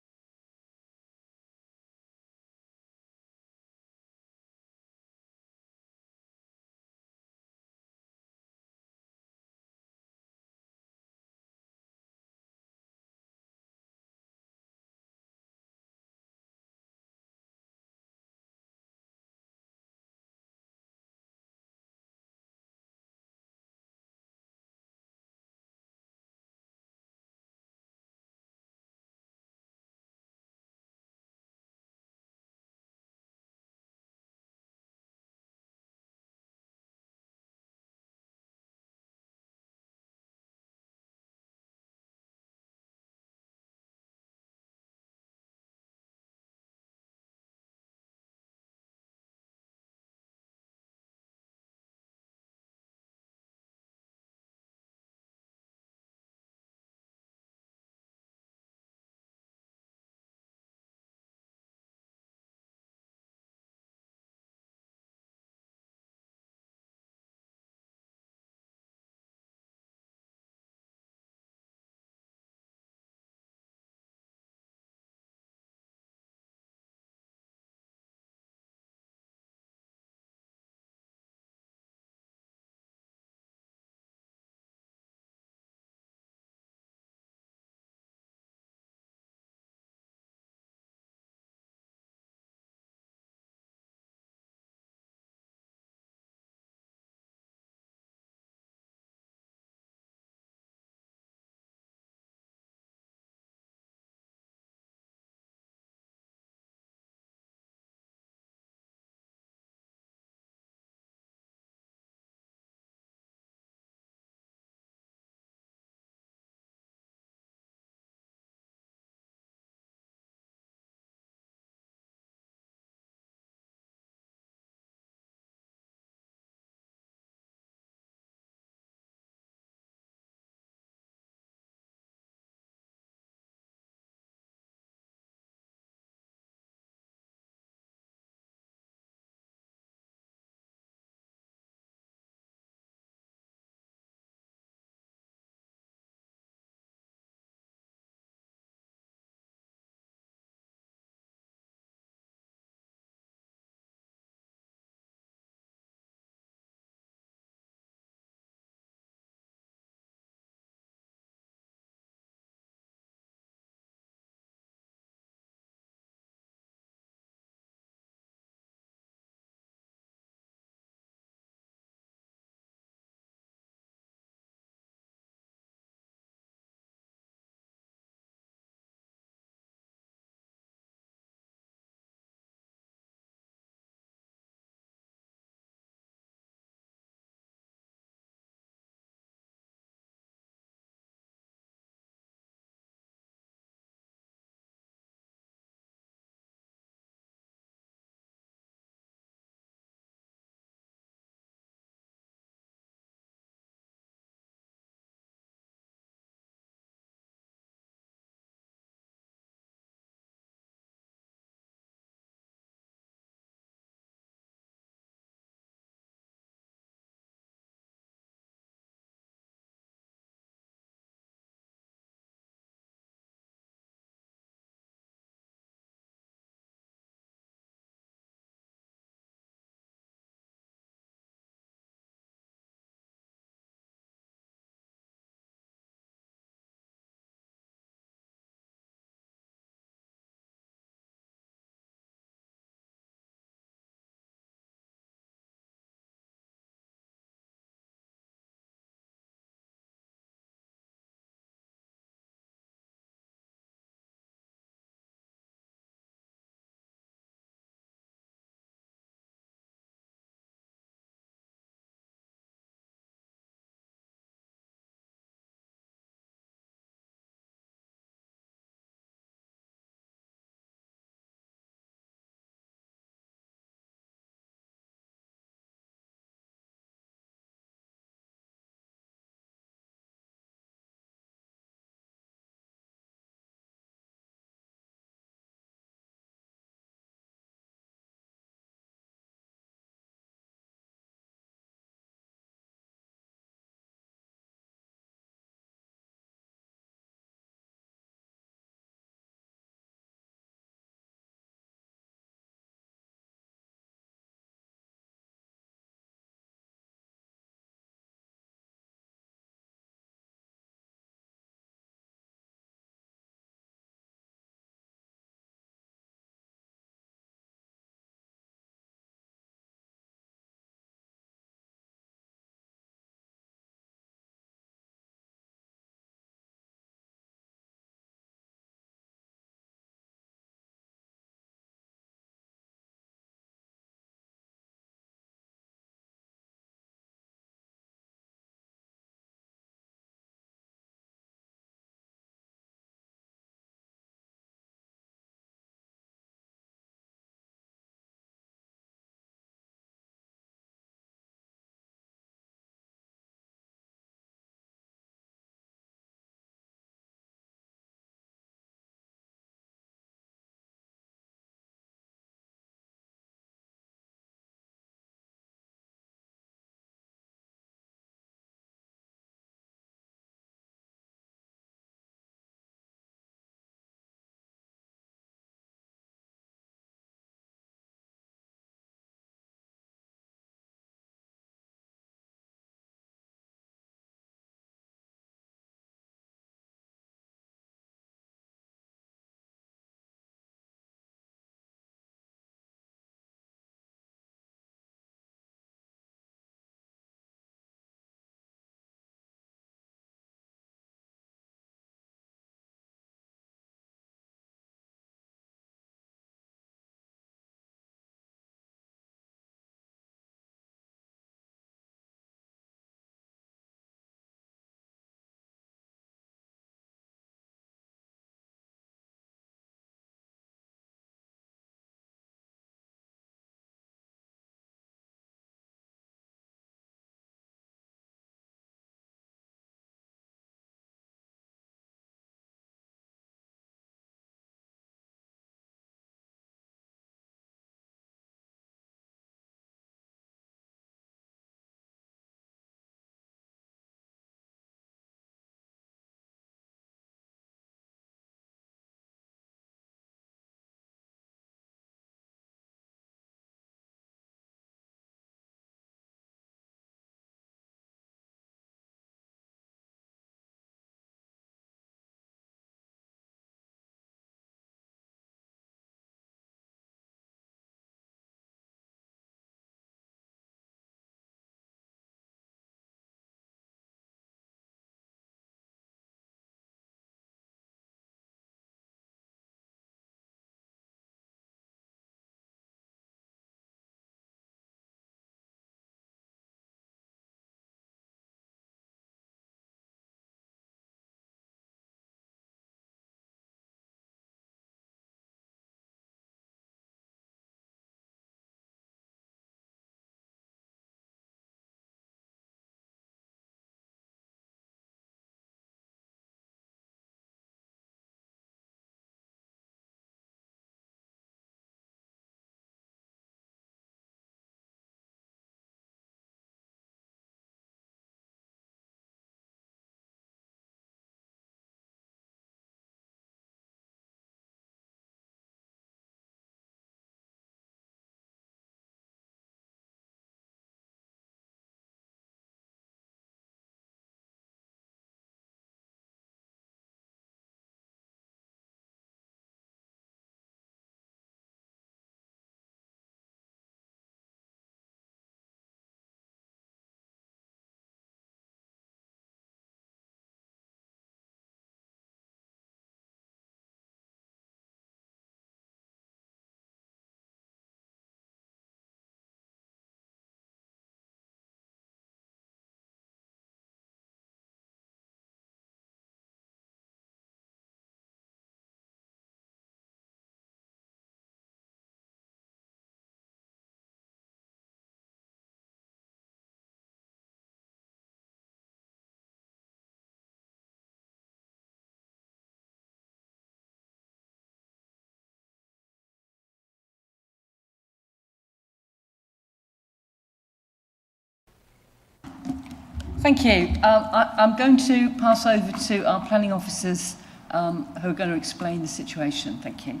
Thank you. I'm going to pass over to our planning officers who are going to explain the situation. Thank you.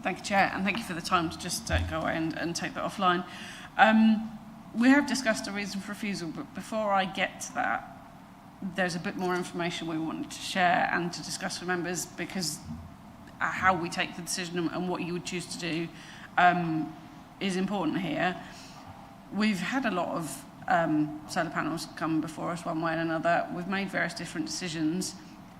Thank you, Chair, and thank you for the time to just go away and take that offline. We have discussed a reason for refusal, but before I get to that, there's a bit more information we wanted to share and to discuss with members, because how we take the decision and what you would choose to do is important here. We've had a lot of solar panels come before us one way and another. We've made various different decisions.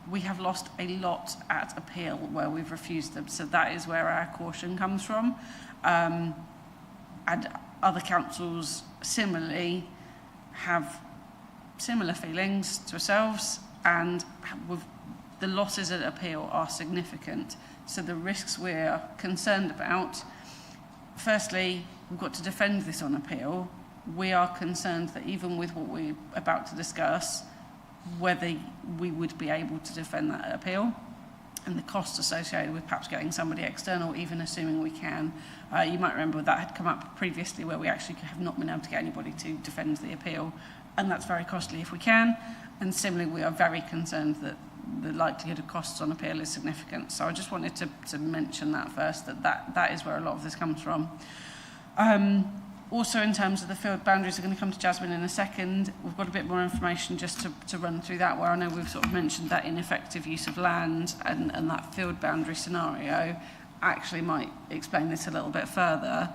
We have lost a lot at appeal where we've refused them, so that is where our caution comes from. And other councils similarly have similar feelings to ourselves, and the losses at appeal are significant. So the risks we're concerned about, firstly, we've got to defend this on appeal. We are concerned that even with what we're about to discuss, whether we would be able to defend that at appeal, and the costs associated with perhaps getting somebody external, even assuming we can. You might remember that had come up previously where we actually have not been able to get anybody to defend the appeal, and that's very costly if we can. And similarly, we are very concerned that the likelihood of costs on appeal is significant. So I just wanted to mention that first, that is where a lot of this comes from. Also, in terms of the field boundaries, I'm going to come to Jasmine in a second. We've got a bit more information just to run through that, where I know we've sort of mentioned that ineffective use of land and that field boundary scenario actually might explain this a little bit further.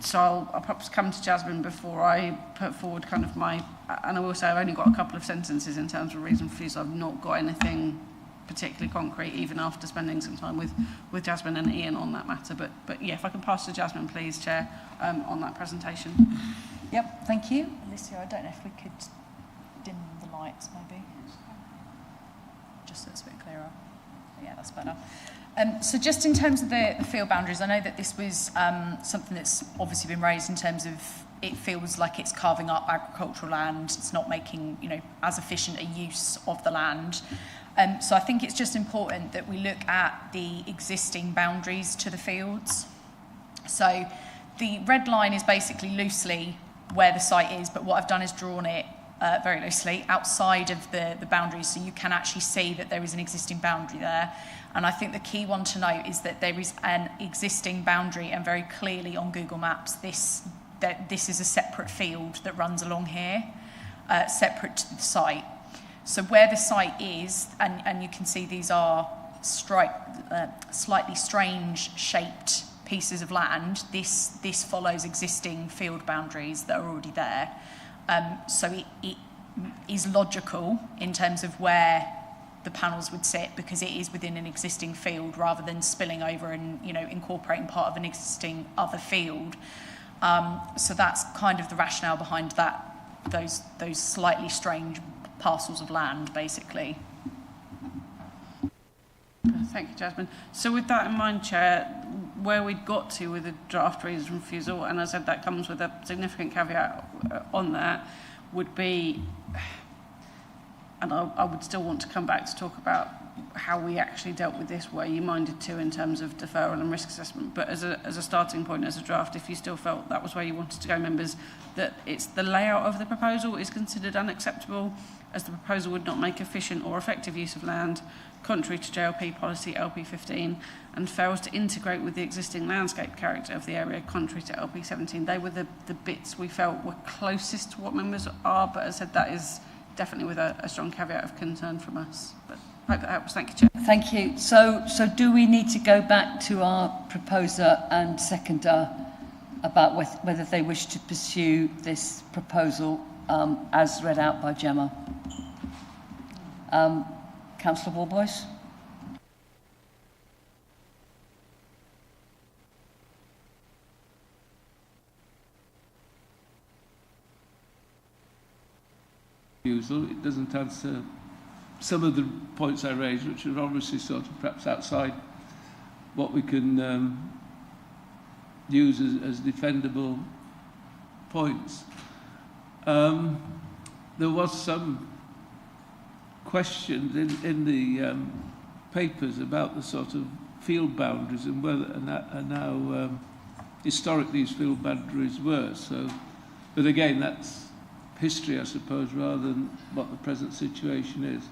So I'll perhaps come to Jasmine before I put forward kind of my, and I will say I've only got a couple of sentences in terms of reason for refusal. I've not got anything particularly concrete, even after spending some time with Jasmine and Ian on that matter. But yeah, if I can pass to Jasmine, please, Chair, on that presentation. Yep, thank you. Alicia, I don't know if we could dim the lights, maybe, just so it's a bit clearer. Yeah, that's better. So just in terms of the field boundaries, I know that this was something that's obviously been raised in terms of it feels like it's carving up agricultural land. It's not making, as efficient a use of the land. So I think it's just important that we look at the existing boundaries to the fields. So the red line is basically loosely where the site is, but what I've done is drawn it very loosely outside of the boundaries, so you can actually see that there is an existing boundary there. And I think the key one to note is that there is an existing boundary, and very clearly on Google Maps, this is a separate field that runs along here, separate to the site. So where the site is, and you can see these are slightly strange shaped pieces of land, this follows existing field boundaries that are already there. So it is logical in terms of where the panels would sit, because it is within an existing field rather than spilling over and incorporating part of an existing other field. So that's kind of the rationale behind that, those slightly strange parcels of land, basically. Thank you, Jasmine. So with that in mind, Chair, where we'd got to with the draft reason for refusal, and as I said, that comes with a significant caveat on that, would be, and I would still want to come back to talk about how we actually dealt with this, where you minded to in terms of deferral and risk assessment. But as a starting point, as a draft, if you still felt that was where you wanted to go, members, that it's the layout of the proposal is considered unacceptable, as the proposal would not make efficient or effective use of land, contrary to JLP policy LP15, and fails to integrate with the existing landscape character of the area, contrary to LP17. They were the bits we felt were closest to what members are, but as I said, that is definitely with a strong caveat of concern from us. But I hope that helps. Thank you, Chair. Thank you. So do we need to go back to our proposer and seconder about whether they wish to pursue this proposal as read out by Gemma? Councillor Warboys? It doesn't answer some of the points I raised, which are obviously sort of perhaps outside what we can use as defendable points. There was some questions in the papers about the sort of field boundaries and whether and how historic these field boundaries were. So, but again, that's history, I suppose, rather than what the present situation is.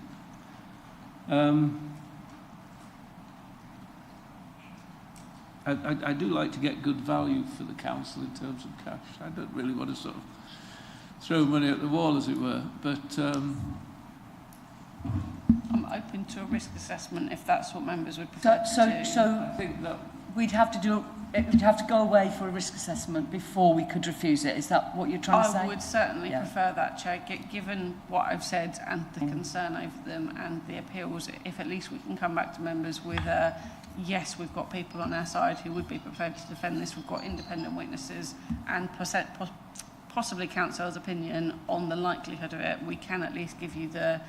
I do like to get good value for the council in terms of cash. I don't really want to sort of throw money at the wall, as it were, but I'm open to a risk assessment if that's what members would prefer to do. So I think that we'd have to go away for a risk assessment before we could refuse it. Is that what you're trying to say? I would certainly prefer that, Chair, given what I've said and the concern over them and the appeals. If at least we can come back to members with a yes, we've got people on our side who would be prepared to defend this. We've got independent witnesses and possibly council's opinion on the likelihood of it. We can at least give you the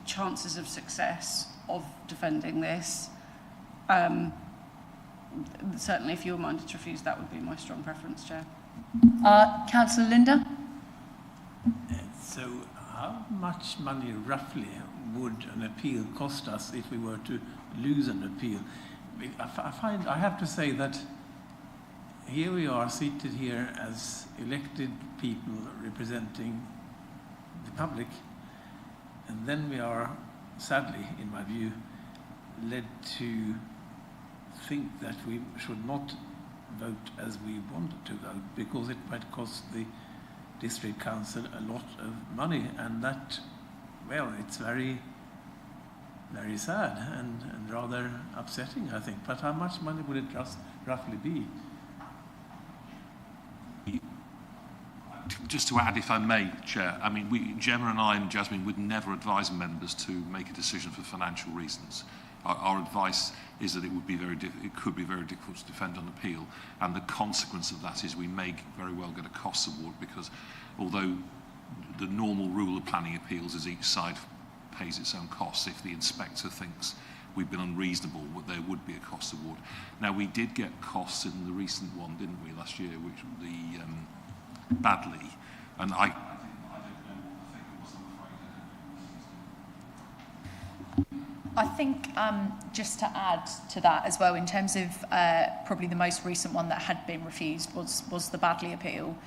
chances of success of defending this. Certainly, if you're minded to refuse, that would be my strong preference, Chair. Councillor Linda? So, how much money roughly would an appeal cost us if we were to lose an appeal? I have to say that here we are seated here as elected people representing the public, and then we are, sadly, in my view, led to think that we should not vote as we wanted to vote because it might cost the district council a lot of money, and that, well, it's very, very sad and rather upsetting, I think. But how much money would it just roughly be? Just to add, if I may, Chair, I mean, Gemma and I and Jasmine would never advise members to make a decision for financial reasons. Our advice is that it could be very difficult to defend on appeal, and the consequence of that is we may very well get a costs award, because although the normal rule of planning appeals is each side pays its own costs, if the inspector thinks we've been unreasonable, there would be a cost award. Now, we did get costs in the recent one, didn't we, last year, which was the Badley, and I think just to add to that as well, in terms of probably the most recent one that had been refused was the Badley appeal.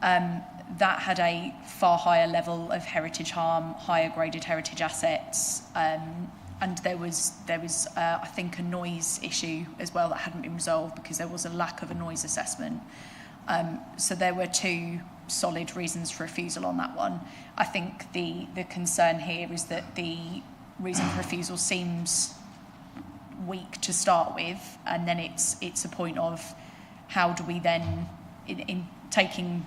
That had a far higher level of heritage harm, higher graded heritage assets, and there was I think a noise issue as well that hadn't been resolved because there was a lack of a noise assessment. So there were two solid reasons for refusal on that one. I think the concern here is that the reason for refusal seems weak to start with, and then it's a point of how do we then, in taking,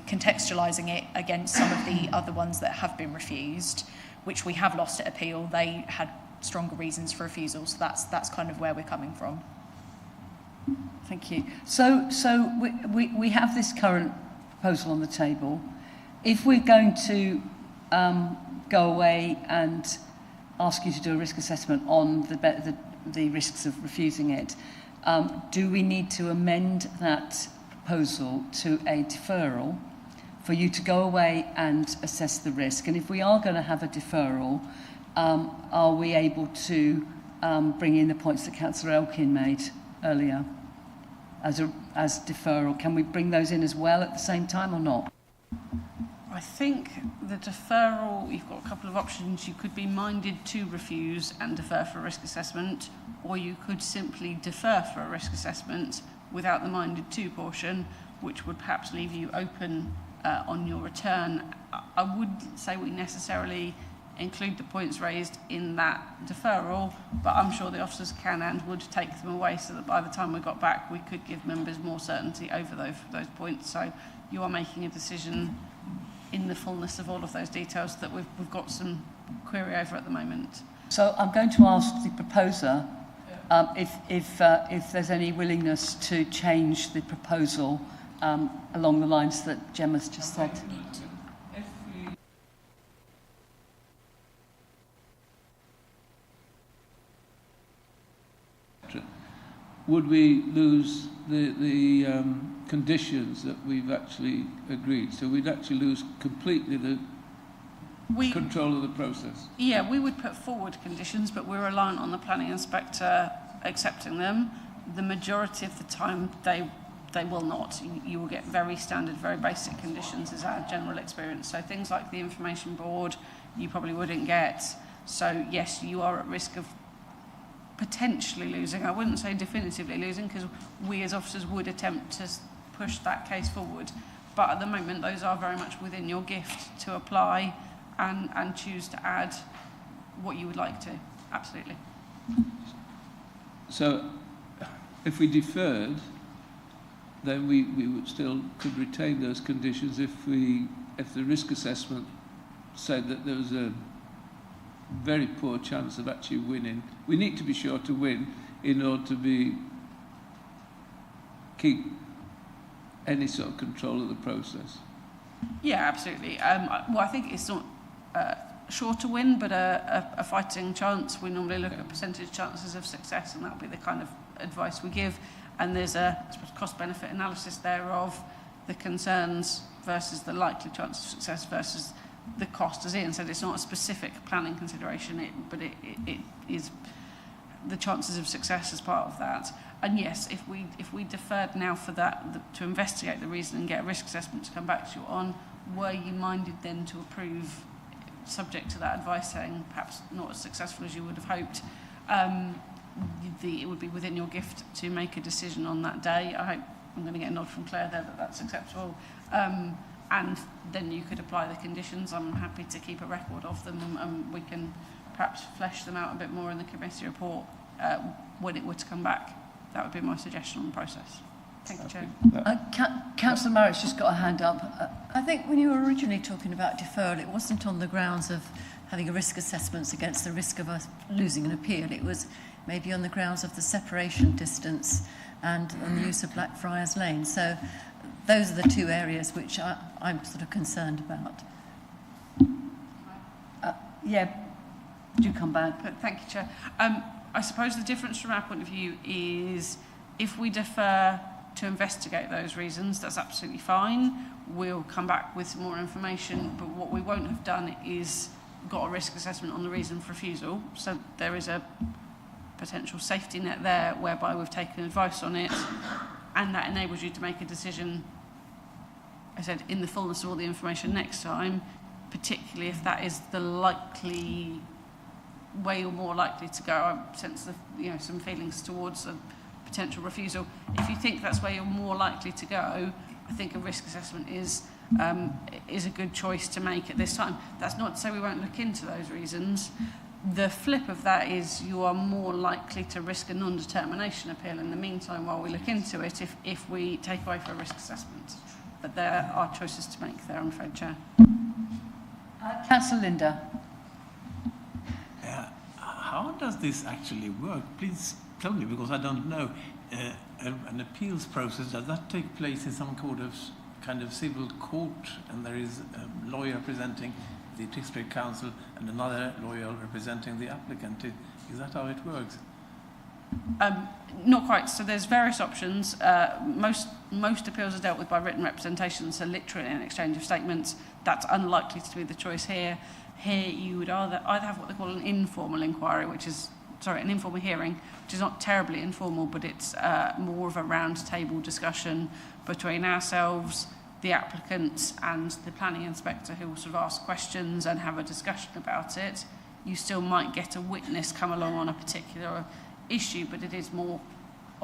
contextualising it against some of the other ones that have been refused, which we have lost at appeal, they had stronger reasons for refusal, so that's kind of where we're coming from. Thank you. So we have this current proposal on the table. If we're going to go away and ask you to do a risk assessment on the risks of refusing it, do we need to amend that proposal to a deferral for you to go away and assess the risk? And if we are going to have a deferral, are we able to bring in the points that Councillor Elkin made earlier as deferral? Can we bring those in as well at the same time or not? I think the deferral, you've got a couple of options. You could be minded to refuse and defer for a risk assessment, or you could simply defer for a risk assessment without the minded to portion, which would perhaps leave you open on your return. I wouldn't say we necessarily include the points raised in that deferral, but I'm sure the officers can and would take them away so that by the time we got back we could give members more certainty over those points. So you are making a decision in the fullness of all of those details that we've got some query over at the moment. So I'm going to ask the proposer if there's any willingness to change the proposal along the lines that Gemma's just said. Would we lose the conditions that we've actually agreed? So we'd actually lose completely the control of the process. Yeah, we would put forward conditions, but we're reliant on the planning inspector accepting them. The majority of the time, they they will not. You will get very standard, very basic conditions is our general experience. So things like the information board, you probably wouldn't get. So yes, you are at risk of potentially losing. I wouldn't say definitively losing, because we as officers would attempt to push that case forward. But at the moment, those are very much within your gift to apply and choose to add what you would like to. Absolutely. So if we deferred, then we would still could retain those conditions if the risk assessment said that there was a very poor chance of actually winning. We need to be sure to win in order to keep any sort of control of the process. Yeah, absolutely. Well, I think it's not sure to win, but a fighting chance. We normally look at percentage chances of success, and that'll be the kind of advice we give. And there's a cost-benefit analysis there of the concerns versus the likely chance of success versus the cost, as Ian said. It's not a specific planning consideration, but it is the chances of success as part of that. And yes, if we deferred now for that to investigate the reason and get a risk assessment to come back to you on, were you minded then to approve, subject to that advice saying perhaps not as successful as you would have hoped, it would be within your gift to make a decision on that day. I hope I'm going to get a nod from Claire there that that's acceptable. And then you could apply the conditions. I'm happy to keep a record of them, and we can perhaps flesh them out a bit more in the committee report when it were to come back. That would be my suggestion on the process. Thank you, Chair. Councillor Marritt's just got a hand up. I think when you were originally talking about deferral, it wasn't on the grounds of having a risk assessment against the risk of us losing an appeal. It was maybe on the grounds of the separation distance and on the use of Blackfriars Lane. So those are the two areas which I'm sort of concerned about. Do come back. Thank you, Chair. I suppose the difference from our point of view is if we defer to investigate those reasons, that's absolutely fine. We'll come back with some more information, but what we won't have done is got a risk assessment on the reason for refusal. So there is a potential safety net there whereby we've taken advice on it, and that enables you to make a decision, I said, in the fullness of all the information next time, particularly if that is the likely way you're more likely to go. I sense some feelings towards a potential refusal. If you think that's where you're more likely to go, I think a risk assessment is a good choice to make at this time. That's not to say we won't look into those reasons. The flip of that is you are more likely to risk a non-determination appeal in the meantime while we look into it if we take away for a risk assessment. But there are choices to make there, I'm afraid, Chair. Councillor Linda. How does this actually work? Please tell me, because I don't know. An appeals process, does that take place in some kind of civil court, and there is a lawyer representing the district council and another lawyer representing the applicant? Is that how it works? Not quite. So there's various options. Most appeals are dealt with by written representation, so literally an exchange of statements. That's unlikely to be the choice here. Here you would either have what they call an informal inquiry, an informal hearing, which is not terribly informal, but it's more of a round table discussion between ourselves, the applicant and the planning inspector, who will sort of ask questions and have a discussion about it. You still might get a witness come along on a particular issue, but it is more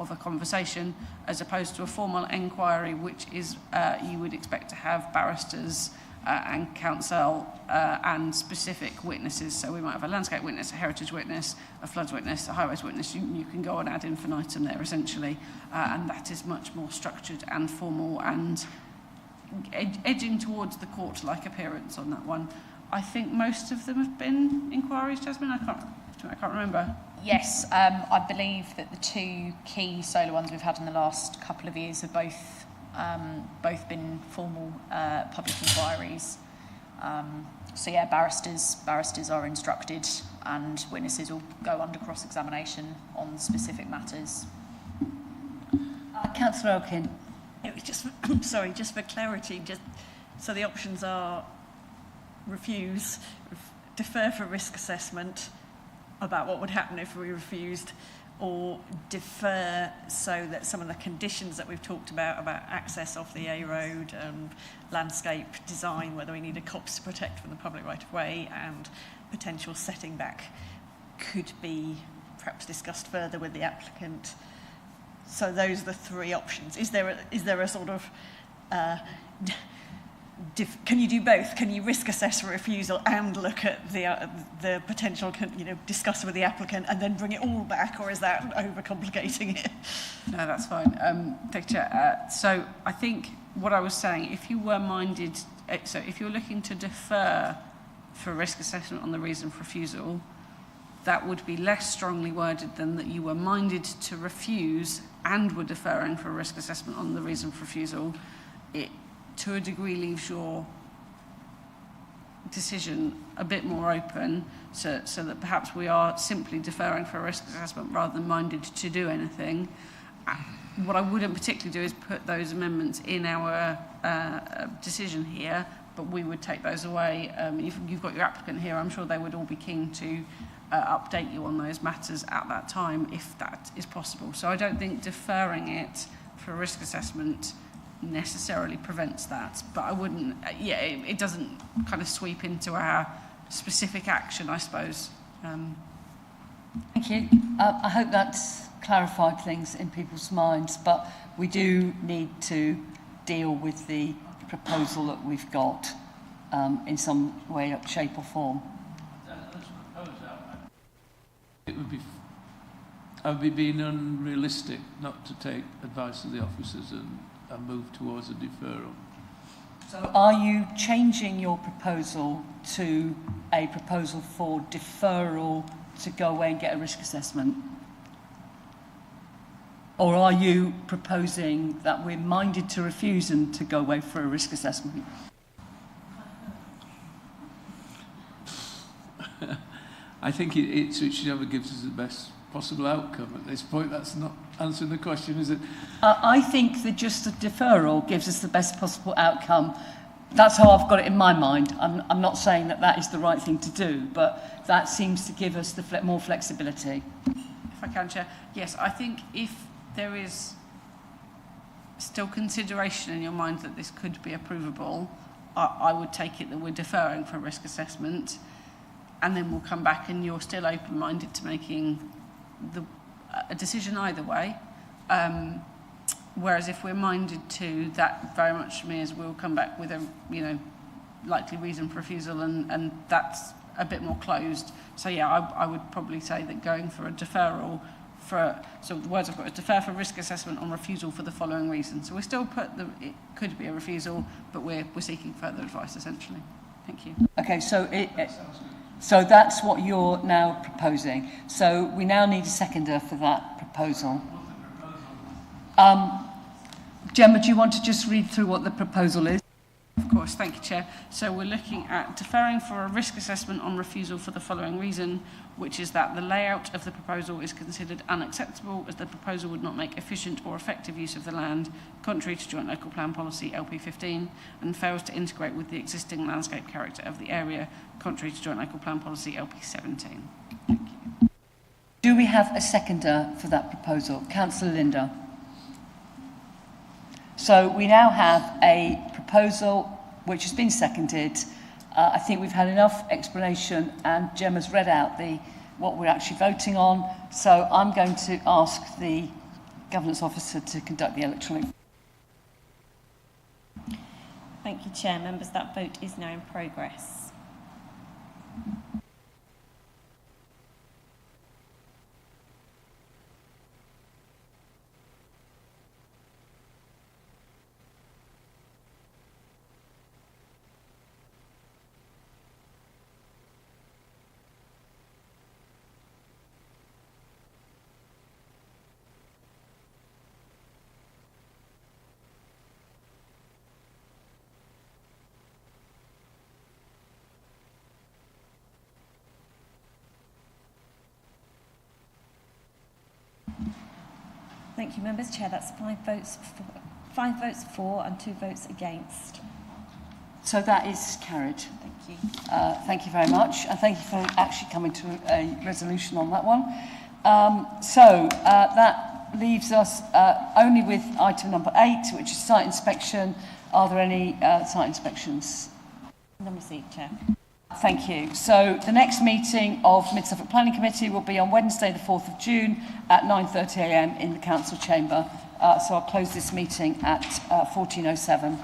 of a conversation as opposed to a formal inquiry, which is you would expect to have barristers and counsel and specific witnesses. So we might have a landscape witness, a heritage witness, a floods witness, a highways witness. You can go on ad infinitum there, essentially, and that is much more structured and formal and edging towards the court-like appearance on that one. I think most of them have been inquiries, Jasmine. I can't remember. Yes, I believe that the two key solar ones we've had in the last couple of years have both been formal public inquiries. So yeah, barristers are instructed, and witnesses will go under cross-examination on specific matters. Councillor Elkin. It was just, just for clarity, so the options are refuse, defer for risk assessment about what would happen if we refused, or defer so that some of the conditions that we've talked about access off the A road, landscape design, whether we need a copse to protect from the public right of way, and potential setting back could be perhaps discussed further with the applicant. So those are the three options. Is there a sort of can you do both? Can you risk assess for refusal and look at the potential, discuss with the applicant and then bring it all back, or is that overcomplicating it? No, that's fine. Thank you, Chair. So I think what I was saying, if you were minded, so if you're looking to defer for risk assessment on the reason for refusal, that would be less strongly worded than that you were minded to refuse and were deferring for a risk assessment on the reason for refusal. It, to a degree, leaves your decision a bit more open, so that perhaps we are simply deferring for a risk assessment rather than minded to do anything. What I wouldn't particularly do is put those amendments in our decision here, but we would take those away. If you've got your applicant here, I'm sure they would all be keen to update you on those matters at that time, if that is possible. So I don't think deferring it for a risk assessment necessarily prevents that, but I wouldn't, it doesn't kind of sweep into our specific action, I suppose. Thank you. I hope that's clarified things in people's minds, but we do need to deal with the proposal that we've got in some way, shape or form. It would be being unrealistic not to take advice of the officers and move towards a deferral. So are you changing your proposal to a proposal for deferral to go away and get a risk assessment? Or are you proposing that we're minded to refuse them to go away for a risk assessment? I think it's whichever gives us the best possible outcome. At this point, that's not answering the question, is it? I think that just a deferral gives us the best possible outcome. That's how I've got it in my mind. I'm not saying that that is the right thing to do, but that seems to give us the more flexibility. If I can, Chair. Yes, I think if there is still consideration in your mind that this could be approvable, I would take it that we're deferring for risk assessment, and then we'll come back and you're still open-minded to making a decision either way. Whereas if we're minded to, that very much means we'll come back with a likely reason for refusal, and that's a bit more closed. So yeah, I would probably say that going for a deferral so the words I've got is defer for risk assessment on refusal for the following reason. So we still put it could be a refusal, but we're seeking further advice essentially. Thank you. Okay, so that's what you're now proposing. So we now need a seconder for that proposal. Gemma, do you want to just read through what the proposal is? Of course, thank you, Chair. So we're looking at deferring for a risk assessment on refusal for the following reason, which is that the layout of the proposal is considered unacceptable as the proposal would not make efficient or effective use of the land, contrary to Joint Local Plan Policy LP15, and fails to integrate with the existing landscape character of the area, contrary to Joint Local Plan Policy LP17. Thank you. Do we have a seconder for that proposal? Councillor Linda. So we now have a proposal which has been seconded. I think we've had enough explanation, and Gemma's read out what we're actually voting on. So I'm going to ask the Governance Officer to conduct the electronic. Thank you, Chair. Members, that vote is now in progress. Thank you, members. Chair, that's 5 votes for and 2 votes against. So that is carried. Thank you. Thank you very much, and thank you for actually coming to a resolution on that one. That leaves us only with item number 8, which is site inspection. Are there any site inspections? None received, Chair. Thank you. So the next meeting of Mid-Suffolk Planning Committee will be on Wednesday the 4th of June at 9:30 a.m. in the Council Chamber. So I'll close this meeting at 14:07.